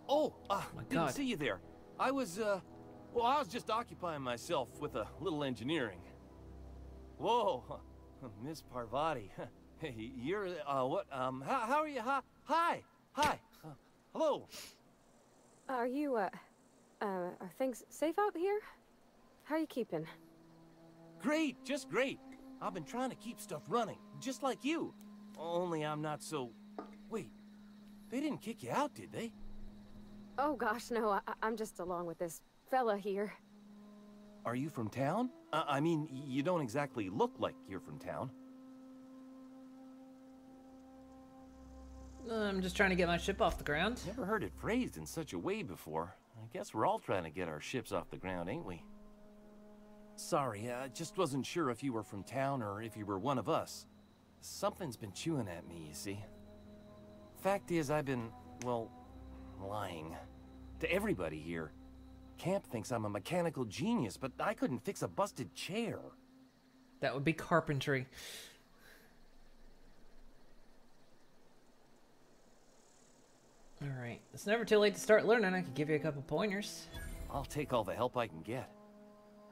Q: Oh,
A: my
Q: didn't
A: God.
Q: see you there. I was just occupying myself with a little engineering. Whoa, Miss Parvati. Hey, you're, what, how are you? Hi, hello.
E: Are you, are things safe out here? How are you keeping?
Q: Great, just great. I've been trying to keep stuff running, just like you. Only I'm not so... Wait, they didn't kick you out, did they?
E: Oh gosh, no, I'm just along with this fella here.
Q: Are you from town? I mean, you don't exactly look like you're from town.
A: I'm just trying to get my ship off the ground.
Q: Never heard it phrased in such a way before. I guess we're all trying to get our ships off the ground, ain't we? Sorry, I just wasn't sure if you were from town or if you were one of us. Something's been chewing at me, you see. Fact is, I've been, well, lying. To everybody here. Camp thinks I'm a mechanical genius, but I couldn't fix a busted chair.
A: That would be carpentry. Alright, it's never too late to start learning. I could give you a couple pointers.
Q: I'll take all the help I can get.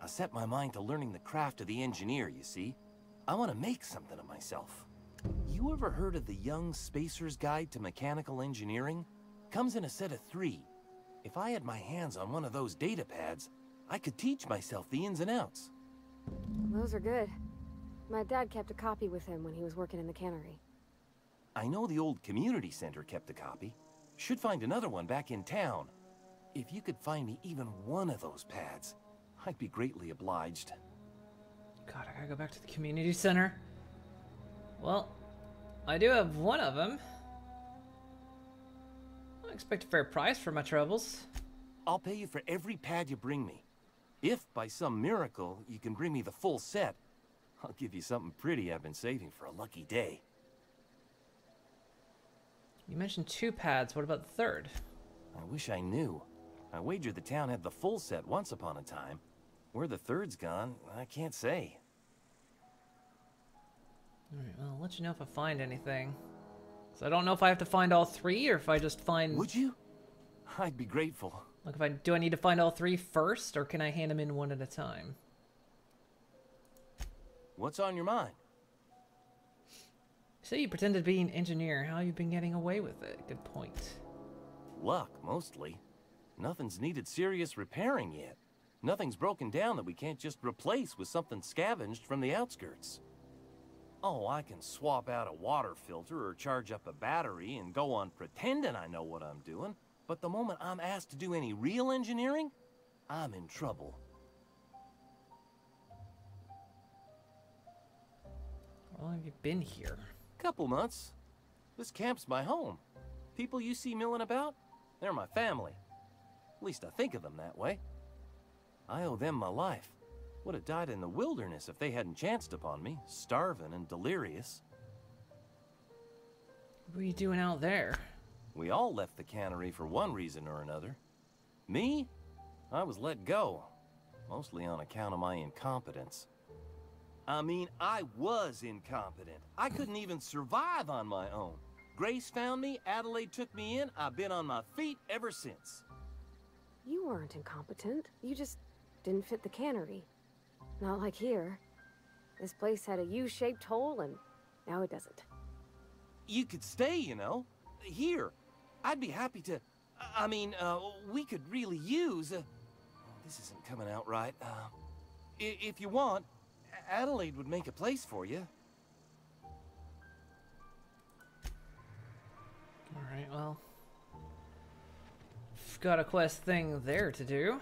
Q: I set my mind to learning the craft of the engineer, you see. I want to make something of myself. You ever heard of the Young Spacer's Guide to Mechanical Engineering? Comes in a set of 3. If I had my hands on one of those data pads, I could teach myself the ins and outs.
E: Those are good. My dad kept a copy with him when he was working in the cannery.
Q: I know the old community center kept a copy. Should find another one back in town. If you could find me even one of those pads, I'd be greatly obliged.
A: God, I gotta go back to the community center. Well, I do have one of them. I expect a fair price for my troubles.
Q: I'll pay you for every pad you bring me. If, by some miracle, you can bring me the full set, I'll give you something pretty I've been saving for a lucky day.
A: You mentioned 2 pads. What about the third?
Q: I wish I knew. I wagered the town had the full set once upon a time. Where the third's gone, I can't say.
A: Alright, well, I'll let you know if I find anything. So I don't know if I have to find all 3 or if I just find...
Q: Would you? I'd be grateful.
A: Like, do I need to find all 3 first, or can I hand them in one at a time?
Q: What's on your mind?
A: You say you pretended to be an engineer. How have you been getting away with it? Good point.
Q: Luck, mostly. Nothing's needed serious repairing yet. Nothing's broken down that we can't just replace with something scavenged from the outskirts. Oh, I can swap out a water filter or charge up a battery and go on pretending I know what I'm doing, but the moment I'm asked to do any real engineering, I'm in trouble.
A: How long have you been here?
Q: Couple months. This camp's my home. People you see milling about, they're my family. At least I think of them that way. I owe them my life. Would have died in the wilderness if they hadn't chanced upon me, starving and delirious.
A: What were you doing out there?
Q: We all left the cannery for one reason or another. Me? I was let go, mostly on account of my incompetence. I mean, I was incompetent. I couldn't even survive on my own. Grace found me, Adelaide took me in, I've been on my feet ever since.
E: You weren't incompetent. You just didn't fit the cannery. Not like here. This place had a U-shaped hole, and now it doesn't.
Q: You could stay, you know. Here. I'd be happy to... I mean, we could really use... this isn't coming out right. If you want, Adelaide would make a place for you.
A: Alright, well... I've got a quest thing there to do.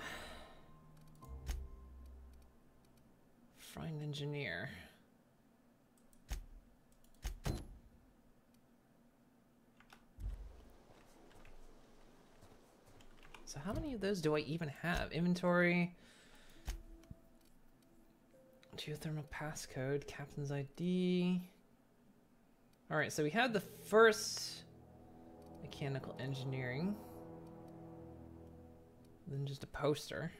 A: Find engineer. So how many of those do I even have? Inventory, geothermal passcode, captain's ID. All right, so we had the first mechanical engineering, then just a poster.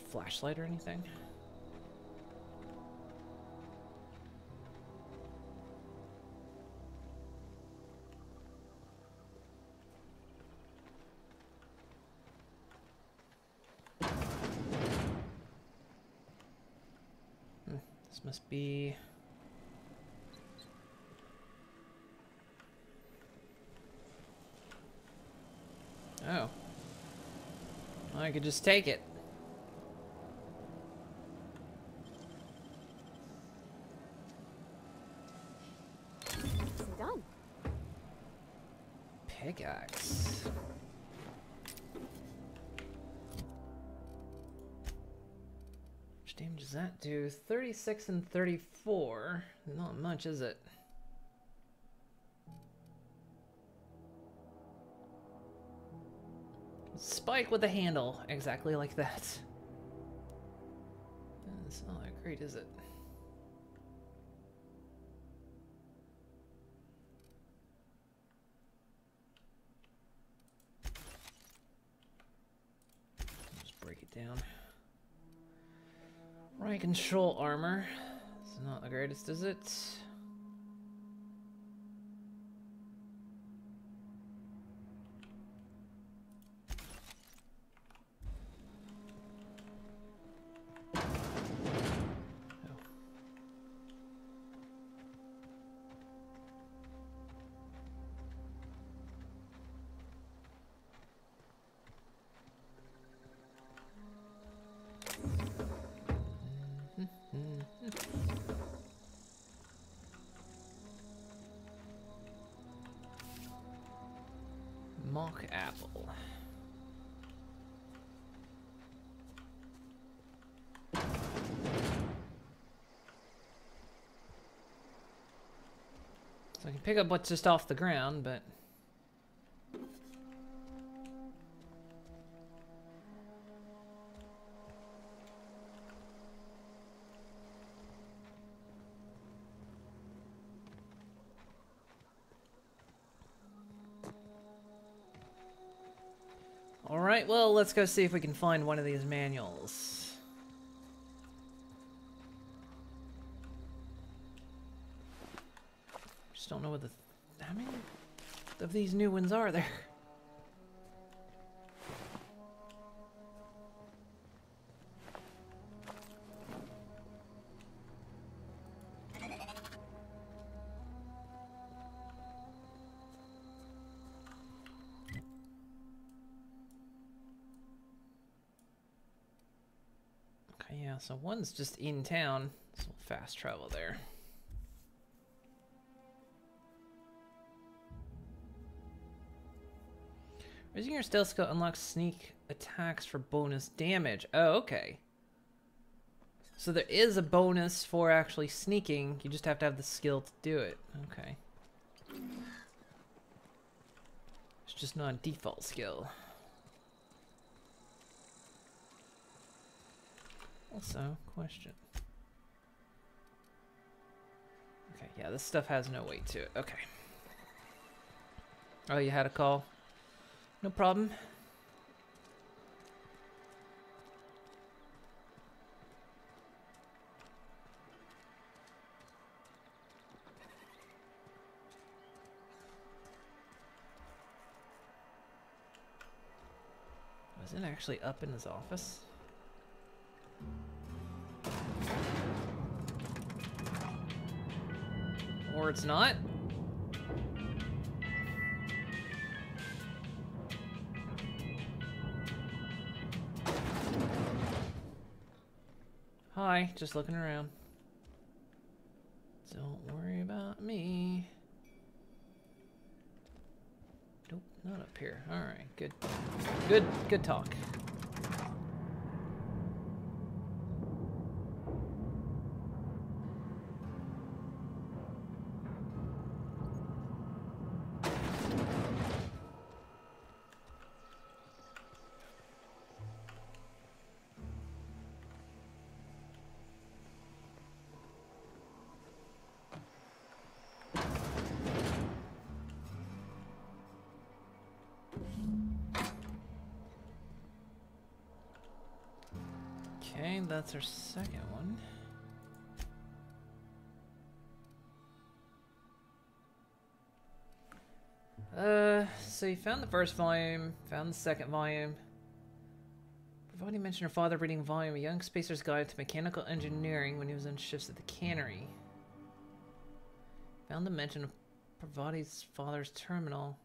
A: Flashlight or anything? This must be... Oh. I could just take it. Pickaxe. Which damage does that do? 36 and 34. Not much, is it? Spike with a handle, exactly like that. It's not that great, is it? Down. Right control armor. It's not the greatest, is it? Mock apple. So I can pick up what's just off the ground, but... Alright, well, let's go see if we can find one of these manuals. Just don't know what the... How many of these new ones are there? Yeah, so one's just in town, so we'll fast travel there. Raising your stealth skill unlocks sneak attacks for bonus damage. Oh, okay. So there is a bonus for actually sneaking, you just have to have the skill to do it. Okay. It's just not a default skill. Also, question. Okay, yeah, this stuff has no weight to it. Okay. Oh, you had a call. No problem. Wasn't actually up in his office. Or it's not. Hi, just looking around. Don't worry about me. Nope, not up here. Alright, good. Good talk. Okay, that's our second one. So you found the first volume, found the second volume. Pravati mentioned her father reading a volume, A Young Spacer's Guide to Mechanical Engineering, when he was on shifts at the cannery. Found the mention of Pravati's father's terminal.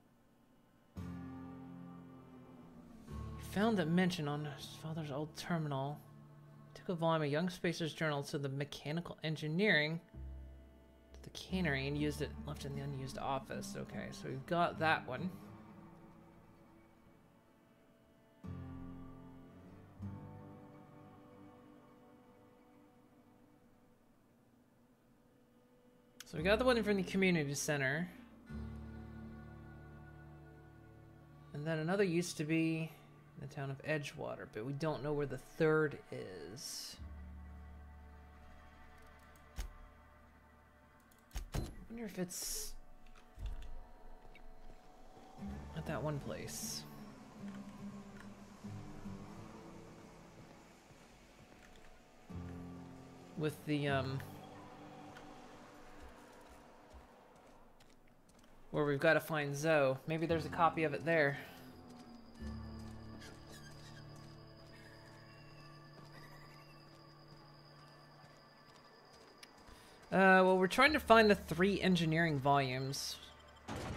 A: Found that mention on his father's old terminal. Took a volume of Young Spacer's Journal to the Mechanical Engineering to the cannery and used it, left it in the unused office. Okay, so we've got that one. So we got the one from the community center. And then another used to be in the town of Edgewater, but we don't know where the third is. I wonder if it's at that one place. With the, where we've got to find Zoe. Maybe there's a copy of it there. Well, we're trying to find the 3 engineering volumes.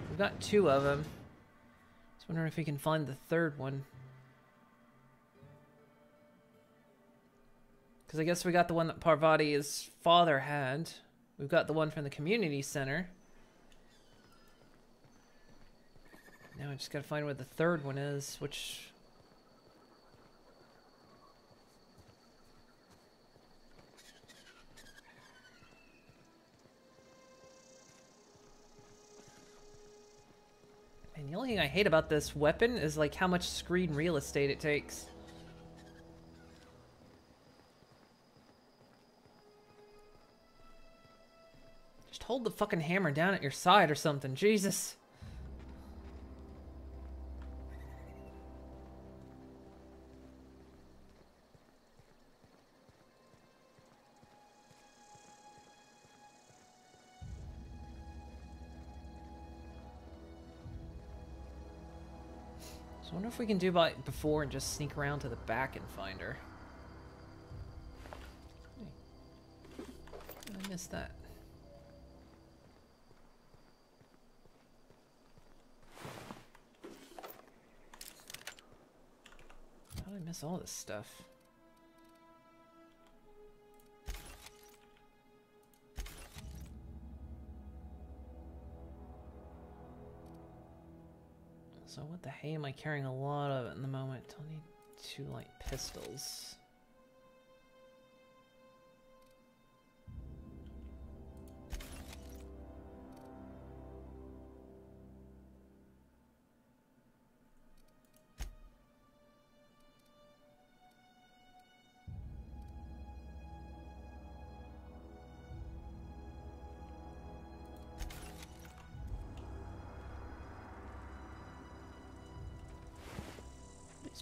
A: We've got 2 of them. Just wondering if we can find the third one. Because I guess we got the one that Parvati's father had. We've got the one from the community center. Now I just gotta find where the third one is, which... And the only thing I hate about this weapon is like how much screen real estate it takes. Just hold the fucking hammer down at your side or something, Jesus. I wonder if we can do like before and just sneak around to the back and find her. Hey. I missed that. How did I miss all this stuff? So what the hay am I carrying a lot of at the moment? I'll need 2 light pistols.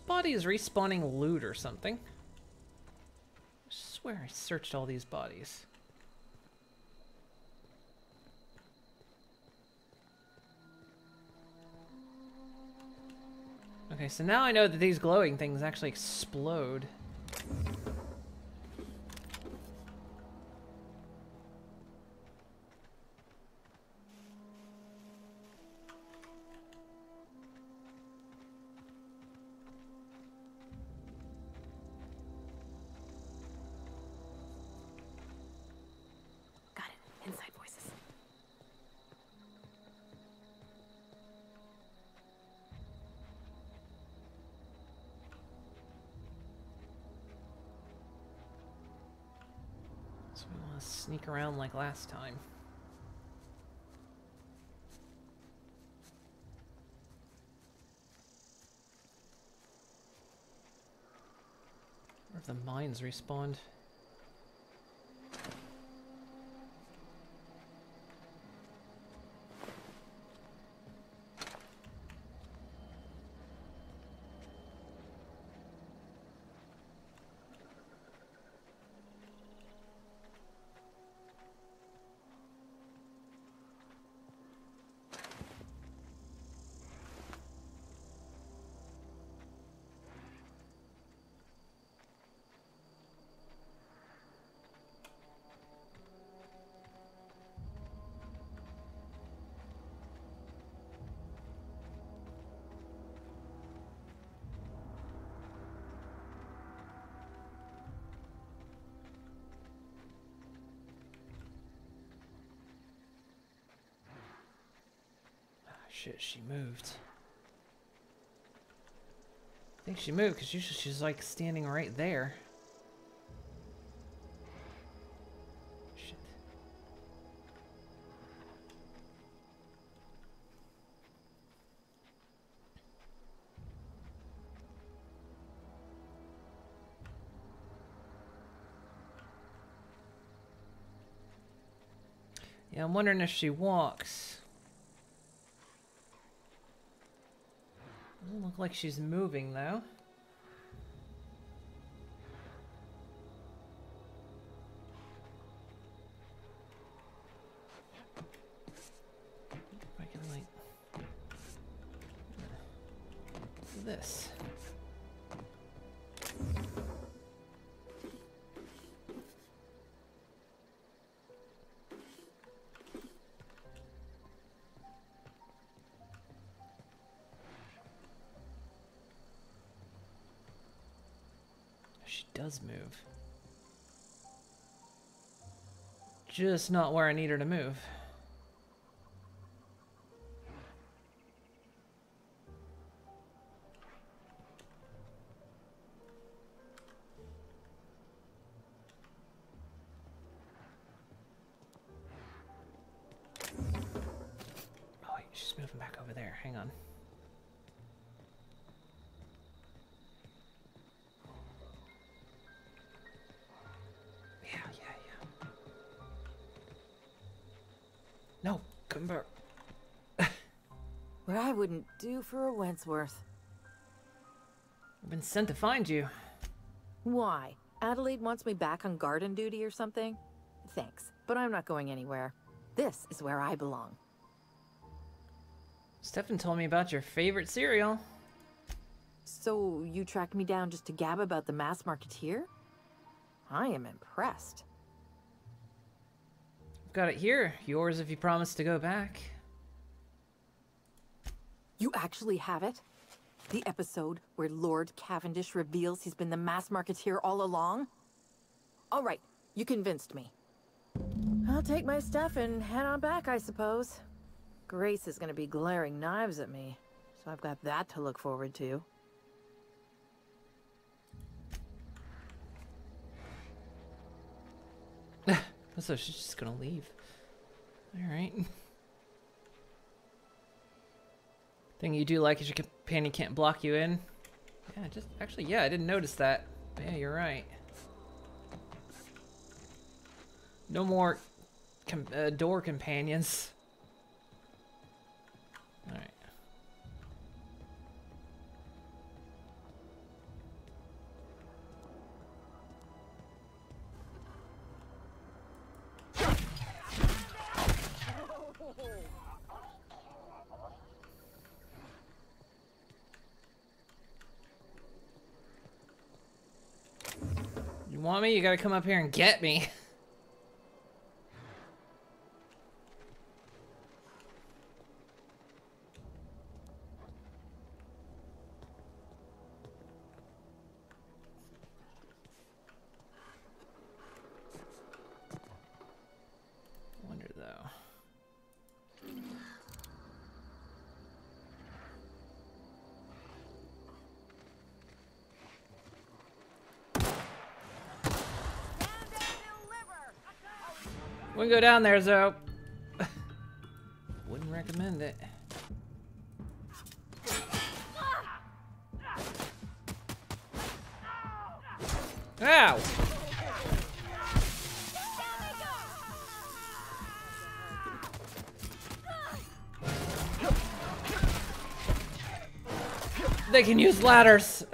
A: body is respawning loot or something. I swear I searched all these bodies. Okay, so now I know that these glowing things actually explode.
E: Got it. Inside voices.
A: So we want to sneak around like last time. Or if the mines respawned. Shit, she moved. I think she moved because usually she's like standing right there. Shit. Yeah, I'm wondering if she walks. Doesn't look like she's moving though. If I can like do this. She does move. Just not where I need her to move. Oh wait, she's moving back over there. Hang on. No, come back.
F: What I wouldn't do for a Wentworth.
A: I've been sent to find you.
F: Why? Adelaide wants me back on garden duty or something? Thanks, but I'm not going anywhere. This is where I belong.
A: Stefan told me about your favorite cereal.
F: So you tracked me down just to gab about the Mass Marketeer? I am impressed.
A: I've got it here. Yours if you promise to go back.
F: You actually have it? The episode where Lord Cavendish reveals he's been the Mass Marketeer all along? All right, you convinced me. I'll take my stuff and head on back, I suppose. Grace is gonna be glaring knives at me, so I've got that to look forward to.
A: So she's just gonna leave. Alright. Thing you do like is your companion can't block you in. Yeah, just actually, yeah, I didn't notice that. But yeah, you're right. No more door companions. Alright. want me? You gotta come up here and get me. Wonder though. Wouldn't go down there, Zoe. Wouldn't recommend it. Ow! They can use ladders.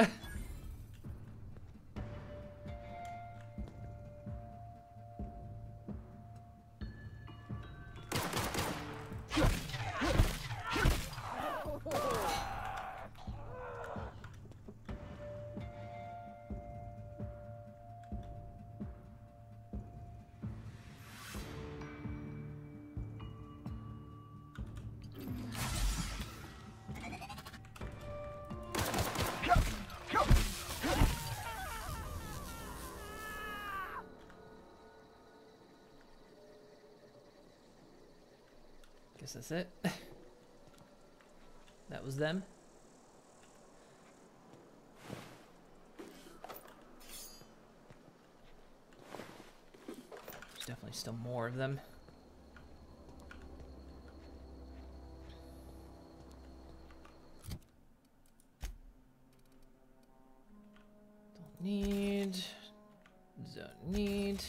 A: Guess that's it. That was them. There's definitely still more of them. Don't need. Don't need.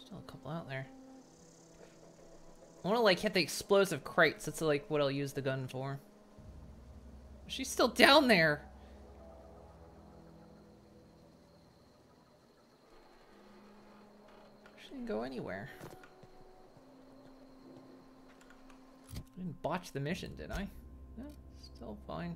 A: Still a couple out there. I want to like hit the explosive crates. That's like what I'll use the gun for. She's still down there. She didn't go anywhere. I didn't botch the mission, did I? No, still fine.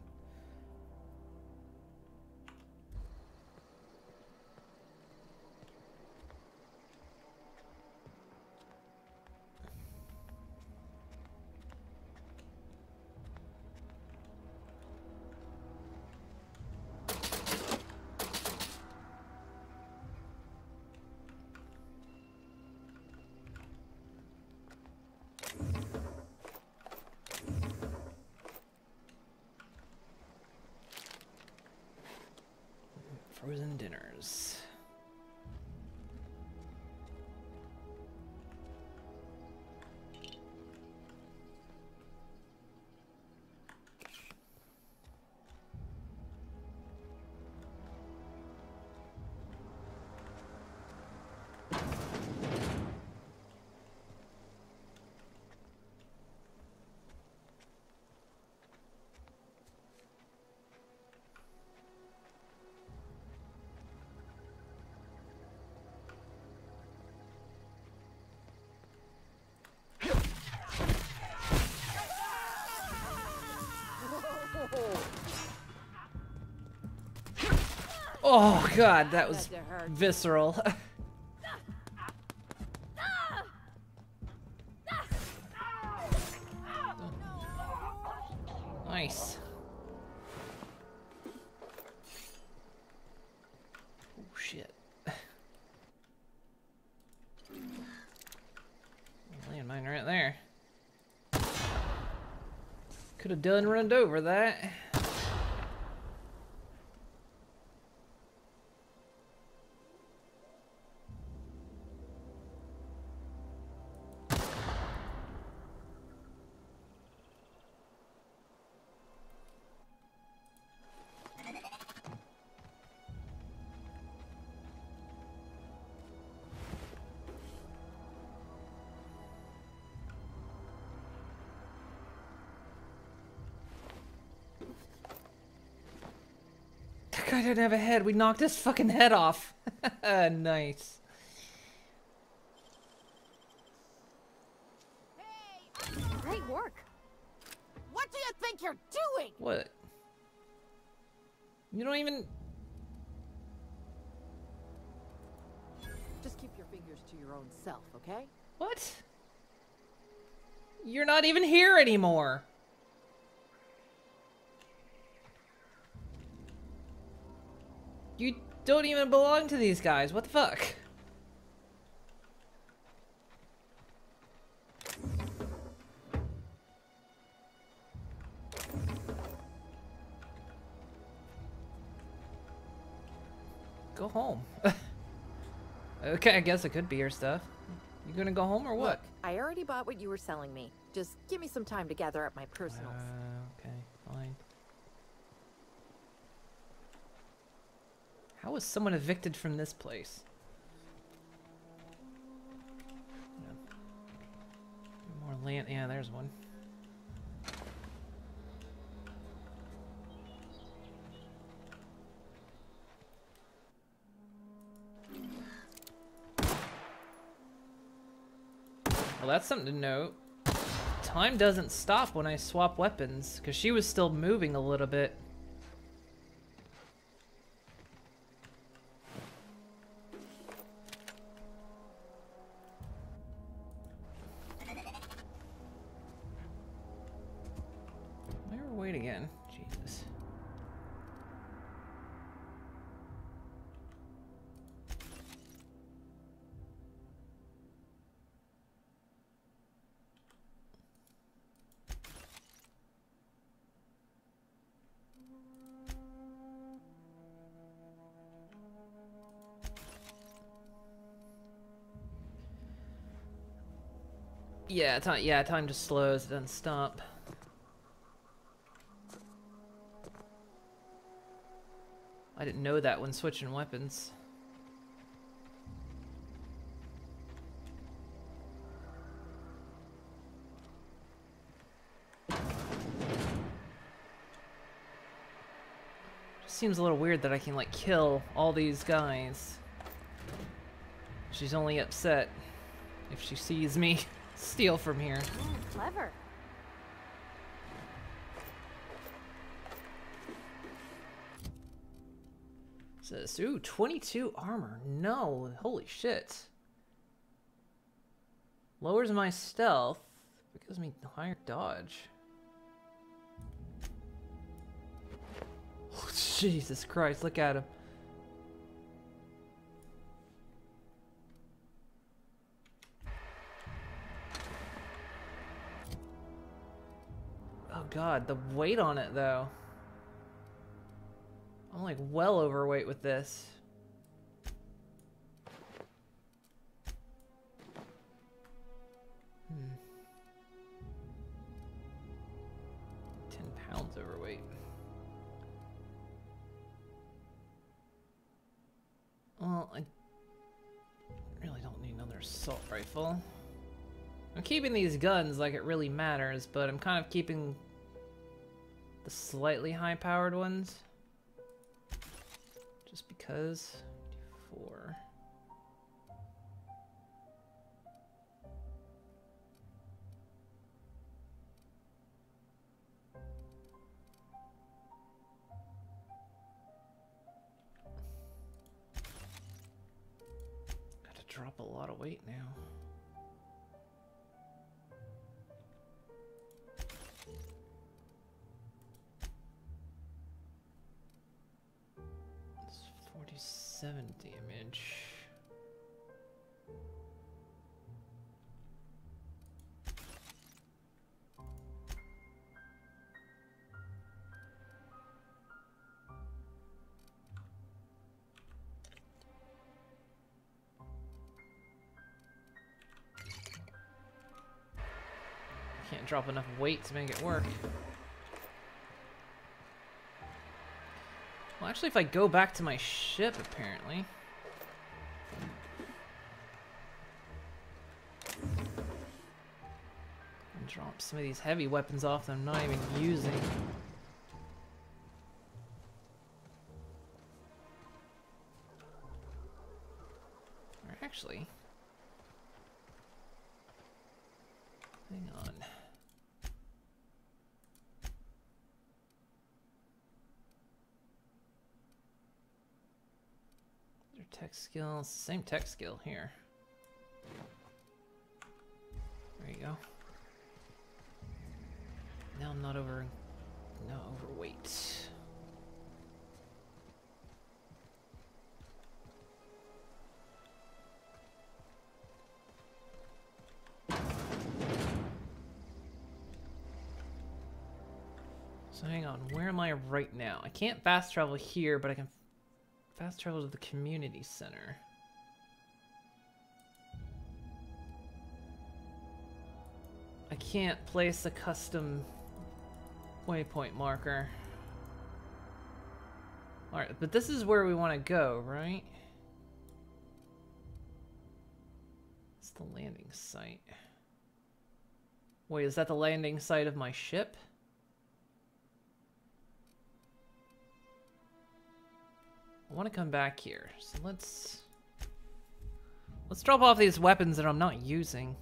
A: Frozen dinners. Oh god, that was visceral. Nice. Oh shit. Landmine right there. Could have done runned over that. That guy didn't have a head. We knocked his fucking head off. Nice.
E: Great work.
F: What do you think you're doing?
A: What? You don't even...
F: Just keep your fingers to your own self, okay?
A: What? You're not even here anymore. You don't even belong to these guys. What the fuck? Go home. Okay, I guess it could be your stuff. You gonna go home or what?
F: Look, I already bought what you were selling me. Just give me some time to gather up my personals.
A: Okay, fine. How was someone evicted from this place? Yeah. More land. Yeah, there's one. Well, that's something to note. Time doesn't stop when I swap weapons, because she was still moving a little bit. Why are we waiting again? Jesus. Yeah, time just slows, it doesn't stop. I didn't know that when switching weapons. Just seems a little weird that I can like kill all these guys. She's only upset if she sees me steal from here.
E: Clever.
A: Says, ooh, 22 armor. No, holy shit. Lowers my stealth, but gives me higher dodge. Oh, Jesus Christ, look at him. Oh god, the weight on it though. I'm like well overweight with this. Hmm. 10 pounds overweight. Well, I really don't need another assault rifle. I'm keeping these guns like it really matters, but I'm kind of keeping the slightly high-powered ones. Just because. 4. Got to drop a lot of weight now. It's 47 damage. Can't drop enough weight to make it work. Well, actually, if I go back to my ship, apparently. And drop some of these heavy weapons off that I'm not even using. Actually, hang on. Their tech skills, same tech skill here. There you go. Now I'm not overweight. So hang on, where am I right now? I can't fast travel here, but I can fast travel to the community center. I can't place a custom waypoint marker. Alright, but this is where we want to go, right? It's the landing site. Wait, is that the landing site of my ship? I want to come back here, so let's drop off these weapons that I'm not using.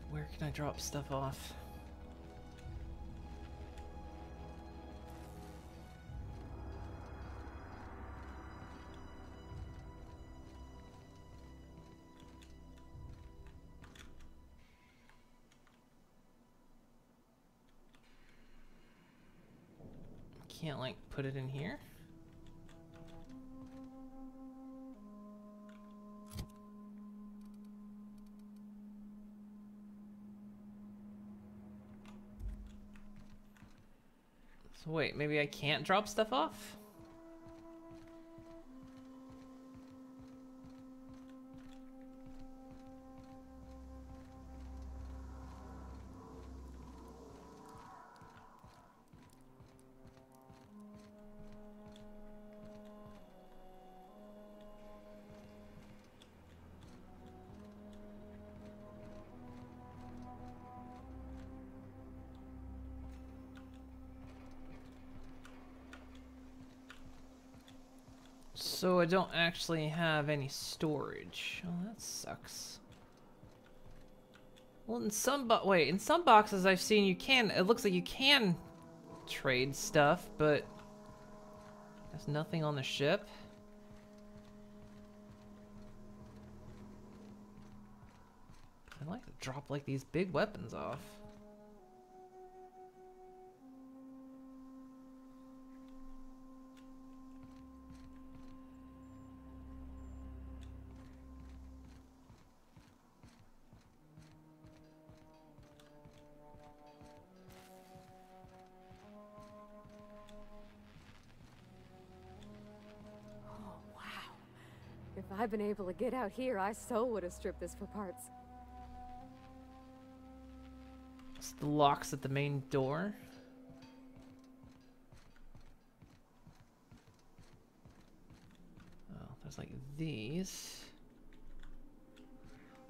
A: Where can I drop stuff off? Can't like put it in here. So wait, maybe I can't drop stuff off? So I don't actually have any storage. Oh, that sucks. Well, in some boxes I've seen you can. It looks like you can trade stuff, but there's nothing on the ship. I'd like to drop like these big weapons off.
E: If I'd been able to get out here, I so would have stripped this for parts.
A: It's the locks at the main door. Oh, there's like these.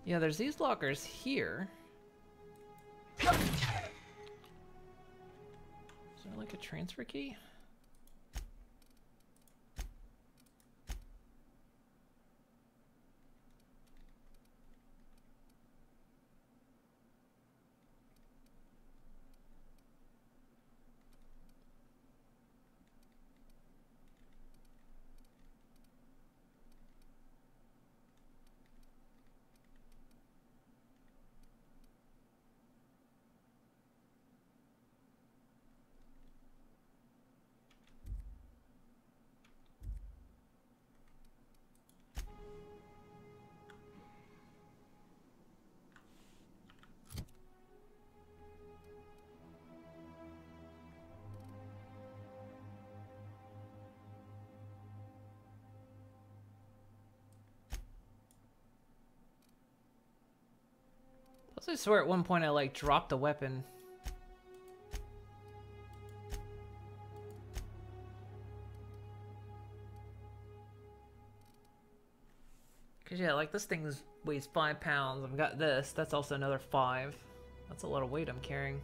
A: Yeah, there's these lockers here. Is there like a transfer key? Plus, I swear at one point I like dropped a weapon. Cause yeah, like this thing weighs 5 pounds. I've got this. That's also another 5. That's a lot of weight I'm carrying.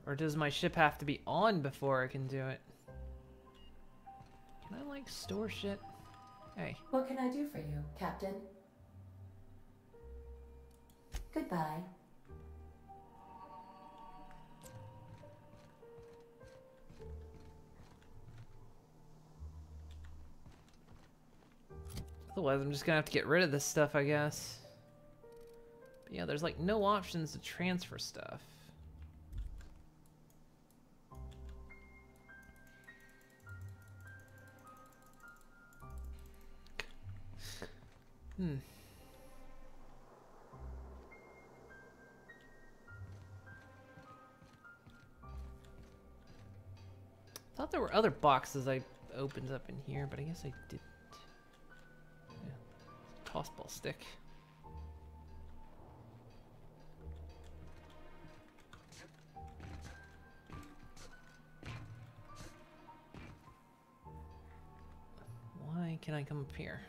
A: Or does my ship have to be on before I can do it? Can I, like, store shit? Hey.
R: What can I do for you, Captain? Goodbye.
A: Otherwise, I'm just gonna have to get rid of this stuff, I guess. But yeah, there's, like, no options to transfer stuff. Hmm. Thought there were other boxes I opened up in here, but I guess I didn't. Yeah. Tossball stick. Why can I come up here?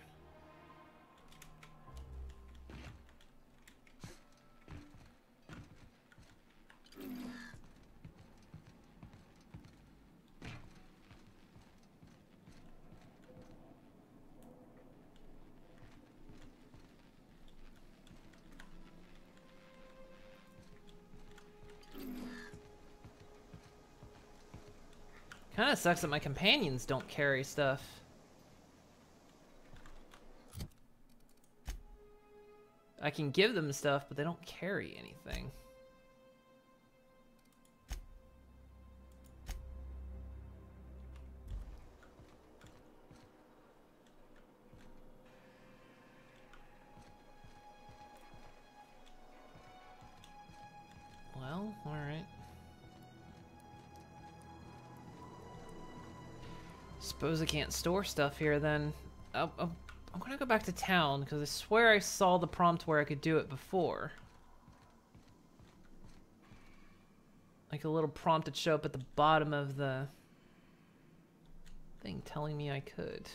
A: Kinda sucks that my companions don't carry stuff. I can give them stuff, but they don't carry anything. Well, alright. Suppose I can't store stuff here then. I'm gonna go back to town because I swear I saw the prompt where I could do it before. Like a little prompt would show up at the bottom of the thing telling me I could.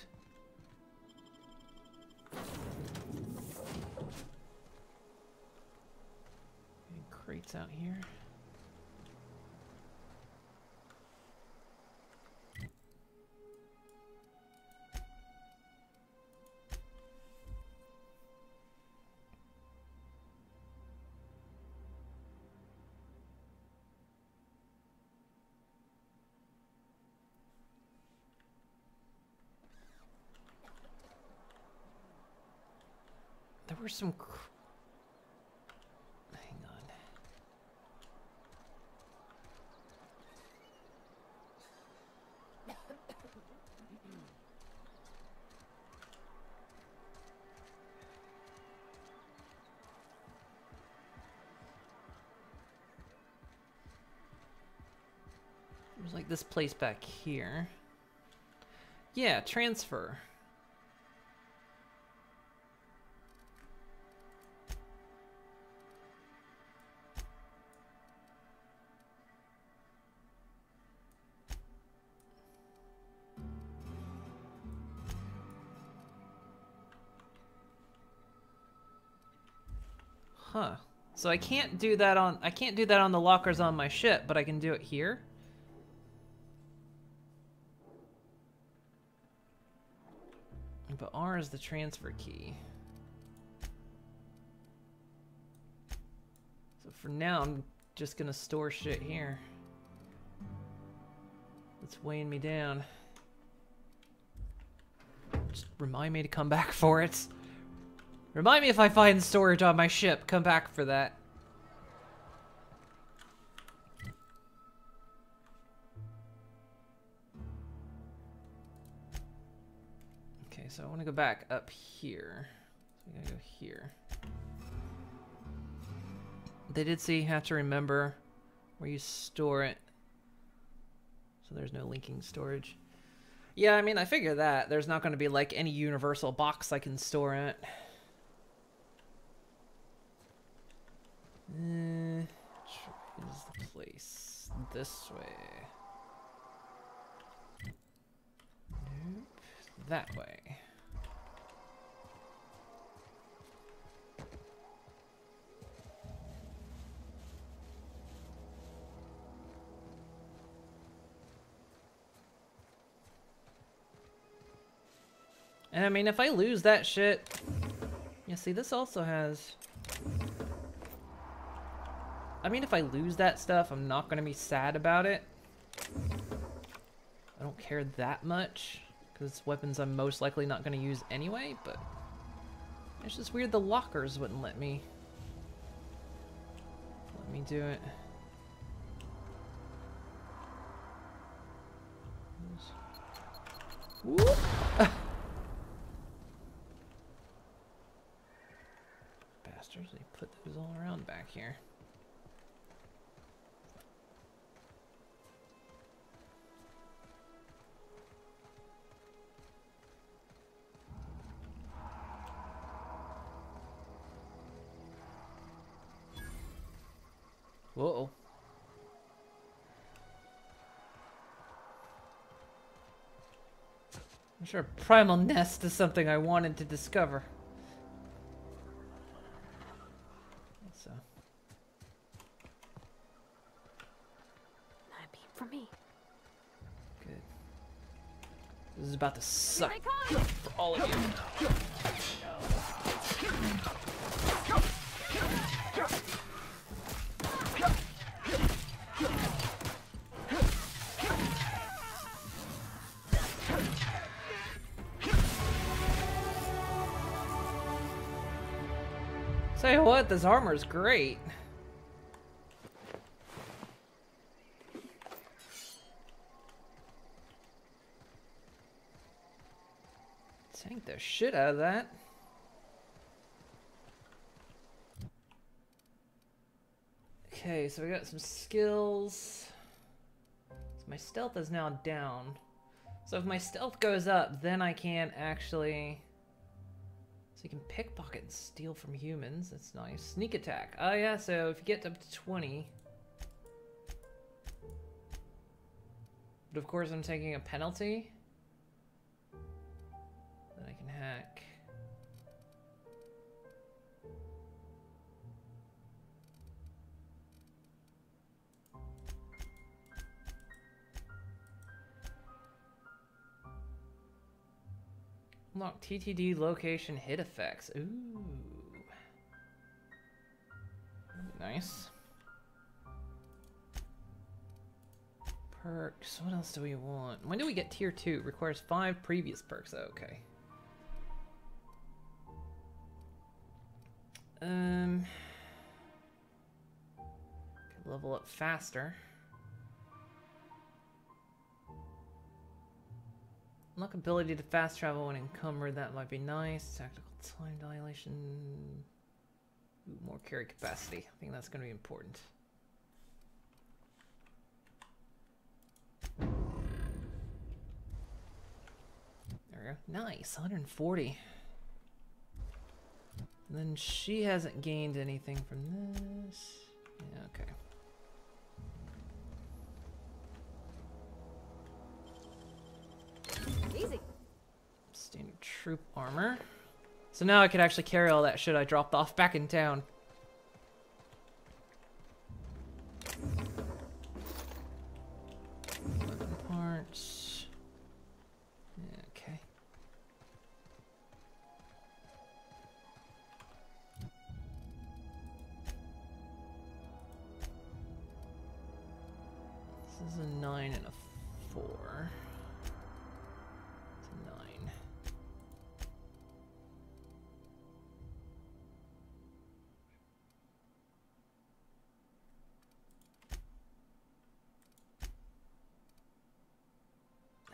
A: Any crates out here? There were some... Hang on. There's like this place back here. Yeah, transfer. Huh. So I can't do that on the lockers on my ship, but I can do it here? But R is the transfer key. So for now, I'm just gonna store shit here. It's weighing me down. Just remind me to come back for it. Remind me if I find storage on my ship. Come back for that. Okay, so I want to go back up here. So we gotta go here. They did say you have to remember where you store it. So there's no linking storage. Yeah, I mean, I figure that. There's not going to be like any universal box I can store in it. Which is the place? This way. Nope. That way. And I mean, if I lose that shit... Yeah, see, this also has... I mean, if I lose that stuff, I'm not going to be sad about it. I don't care that much, because it's weapons I'm most likely not going to use anyway, but... It's just weird the lockers wouldn't let me do it. Whoop! Bastards, they put those all around back here. Whoa. I'm sure Primal Nest is something I wanted to discover. So.
E: Not a beam for me.
A: Good. This is about to suck for all of you. Tell you what, this armor's great. Tank the shit out of that. Okay, so we got some skills. So my stealth is now down. So if my stealth goes up, then I can actually... So you can pickpocket and steal from humans. That's nice. Sneak attack. Oh yeah, so if you get up to 20... But of course I'm taking a penalty. Then I can hack. Unlock TTD location hit effects. Ooh. Nice. Perks. What else do we want? When do we get tier 2? Requires 5 previous perks. Oh, okay. Could level up faster. Unlock ability to fast travel when encumbered. That might be nice. Tactical time dilation. Ooh, more carry capacity. I think that's going to be important. There we go. Nice. 140. And then she hasn't gained anything from this. Yeah, okay.
E: Easy.
A: Standard troop armor. So now I could actually carry all that shit I dropped off back in town. Weapon parts. Yeah, okay. This is a 9 and a 4.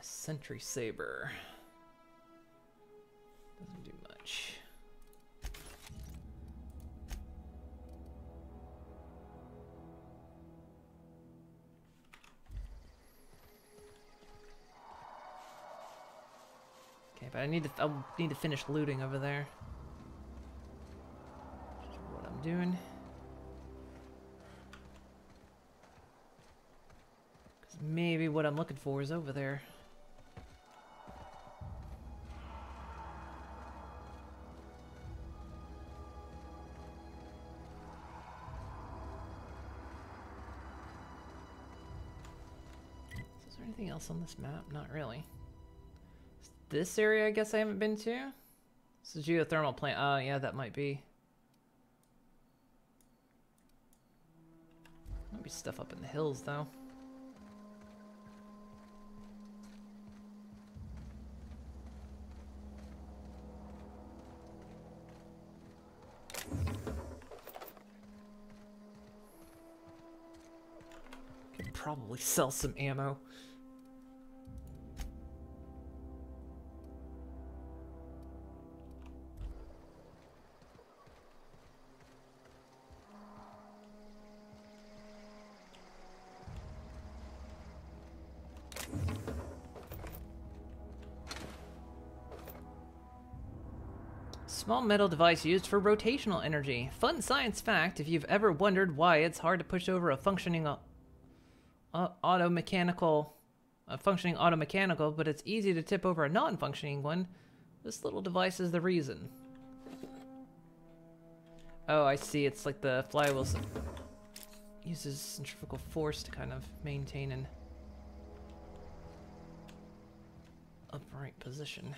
A: Sentry Saber. Doesn't do much. Okay, but I need to finish looting over there. What I'm doing. Maybe what I'm looking for is over there. Is there anything else on this map? Not really. This area I guess I haven't been to? It's a geothermal plant. Oh yeah, that might be. Might be stuff up in the hills though. Could probably sell some ammo. Small metal device used for rotational energy. Fun science fact, if you've ever wondered why it's hard to push over a functioning auto-mechanical, but it's easy to tip over a non-functioning one, this little device is the reason. Oh, I see. It's like the flywheels that uses centrifugal force to kind of maintain an upright position.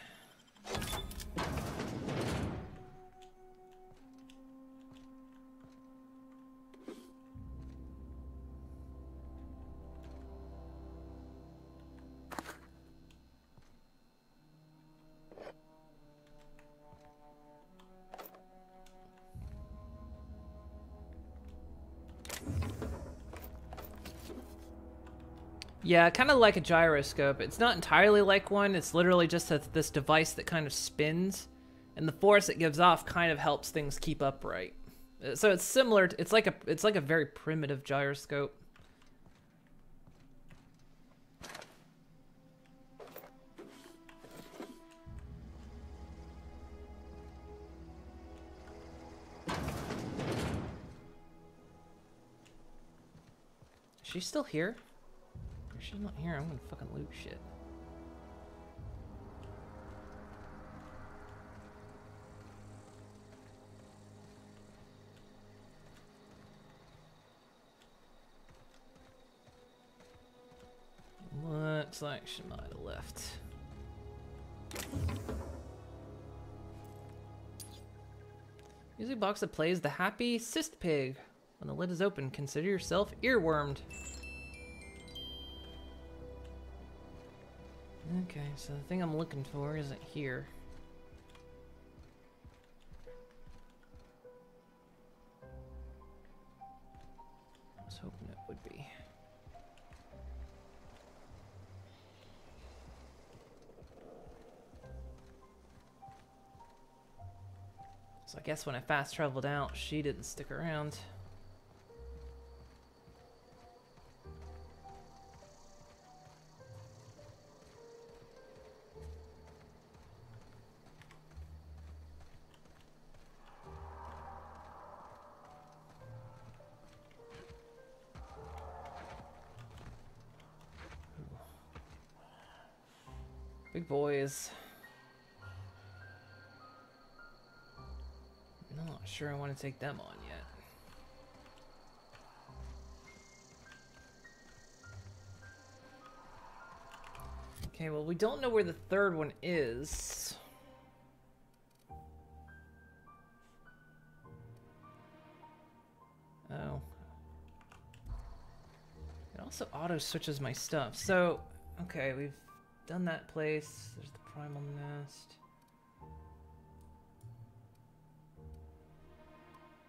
A: Yeah, kind of like a gyroscope. It's not entirely like one. It's literally just this device that kind of spins, and the force it gives off kind of helps things keep upright. So it's similar. It's like a very primitive gyroscope. Is she still here? If she's not here, I'm gonna fucking loot shit. Looks like she might have left. Music box that plays The Happy Cyst Pig. When the lid is open, consider yourself earwormed. Okay, so the thing I'm looking for isn't here. I was hoping it would be. So I guess when I fast traveled out, she didn't stick around. Big boys. Not sure I want to take them on yet. Okay, well, we don't know where the third one is. Oh. It also auto switches my stuff. So, okay, we've done that place. There's the primal nest.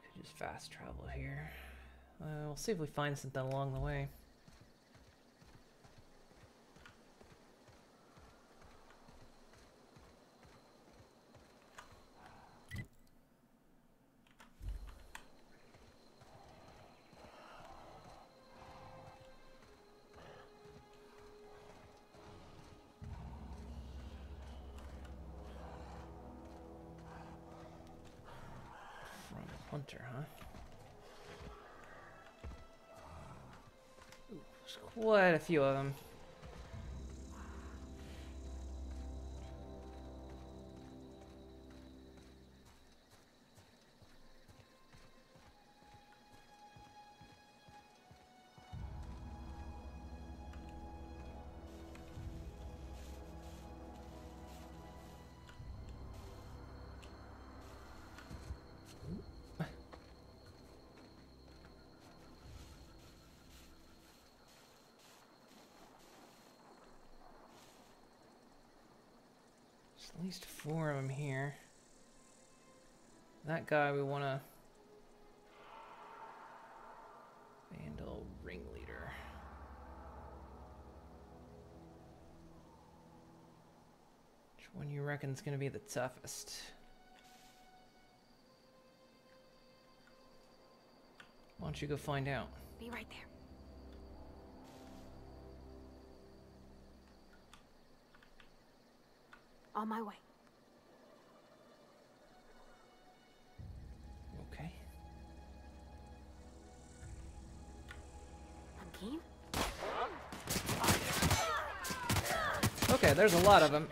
A: Could just fast travel here. We'll see if we find something along the way. Hunter, huh? Ooh, There's quite a few of them. At least 4 of them here. That guy we want to... Vandal ringleader. Which one you reckon's going to be the toughest? Why don't you go find out?
E: Be right there. On my way.
A: Okay.
E: I'm keen.
A: Okay, there's a lot of them.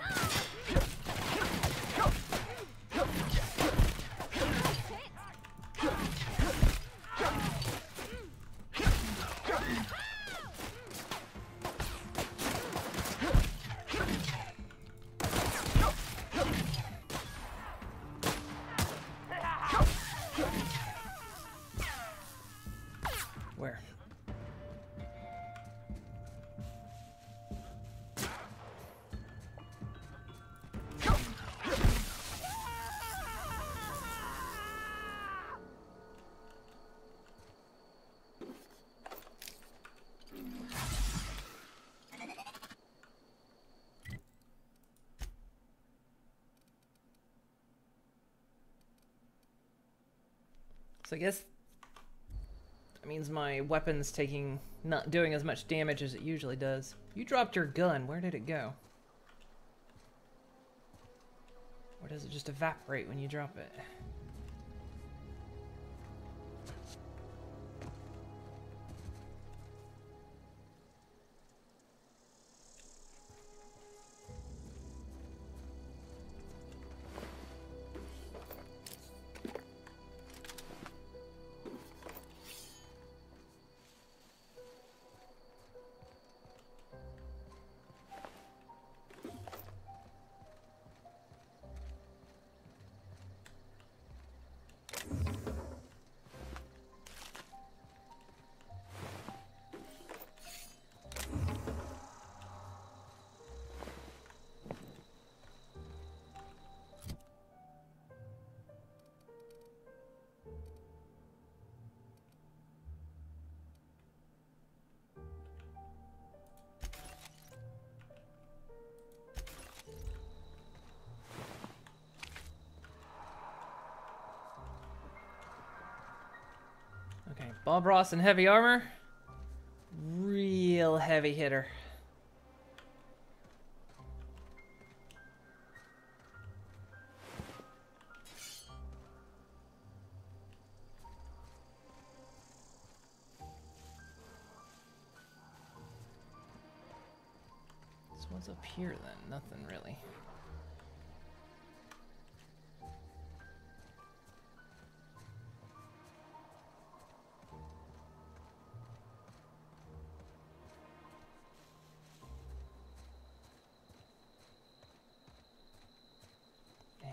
A: Where? So I guess that means my weapon's not doing as much damage as it usually does. You dropped your gun. Where did it go? Or does it just evaporate when you drop it? Okay, Bob Ross in heavy armor. Real heavy hitter. So what's up here then? Nothing really.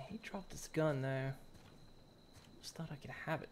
A: He dropped his gun though. Just thought I could have it.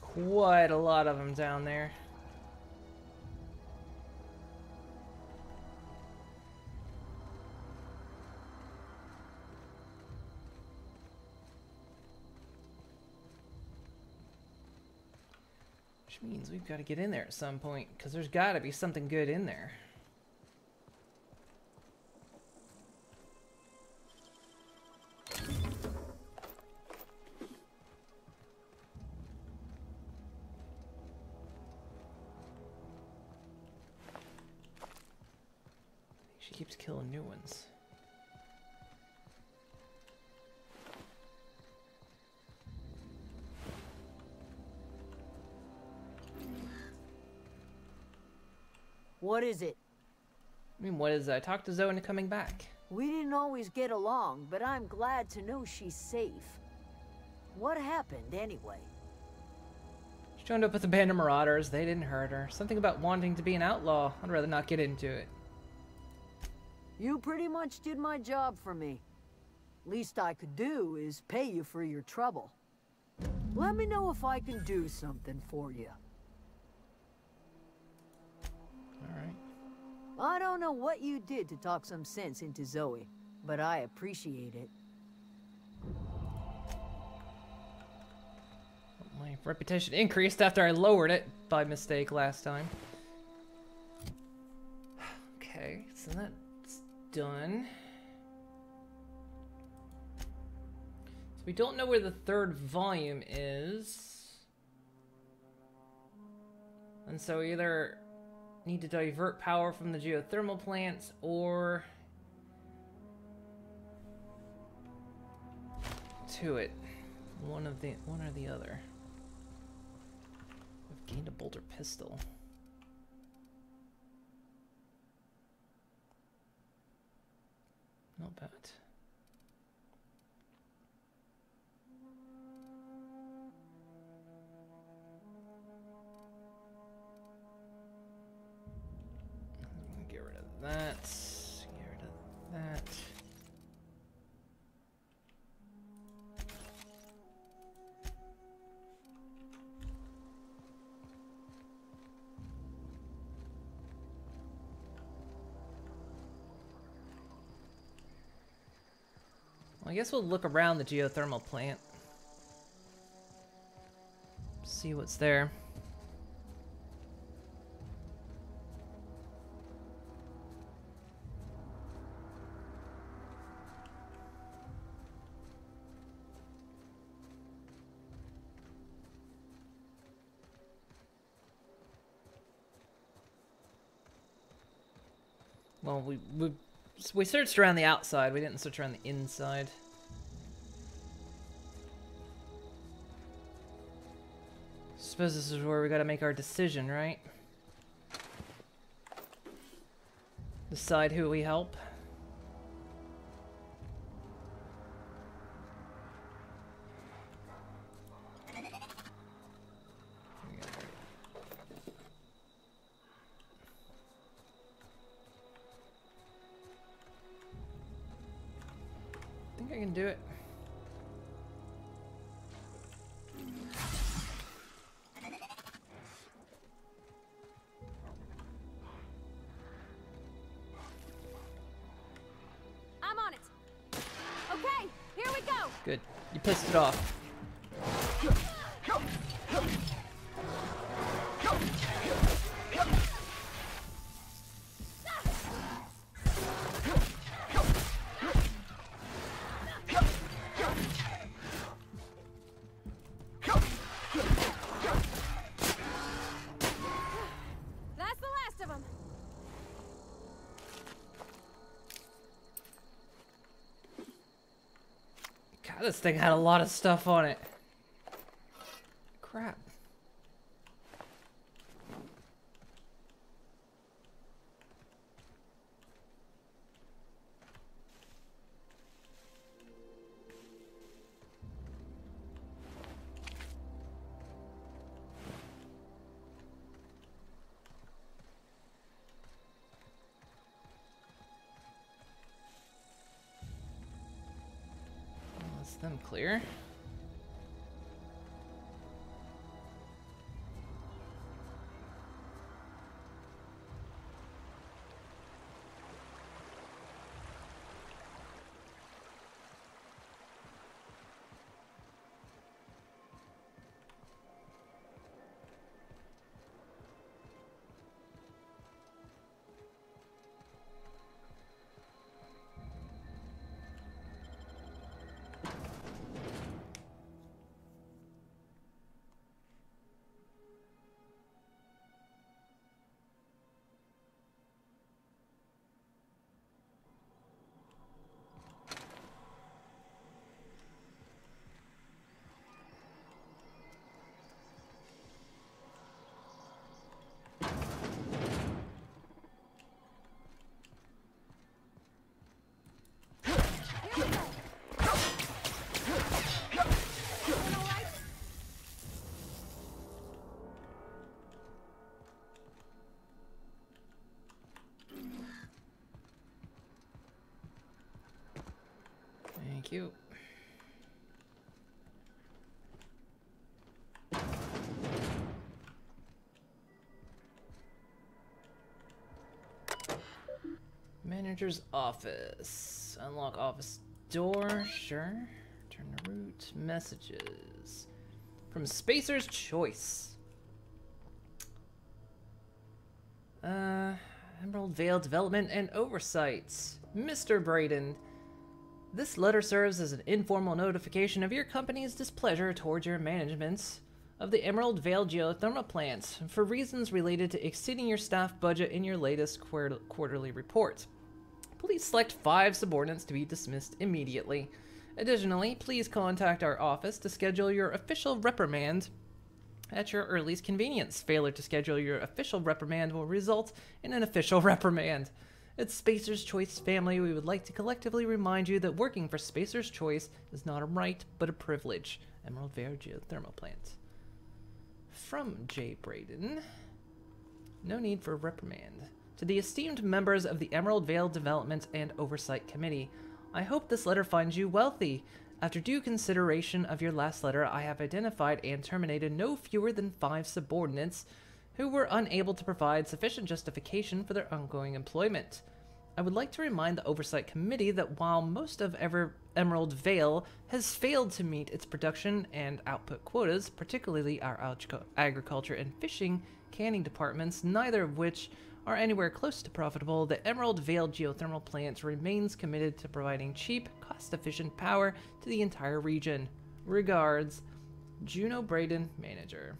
A: Quite a lot of them down there. Which means we've got to get in there at some point, because there's got to be something good in there. She keeps killing new ones.
J: What is it?
A: I mean, what is it? I talked to Zoe into coming back.
J: We didn't always get along, but I'm glad to know she's safe. What happened, anyway?
A: She joined up with a band of marauders. They didn't hurt her. Something about wanting to be an outlaw. I'd rather not get into it.
J: You pretty much did my job for me. Least I could do is pay you for your trouble. Let me know if I can do something for you.
A: Alright.
J: I don't know what you did to talk some sense into Zoe, but I appreciate it.
A: My reputation increased after I lowered it by mistake last time. Okay, so that's done. So we don't know where the third volume is. And so either need to divert power from the geothermal plants or to it. One or the other. We've gained a bolter pistol. Not bad. Get rid of that. Get rid of that. Well, I guess we'll look around the geothermal plant. See what's there. Well, we searched around the outside. We didn't search around the inside. Suppose this is where we gotta make our decision, right? Decide who we help. I think I can do it.
E: I'm on it. Okay, here we go.
A: Good. You pissed it off.
E: That's the last of them.
A: God, this thing had a lot of stuff on it. Crap. That's them clear. Thank you. Manager's office. Unlock office door. Sure. Turn to root. Messages. From Spacer's Choice. Emerald Vale Development and Oversight. Mr. Brayden. This letter serves as an informal notification of your company's displeasure towards your management of the Emerald Vale geothermal plant for reasons related to exceeding your staff budget in your latest quarterly report. Please select 5 subordinates to be dismissed immediately. Additionally, please contact our office to schedule your official reprimand at your earliest convenience. Failure to schedule your official reprimand will result in an official reprimand. At Spacer's Choice family, we would like to collectively remind you that working for Spacer's Choice is not a right, but a privilege. Emerald Vale Geothermal Plant. From J. Brayden. No need for reprimand. To the esteemed members of the Emerald Vale Development and Oversight Committee, I hope this letter finds you wealthy. After due consideration of your last letter, I have identified and terminated no fewer than 5 subordinates who were unable to provide sufficient justification for their ongoing employment. I would like to remind the Oversight Committee that while most of Emerald Vale has failed to meet its production and output quotas, particularly our agriculture and fishing canning departments, neither of which are anywhere close to profitable, the Emerald Vale Geothermal Plant remains committed to providing cheap, cost-efficient power to the entire region. Regards, Juno Brayden, Manager.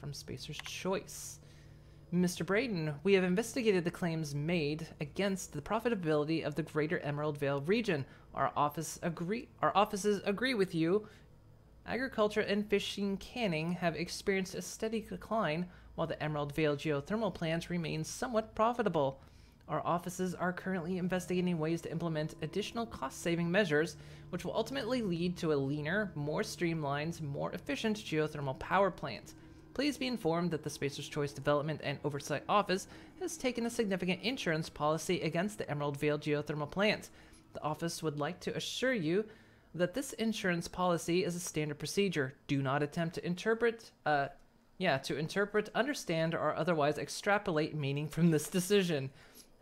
A: From Spacer's Choice. Mr. Brayden, we have investigated the claims made against the profitability of the Greater Emerald Vale region. Our offices agree with you. Agriculture and fishing canning have experienced a steady decline, while the Emerald Vale geothermal plant remains somewhat profitable. Our offices are currently investigating ways to implement additional cost-saving measures, which will ultimately lead to a leaner, more streamlined, more efficient geothermal power plant. Please be informed that the Spacer's Choice Development and Oversight Office has taken a significant insurance policy against the Emerald Vale geothermal plant. The office would like to assure you that this insurance policy is a standard procedure. Do not attempt to interpret, understand, or otherwise extrapolate meaning from this decision.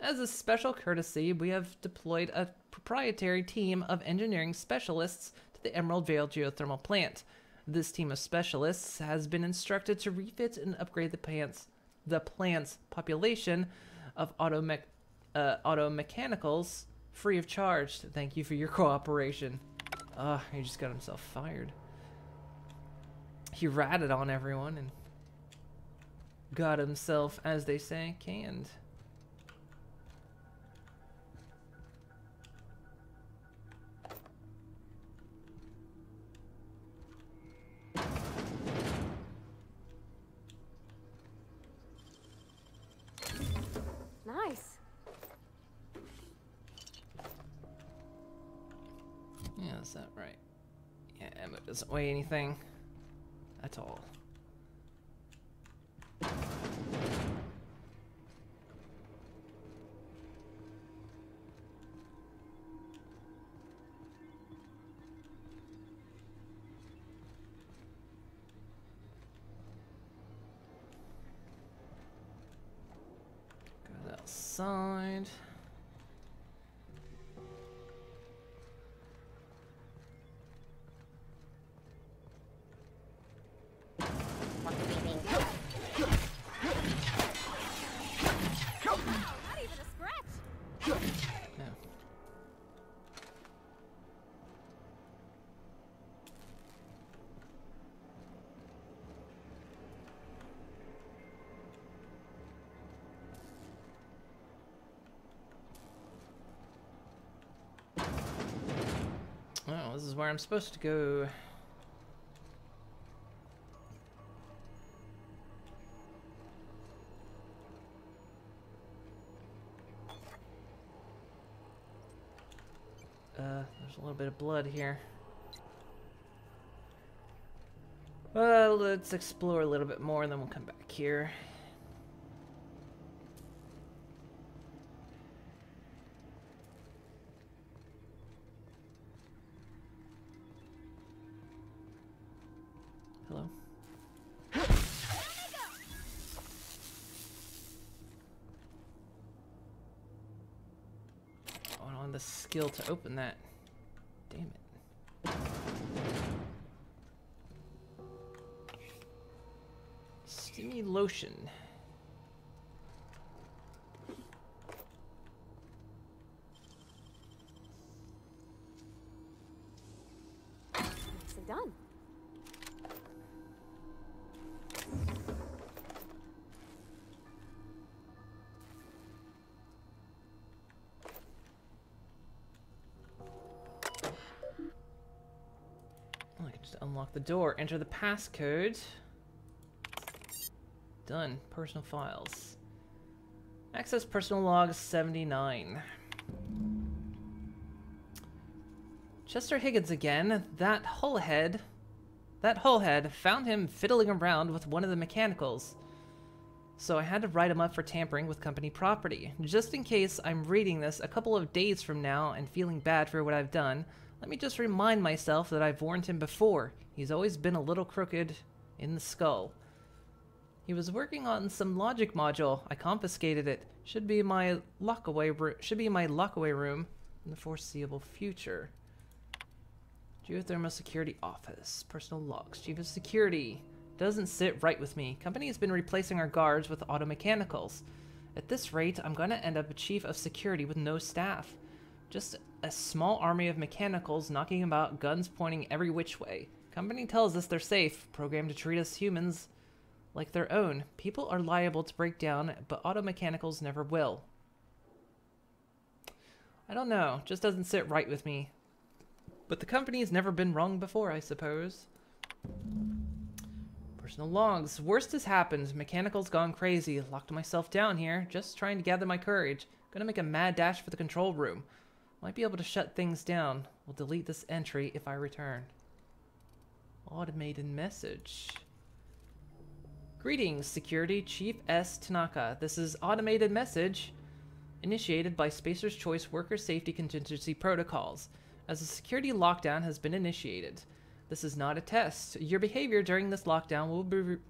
A: As a special courtesy, we have deployed a proprietary team of engineering specialists to the Emerald Vale geothermal plant. This team of specialists has been instructed to refit and upgrade the plant's population of auto-mechanicals free of charge. Thank you for your cooperation. He just got himself fired. He ratted on everyone and got himself, as they say, canned.
E: Nice.
A: Yeah, is that right? Yeah, Emma doesn't weigh anything at all. Goes outside. Oh, this is where I'm supposed to go. There's a little bit of blood here. Well, let's explore a little bit more and then we'll come back here. Hello? Oh, I don't have the skill to open that. Damn it. Steamy lotion.
E: Nicely done.
A: Oh, I can just unlock the door. Enter the passcode. Done. Personal files. Access personal log 79. Chester Higgins again. That hullhead found him fiddling around with one of the mechanicals. So I had to write him up for tampering with company property. Just in case I'm reading this a couple of days from now and feeling bad for what I've done, let me just remind myself that I've warned him before. He's always been a little crooked in the skull. He was working on some logic module. I confiscated it. Should be my lockaway room in the foreseeable future. Geothermal Security Office. Personal logs. Chief of Security. Doesn't sit right with me. Company has been replacing our guards with auto mechanicals. At this rate, I'm gonna end up a Chief of Security with no staff. Just a small army of mechanicals knocking about, guns pointing every which way. Company tells us they're safe, programmed to treat us humans like their own. People are liable to break down, but auto mechanicals never will. I don't know. Just doesn't sit right with me. But the company's never been wrong before, I suppose. Personal logs. Worst has happened. Mechanical's gone crazy. Locked myself down here, just trying to gather my courage. Gonna make a mad dash for the control room. Might be able to shut things down. We'll delete this entry if I return. Automated message. Greetings, Security Chief S. Tanaka. This is automated message initiated by Spacer's Choice Worker Safety Contingency Protocols. As a security lockdown has been initiated. This is not a test. Your behavior during this lockdown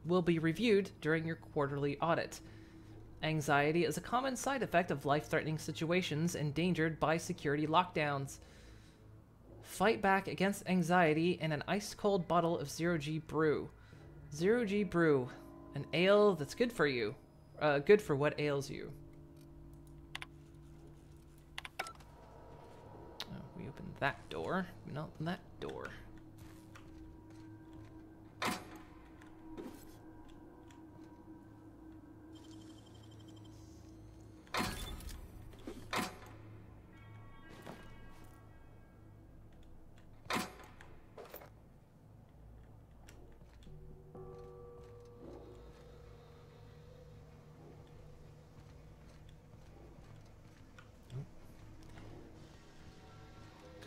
A: will be reviewed during your quarterly audit. Anxiety is a common side effect of life-threatening situations endangered by security lockdowns. Fight back against anxiety in an ice-cold bottle of Zero-G Brew. Zero-G Brew. An ale that's good for you. Good for what ails you. Oh, we opened that door, not that door.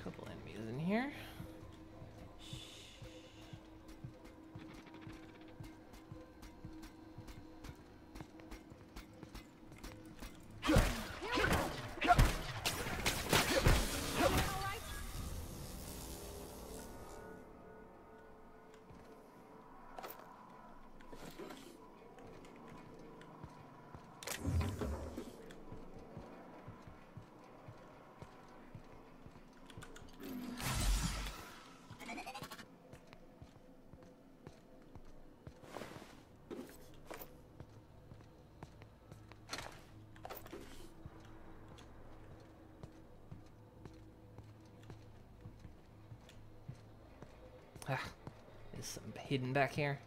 A: Couple enemies in here. Ah, there's something hidden back here.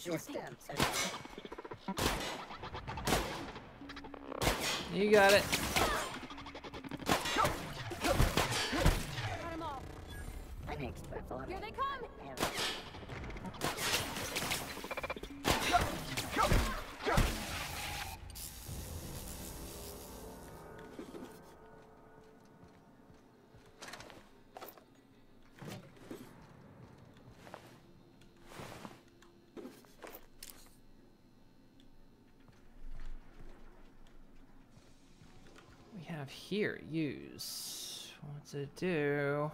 I: Your steps.
A: You got it.
I: performing.
E: Here they come!
A: We have here, use. What's it do?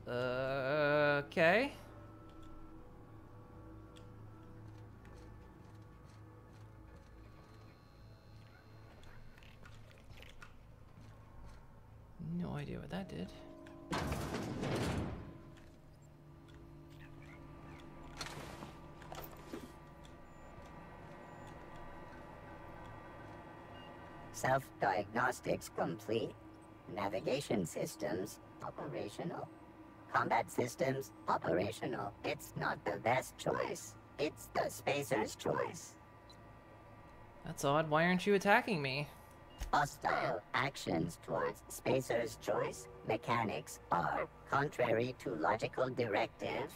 A: Okay. No idea what that did.
I: Self-diagnostics complete. Navigation systems operational. Combat systems operational. It's not the best choice. It's the Spacer's choice.
A: That's odd. Why aren't you attacking me?
I: Hostile actions towards Spacer's choice mechanics are contrary to logical directive.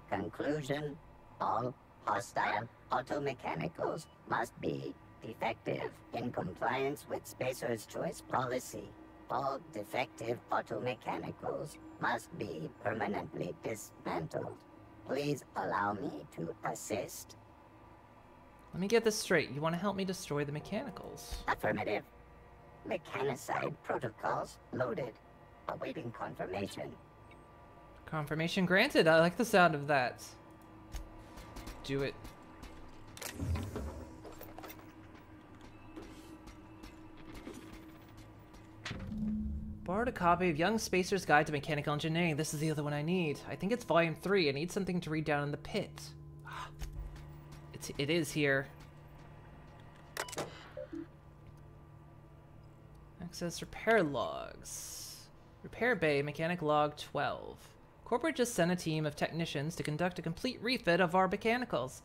I: Conclusion: all hostile automechanicals must be defective in compliance with Spacer's choice policy. All defective automechanicals must be permanently dismantled. Please allow me to assist.
A: Let me get this straight. You want to help me destroy the mechanicals?
I: Affirmative. Mechanicide protocols loaded. Awaiting confirmation.
A: Confirmation granted. I like the sound of that. Do it. Borrowed a copy of Young Spacer's Guide to Mechanical Engineering. This is the other one I need. I think it's volume 3. I need something to read down in the pit. It is here. Access repair logs. Repair bay, mechanic log 12. Corporate just sent a team of technicians to conduct a complete refit of our mechanicals.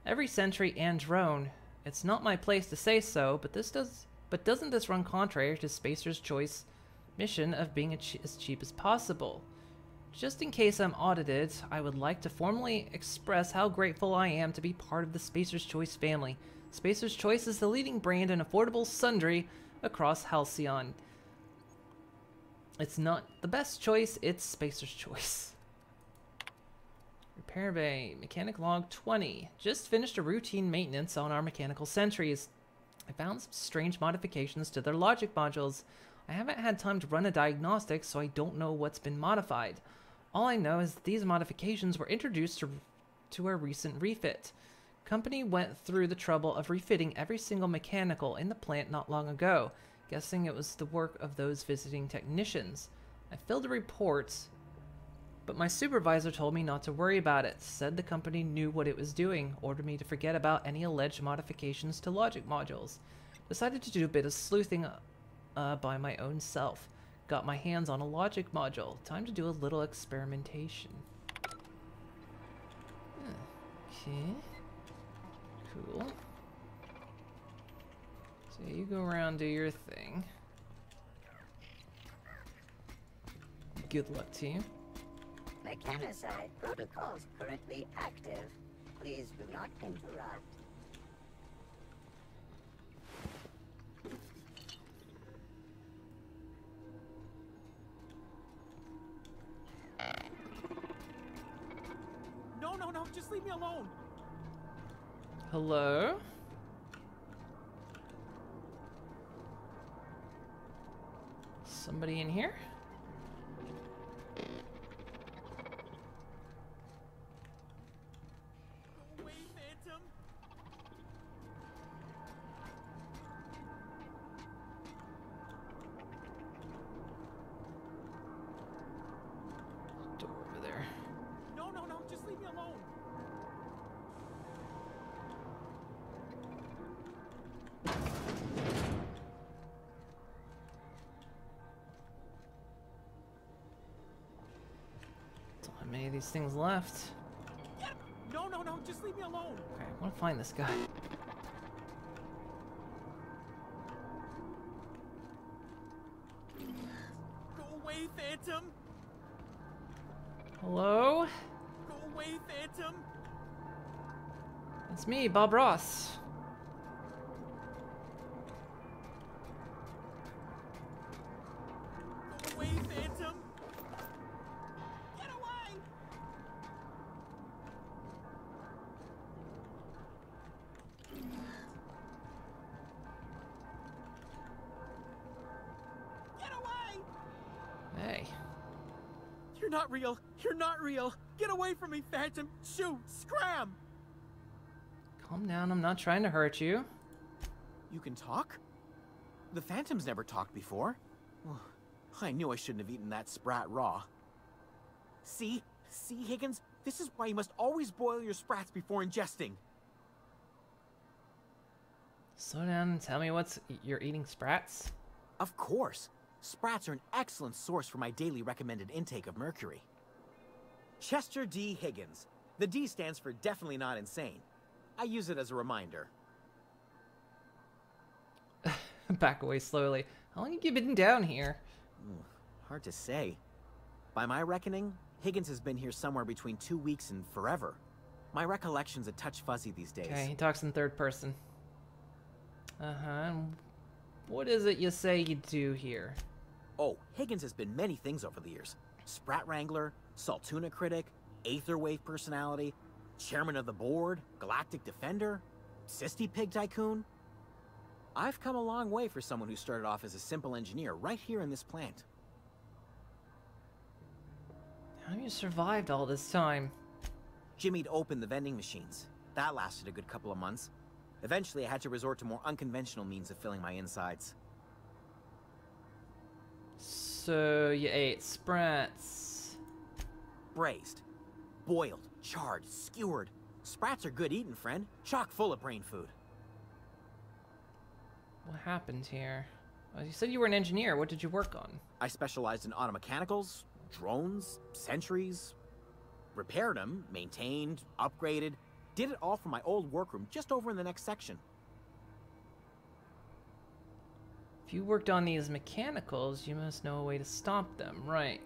A: Every sentry and drone. It's not my place to say so, but doesn't this run contrary to Spacer's choice mission of being as cheap as possible? Just in case I'm audited, I would like to formally express how grateful I am to be part of the Spacer's Choice family. Spacer's Choice is the leading brand in affordable sundry across Halcyon. It's not the best choice, it's Spacer's Choice. Repair bay, mechanic log 20. Just finished a routine maintenance on our mechanical sentries. I found some strange modifications to their logic modules. I haven't had time to run a diagnostic, so I don't know what's been modified. All I know is that these modifications were introduced to our recent refit. Company went through the trouble of refitting every single mechanical in the plant not long ago, guessing it was the work of those visiting technicians. I filled a report, but my supervisor told me not to worry about it, said the company knew what it was doing, ordered me to forget about any alleged modifications to logic modules. Decided to do a bit of sleuthing by my own self. Got my hands on a logic module. Time to do a little experimentation. Okay. Cool. So you go around, do your thing. Good luck to you.
I: Mechanicide protocols currently active. Please do not interrupt.
H: No, just leave me alone.
A: Hello? Somebody in here?
H: Go away, Phantom.
A: Door over there.
H: No, just leave me alone.
A: Don't have many of these things left.
H: No, just leave me alone.
A: Okay, I want to find this guy.
H: Go
S: Phantom!
A: Hello?
S: Go away, Phantom!
A: It's me, Bob Ross.
S: Go away, Phantom! Get away! Get away!
A: Hey.
S: You're not real! You're not real! Get away from me, Phantom! Shoot! Scram!
A: Calm down, I'm not trying to hurt you.
S: You can talk? The Phantom's never talked before. I knew I shouldn't have eaten that sprat raw. See? See, Higgins? This is why you must always boil your sprats before ingesting.
A: Slow down and tell me you're eating sprats?
S: Of course. Sprats are an excellent source for my daily recommended intake of mercury. Chester D. Higgins. The D stands for definitely not insane. I use it as a reminder.
A: Back away slowly. How long have you been down here?
S: Hard to say. By my reckoning, Higgins has been here somewhere between 2 weeks and forever. My recollection's a touch fuzzy these days.
A: Okay, he talks in third person. And what is it you say you do here?
S: Oh, Higgins has been many things over the years. Sprat Wrangler, Saltuna Critic, Aetherwave Personality, Chairman of the Board, Galactic Defender, Sisty Pig Tycoon. I've come a long way for someone who started off as a simple engineer right here in this plant.
A: How have you survived all this time?
S: Jimmy'd opened the vending machines. That lasted a good couple of months. Eventually, I had to resort to more unconventional means of filling my insides.
A: So you ate sprats.
S: Braised, boiled, charred, skewered. Sprats are good eating, friend. Chock full of brain food.
A: What happened here? Well, you said you were an engineer. What did you work on?
S: I specialized in automechanicals, drones, sentries. Repaired them, maintained, upgraded. Did it all from my old workroom just over in the next section.
A: If you worked on these mechanicals, you must know a way to stop them, right?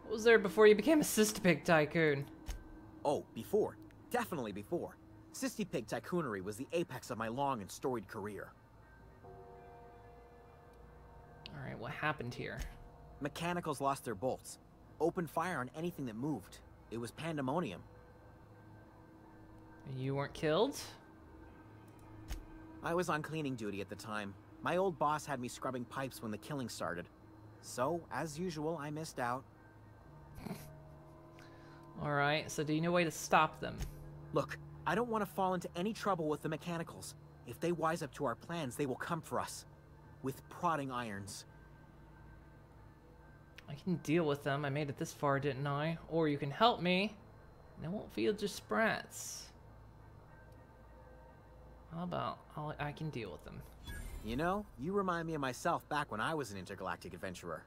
A: What was there before you became a Sisty Tycoon?
S: Oh, before. Definitely before. Sisty Pig Tycoonery was the apex of my long and storied career.
A: Alright, what happened here?
S: Mechanicals lost their bolts. Opened fire on anything that moved. It was pandemonium.
A: You weren't killed?
S: I was on cleaning duty at the time. My old boss had me scrubbing pipes when the killing started. So, as usual, I missed out.
A: Alright, so do you know a way to stop them?
S: Look, I don't want to fall into any trouble with the mechanicals. If they wise up to our plans, they will come for us. With prodding irons.
A: I can deal with them. I made it this far, didn't I? Or you can help me, and I won't feel just sprats. How about I can deal with them?
S: You know, you remind me of myself back when I was an intergalactic adventurer.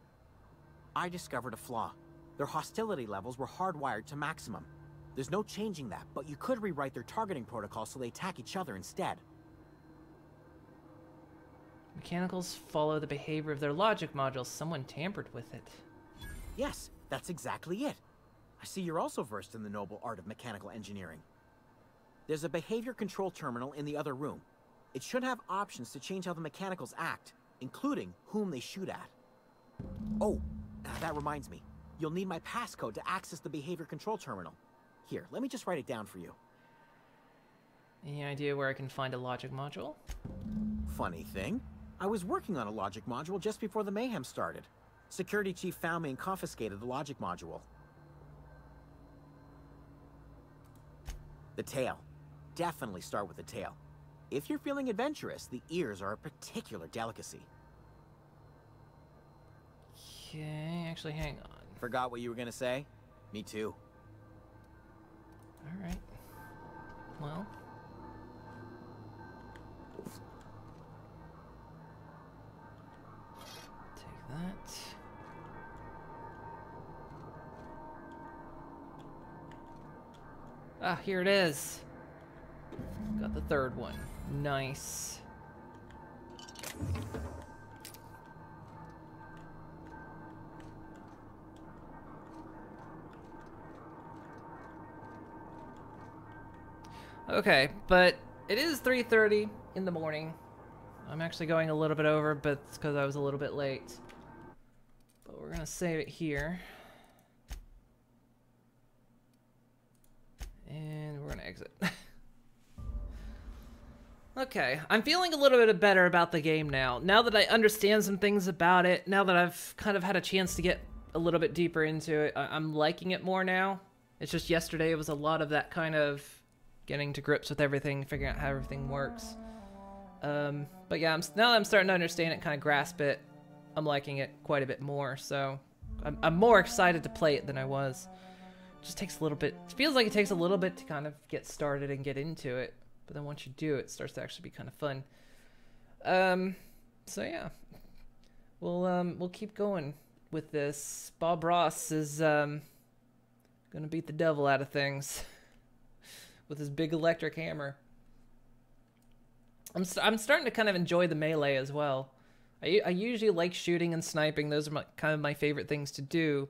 S: I discovered a flaw. Their hostility levels were hardwired to maximum. There's no changing that, but you could rewrite their targeting protocol so they attack each other instead.
A: Mechanicals follow the behavior of their logic modules. Someone tampered with it.
S: Yes, that's exactly it. I see you're also versed in the noble art of mechanical engineering. There's a behavior control terminal in the other room. It should have options to change how the mechanicals act, including whom they shoot at. Oh, that reminds me. You'll need my passcode to access the behavior control terminal. Here, let me just write it down for you.
A: Any idea where I can find a logic module?
S: Funny thing, I was working on a logic module just before the mayhem started. Security chief found me and confiscated the logic module. The tail. Definitely start with the tail. If you're feeling adventurous, the ears are a particular delicacy.
A: Okay, actually, hang on.
S: Forgot what you were gonna say? Me too.
A: Alright. Well. Take that. Ah, here it is. Got the third one. Nice. Okay, but it is 3:30 in the morning. I'm actually going a little bit over, but it's because I was a little bit late. But we're gonna save it here. And we're gonna exit. Okay, I'm feeling a little bit better about the game now. Now that I understand some things about it, now that I've kind of had a chance to get a little bit deeper into it, I'm liking it more now. It's just yesterday it was a lot of that kind of getting to grips with everything, figuring out how everything works. But yeah, now that I'm starting to understand it, kind of grasp it, I'm liking it quite a bit more. So I'm more excited to play it than I was. It just takes a little bit, it feels like it takes a little bit to kind of get started and get into it. But then once you do, it starts to actually be kind of fun. So yeah, we'll keep going with this. Bob Ross is gonna beat the devil out of things with his big electric hammer. I'm starting to kind of enjoy the melee as well. I usually like shooting and sniping. Those are kind of my favorite things to do.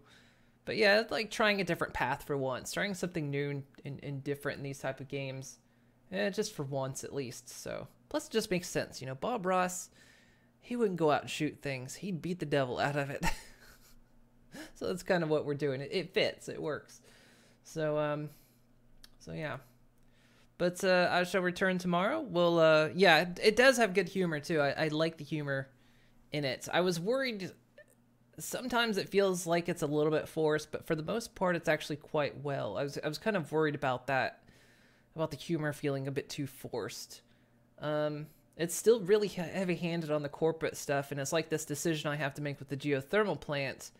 A: But yeah, it's like trying a different path for once, trying something new and different in these type of games. Just for once at least. So plus it just makes sense, you know. Bob Ross, he wouldn't go out and shoot things. He'd beat the devil out of it. So that's kind of what we're doing. It fits. It works. So yeah. But I shall return tomorrow. We'll yeah, it does have good humor too. I like the humor in it. I was worried. Sometimes it feels like it's a little bit forced, but for the most part, it's actually quite well. I was kind of worried about that. About the humor feeling a bit too forced. It's still really heavy-handed on the corporate stuff, and it's like this decision I have to make with the geothermal plant.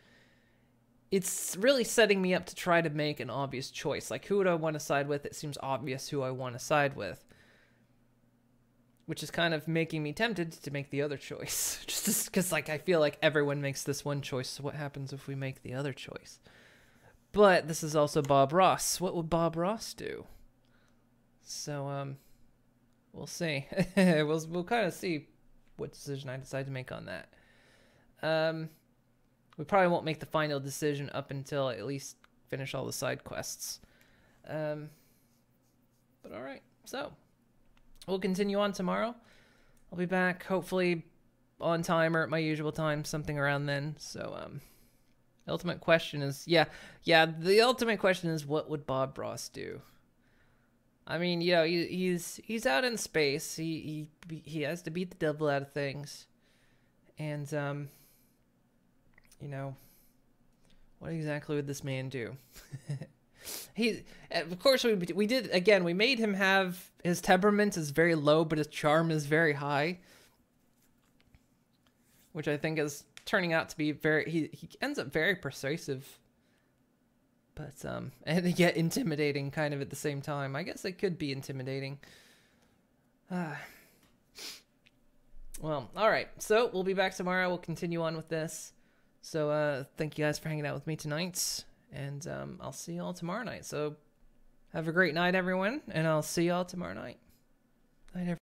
A: It's really setting me up to try to make an obvious choice. Like, who would I want to side with? It seems obvious who I want to side with. Which is kind of making me tempted to make the other choice. Just because, like, I feel like everyone makes this one choice, so what happens if we make the other choice? But this is also Bob Ross. What would Bob Ross do? So, we'll see. we'll kind of see what decision I decide to make on that. We probably won't make the final decision up until I at least finish all the side quests. But alright, so we'll continue on tomorrow. I'll be back, hopefully on time or at my usual time, something around then. So, the ultimate question is, the ultimate question is, what would Bob Ross do? I mean, you know, he's out in space. He has to beat the devil out of things, and you know, what exactly would this man do? Of course, we did again. We made him have his temperament is very low, but his charm is very high, which I think is turning out to be very. He ends up very persuasive. But, and yet intimidating kind of at the same time. I guess it could be intimidating. Well, alright. So, we'll be back tomorrow. We'll continue on with this. So, thank you guys for hanging out with me tonight. And, I'll see you all tomorrow night. So, have a great night, everyone. And I'll see you all tomorrow night. Night, everyone.